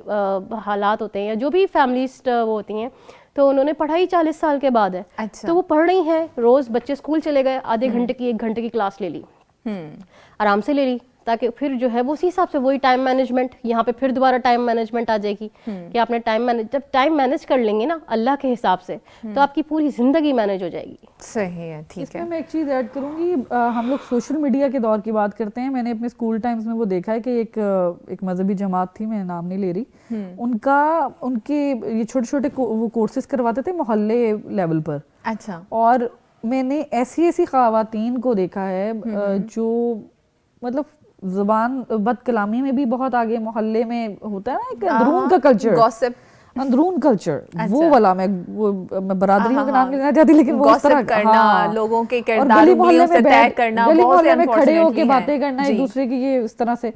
حالات ہوتے ہیں یا جو بھی فیملیسٹ وہ ہوتی ہیں, تو انہوں نے پڑھائی 40 سال کے بعد ہے. تو وہ پڑھ رہی ہیں, روز بچے اسکول چلے گئے, آدھے گھنٹے کی 1 گھنٹے کی کلاس لے لی, آرام سے لے لی, تاکہ پھر جو ہے وہ اسی حساب سے وہی ٹائم مینجمنٹ, یہاں پہ پھر دوبارہ ٹائم مینجمنٹ آ جائے گی کہ آپ نے جب ٹائم مینج کر لیں گے نا اللہ کے حساب سے, تو آپ کی پوری زندگی مینج ہو جائے گی. صحیح ہے, ٹھیک ہے. میں ایک چیز ایڈ کروں گی, ہم لوگ سوشل میڈیا کے دور کی بات کرتے ہیں. میں نے اپنے اسکول ٹائمز میں وہ دیکھا ہے کہ ایک مذہبی جماعت تھی, میں نام نہیں لے رہی, ان کے یہ چھوٹے چھوٹے وہ کورسز کرواتے تھے محلے لیول پر. اچھا. اور میں نے ایسی خواتین کو دیکھا ہے جو مطلب زبان بد کلامی میں بھی بہت آگے, محلے میں ہوتا ہے نا ایک اندرون کا کلچر, اندرون کلچر, وہ والا, میں برادریوں کے نام نہیں لینا چاہتی, لیکن وہ اس طرح کرنا, لوگوں کے کردار انگلیوں سے طے کرنا, گلی محلے میں کھڑے ہو کے باتیں کرنا ایک دوسرے کی, یہ اس طرح سے.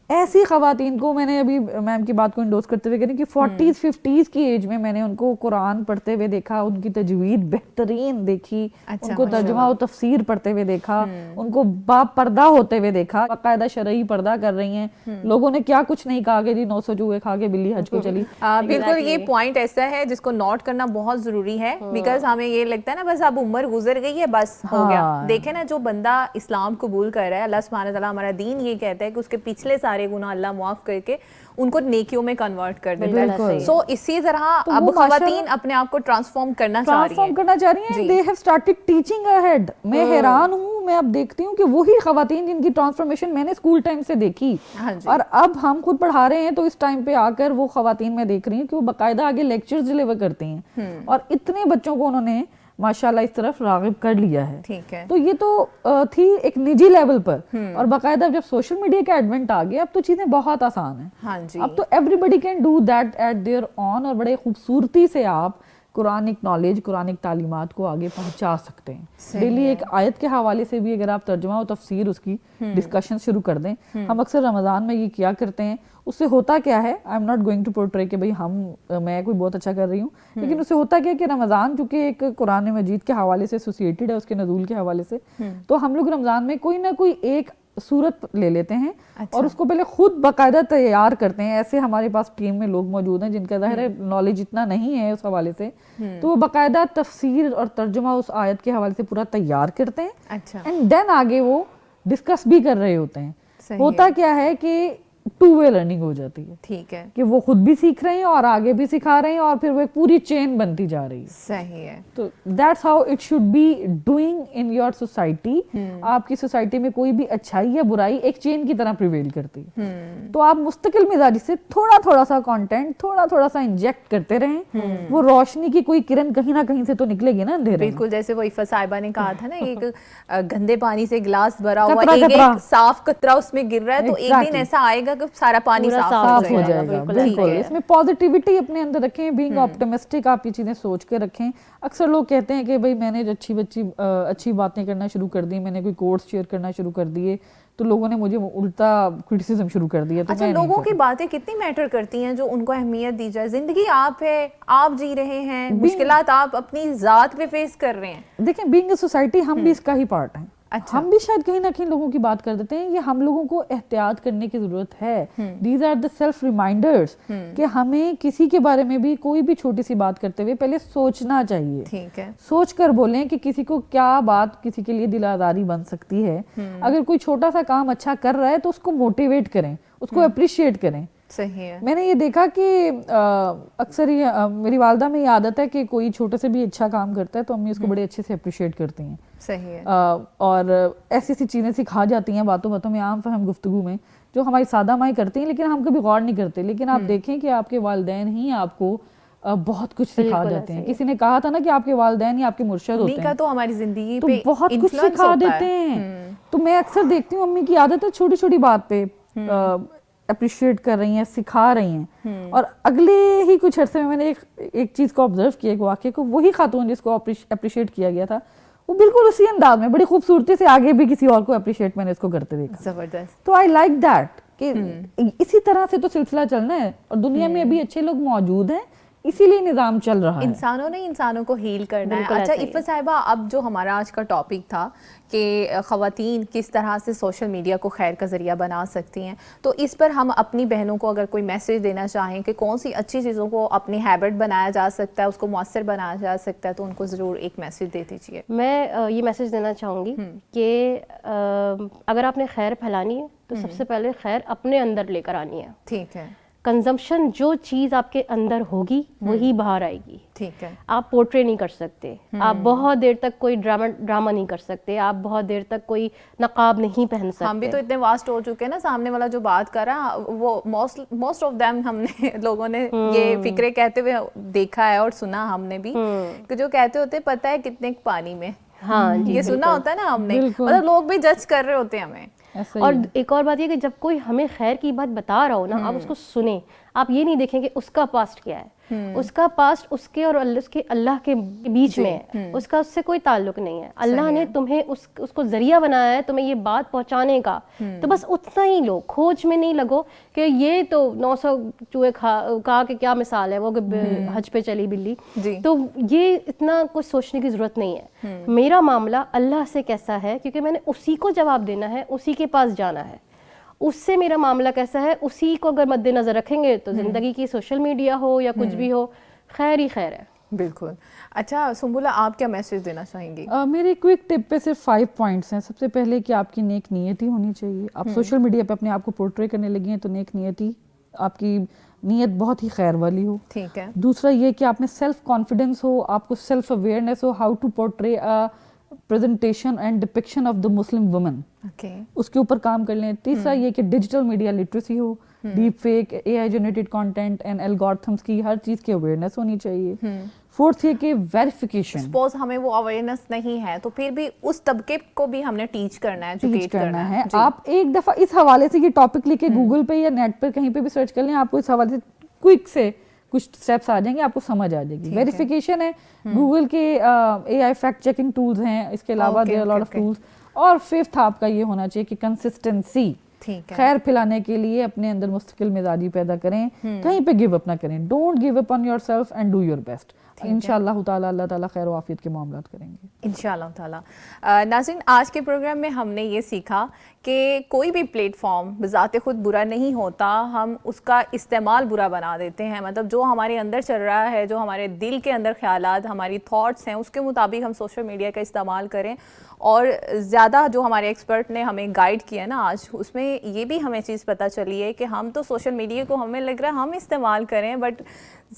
ایسی خواتین کو میں نے ابھی میم کی بات کو انڈوز کرتے ہوئے کہہ رہی کہ 40s 50s کی ایج میں نے ان کو قرآن پڑھتے ہوئے دیکھا, ان کی تجوید بہترین دیکھی, ان کو ترجمہ و تفسیر پڑھتے ہوئے دیکھا, ان کو با پردہ ہوتے ہوئے دیکھا, باقاعدہ شرعی پردہ کر رہی ہیں. لوگوں نے کیا کچھ نہیں کہا کہ جی 900 چوہے کھا کے بلی حج کو چلی. بالکل, یہ پوائنٹ ایسا ہے جس کو نوٹ کرنا بہت ضروری ہے, بیکاز ہمیں یہ لگتا ہے نا بس اب عمر گزر گئی ہے, بس ہو گیا. دیکھیں نا, جو بندہ اسلام قبول کر رہا ہے, اللہ سبحانہ تعالیٰ, ہمارا دین یہ کہتا ہے کہ اس کے پچھلے سارے گناہ اللہ معاف کر کے ان کو نیکیوں میں کنورٹ کر دیتا ہے. سو اسی طرح اب خواتین اپنے آپ کو ٹرانسفارم کرنا چاہ رہی ہیں. they have started teaching ahead. میں حیران ہوں, میں اب دیکھتی ہوں کہ وہی خواتین جن کی ٹرانسفارمیشن میں نے اسکول ٹائم سے دیکھی, اور اب ہم خود پڑھا رہے ہیں, تو اس ٹائم پہ آ کر وہ خواتین میں دیکھ رہی ہوں کہ وہ باقاعدہ آگے لیکچرز ڈلیور کرتی ہیں, اور اتنے بچوں کو انہوں نے ماشاءاللہ اس طرف راغب کر لیا ہے. تو یہ تو تھی ایک نجی لیول پر, اور باقاعدہ جب سوشل میڈیا کا ایڈونٹ آ گیا, اب تو چیزیں بہت آسان ہیں. اب تو everybody can do that at their own, اور بڑے خوبصورتی سے آپ قرآنک نالج, قرآنک تعلیمات کو آگے پہنچا سکتے ہیں. ڈیلی ایک آیت کے حوالے سے بھی اگر آپ ترجمہ و تفسیر اس کی ڈسکشن شروع کر دیں. ہم اکثر رمضان میں یہ کیا کرتے ہیں, اس سے ہوتا کیا ہے, I am not going to portray کہ بھائی میں کوئی بہت اچھا کر رہی ہوں, لیکن اس سے ہوتا کیا کہ رمضان چونکہ ایک قرآن مجید کے حوالے سے ایسوسیٹڈ ہے, اس کے نزول کے حوالے سے, تو ہم لوگ رمضان میں کوئی نہ کوئی ایک صورت لے لیتے ہیں اور اس کو پہلے خود باقاعدہ تیار کرتے ہیں. ایسے ہمارے پاس ٹیم میں لوگ موجود ہیں جن کا ظاہر ہے نالج اتنا نہیں ہے اس حوالے سے, تو وہ باقاعدہ تفسیر اور ترجمہ اس آیت کے حوالے سے پورا تیار کرتے ہیں, اینڈ دین آگے وہ ڈسکس بھی کر رہے ہوتے ہیں. ہوتا کیا ہے کہ ٹو وے لرننگ ہو جاتی ہے, ٹھیک ہے, کہ وہ خود بھی سیکھ رہے ہیں اور آگے بھی سکھا رہے ہیں, اور پھر وہ ایک پوری چین بنتی جا رہی ہے. صحیح ہے. تو that's how it should be doing in your society. آپ کی سوسائٹی میں کوئی بھی اچھائی یا برائی ایک چین کی طرح پریویل کرتی ہے, تو آپ مستقل مزاجی سے تھوڑا سا کانٹینٹ تھوڑا سا انجیکٹ کرتے رہیں, وہ روشنی کی کوئی کرن کہیں نہ کہیں سے تو نکلے گی نا اندھیرے. بالکل, جیسے وہ عفت صاحبہ نے کہا تھا نا, ایک گندے پانی سے گلاس بھرا ہوا, ایک صاف قطرہ اس میں گر رہا ہے, تو ایک دن ایسا آئے گا کہ سارا پانی صاف ہو جائے گا. بالکل, اس میں پازیٹیوٹی اپنے اندر رکھیں, بینگ آپٹمسٹک, آپ یہ چیزیں سوچ کے رکھیں. اکثر لوگ کہتے ہیں کہ بھائی میں نے اچھی باتیں کرنا شروع کر دی, میں نے کوئی کوٹس شیئر کرنا شروع کر دیے, تو لوگوں نے مجھے الٹا کرٹیسزم شروع کر دیا. اچھا, لوگوں کی باتیں کتنی میٹر کرتی ہیں جو ان کو اہمیت دی جائے؟ زندگی آپ ہے, آپ جی رہے ہیں, مشکلات آپ اپنی ذات پہ فیس کر رہے ہیں. دیکھیں, بینگ اے سوسائٹی, ہم بھی اس کا ہی پارٹ ہیں. ہم بھی شاید کہیں نہ کہیں لوگوں کی بات کر دیتے ہیں. یہ ہم لوگوں کو احتیاط کرنے کی ضرورت ہے. These are the self reminders کہ ہمیں کسی کے بارے میں بھی کوئی بھی چھوٹی سی بات کرتے ہوئے پہلے سوچنا چاہیے. ٹھیک ہے, سوچ کر بولیں کہ کسی کو کیا بات کسی کے لیے دل آزاری بن سکتی ہے. اگر کوئی چھوٹا سا کام اچھا کر رہا ہے تو اس کو موٹیویٹ کریں, اس کو اپریشیٹ کریں. صحیح ہے. میں نے یہ دیکھا کہ اکثر میری والدہ میں یہ عادت ہے کہ کوئی چھوٹے سے بھی اچھا کام کرتا ہے تو امی اس کو بڑے اچھے سے اپریشیٹ کرتی ہیں. صحیح ہے. اور ایسی ایسی چیزیں سکھا جاتی ہیں باتوں باتوں میں, عام فہم گفتگو میں, جو ہماری سادہ مائیں کرتی ہیں لیکن ہم کبھی غور نہیں کرتے. لیکن آپ دیکھیں کہ آپ کے والدین ہی آپ کو بہت کچھ سکھا جاتے ہیں. کسی نے کہا تھا نا کہ آپ کے والدین ہی آپ کے مرشد ہوتے ہیں, کا تو ہماری زندگی تو پہ بہت کچھ سکھا دیتے ہیں. تو میں اکثر دیکھتی ہوں امی کی عادت ہے چھوٹی چھوٹی بات پہ اپریشیٹ کر رہی ہیں, سکھا رہی ہیں. اور اگلے ہی کچھ عرصے میں نے ایک چیز کو آبزرو کیا, ایک واقعے کو, وہی خاتون جس کو اپریشیٹ کیا گیا تھا وہ بالکل اسی انداز میں بڑی خوبصورتی سے آگے بھی کسی اور کو اپریشیٹ میں نے اس کو کرتے دیکھا. زبردست. تو آئی لائک دیٹ کہ اسی طرح سے تو سلسلہ چلنا ہے, اور دنیا میں ابھی اچھے لوگ موجود ہیں اسی لیے نظام چل رہا ہے. انسانوں نے انسانوں کو ہیل کرنا ہے. اچھا عفت صاحبہ, اب جو ہمارا آج کا ٹاپک تھا کہ خواتین کس طرح سے سوشل میڈیا کو خیر کا ذریعہ بنا سکتی ہیں, تو اس پر ہم اپنی بہنوں کو اگر کوئی میسیج دینا چاہیں کہ کون سی اچھی چیزوں کو اپنی ہیبٹ بنایا جا سکتا ہے, اس کو مؤثر بنایا جا سکتا ہے, تو ان کو ضرور ایک میسیج دے دیجیے. میں یہ میسیج دینا چاہوں گی کہ اگر آپ نے خیر پھیلانی ہے تو سب سے پہلے خیر اپنے اندر لے کر آنی ہے. ٹھیک ہے. کنزمپشن جو چیز آپ کے اندر ہوگی وہی باہر آئے گی. ٹھیک ہے. آپ پورٹری نہیں کر سکتے, آپ بہت دیر تک کوئی ڈرامہ نہیں کر سکتے, آپ بہت دیر تک کوئی نقاب نہیں پہن سکتے. ہم بھی تو اتنے واسٹ ہو چکے ہیں نا, سامنے والا جو بات کر رہا وہ موسٹ آف دیم ہم نے لوگوں نے یہ فکرے کہتے ہوئے دیکھا ہے اور سنا ہم نے بھی, کہ جو کہتے ہوتے پتہ ہے کتنے پانی میں. ہاں یہ سنا ہوتا ہے نا ہم نے, مطلب لوگ بھی جج کر رہے ہوتے ہیں ہمیں. اور ایک اور بات یہ کہ جب کوئی ہمیں خیر کی بات بتا رہا ہو نا, آپ اس کو سنیں. آپ یہ نہیں دیکھیں کہ اس کا پاسٹ کیا ہے, اس کا پاسٹ اس کے اور اس کے اللہ کے بیچ میں ہے, اس کا اس سے کوئی تعلق نہیں ہے. اللہ نے تمہیں اس کو ذریعہ بنایا ہے تمہیں یہ بات پہنچانے کا, تو بس اتنا ہی لو, کھوج میں نہیں لگو کہ یہ تو 900 چوہے کہا کہ کیا مثال ہے وہ حج پہ چلی بلی. تو یہ اتنا کچھ سوچنے کی ضرورت نہیں ہے. میرا معاملہ اللہ سے کیسا ہے, کیونکہ میں نے اسی کو جواب دینا ہے, اسی کے پاس جانا ہے. اس سے میرا معاملہ کیسا ہے, اسی کو اگر مد نظر رکھیں گے تو زندگی کی سوشل میڈیا ہو یا کچھ بھی ہو, خیر ہی خیر ہے. بالکل. اچھا سنبولا, آپ کیا میسج دینا چاہیں گی؟ میرے کوئک ٹپ پہ صرف 5 پوائنٹس ہیں. سب سے پہلے کہ آپ کی نیک نیتی ہونی چاہیے. آپ سوشل میڈیا پہ اپنے آپ کو پورٹری کرنے لگی ہیں تو نیک نیتی, آپ کی نیت بہت ہی خیر والی ہو. ٹھیک ہے. دوسرا یہ کہ آپ میں سیلف کانفیڈنس ہو, آپ کو سیلف اویئرنیس ہو, how to portray presentation and depiction of the Muslim woman. اس کے اوپر کام کر لیں. تیسرا یہ کہ ڈیجیٹل میڈیا لٹریسی ہو, deep fake, A I generated content and algorithms کی ہر چیز کی اویئرنیس ہونی چاہیے. فورتھ یہ کہ ویریفیکیشن, سپوز ہمیں وہ اویئرنیس نہیں ہے تو پھر بھی اس طبقے کو بھی ہم نے ٹیچ کرنا ہے, ایجوکیٹ کرنا ہے. آپ ایک دفعہ اس حوالے سے یہ ٹاپک لکھ کے گوگل پہ یا نیٹ پہ کہیں پہ بھی سرچ کر لیں, آپ کو اس حوالے سے کوئک سے کچھ سٹیپس آ جائیں گے, آپ کو سمجھ آ جائے گی. ویریفیکیشن ہے, گوگل کے A I fact checking tools ہیں, اس کے علاوہ there are lot of tools. اور ففتھ آپ کا یہ ہونا چاہیے کہ کنسسٹنسی, خیر پھیلانے کے لیے اپنے اندر مستقل مزاجی پیدا کریں, کہیں پہ گیو اپ نہ کریں. Don't give up on your self and do your best. انشاءاللہ تعالی اللہ تعالیٰ خیر و عافیت کے معاملات کریں گے انشاءاللہ تعالیٰ. ناظرین, آج کے پروگرام میں ہم نے یہ سیکھا کہ کوئی بھی پلیٹ فارم بذات خود برا نہیں ہوتا, ہم اس کا استعمال برا بنا دیتے ہیں. مطلب جو ہمارے اندر چل رہا ہے, جو ہمارے دل کے اندر خیالات, ہماری تھاٹس ہیں, اس کے مطابق ہم سوشل میڈیا کا استعمال کریں. اور زیادہ جو ہمارے ایکسپرٹ نے ہمیں گائیڈ کیا نا آج, اس میں یہ بھی ہمیں چیز پتہ چلی ہے کہ ہم تو سوشل میڈیا کو ہمیں لگ رہا ہے ہم استعمال کریں, بٹ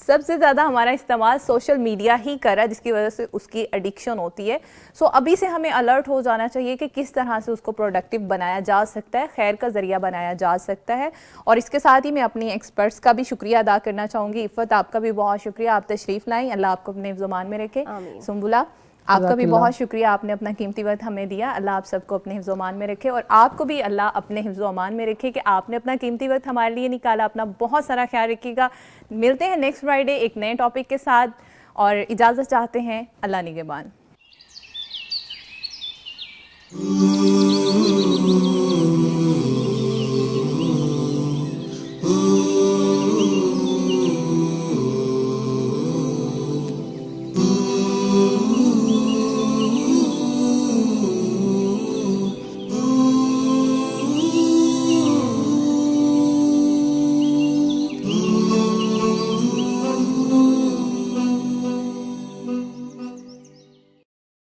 سب سے زیادہ ہمارا استعمال سوشل میڈیا ہی کر رہا ہے, جس کی وجہ سے اس کی ایڈکشن ہوتی ہے. سو ابھی سے ہمیں الرٹ ہو جانا چاہیے کہ کس طرح سے اس کو پروڈکٹیو بنایا جا سکتا ہے, خیر کا ذریعہ بنایا جا سکتا ہے. اور اس کے ساتھ ہی میں اپنی ایکسپرٹس کا بھی شکریہ ادا کرنا چاہوں گی. عفت, آپ کا بھی بہت شکریہ, آپ تشریف لائیں, اللہ آپ کو اپنے حفظ و امان میں رکھے. سنبولا, آپ کا بھی بہت شکریہ, آپ نے اپنا قیمتی وقت ہمیں دیا. اللہ آپ سب کو اپنے حفظ و امان میں رکھے, اور آپ کو بھی اللہ اپنے حفظ و امان میں رکھے کہ آپ نے اپنا قیمتی وقت ہمارے لیے نکالا. اپنا بہت سارا خیال رکھیے گا. ملتے ہیں نیکسٹ فرائیڈے ایک نئے ٹاپک کے ساتھ, اور اجازت چاہتے ہیں. اللہ نگہبان.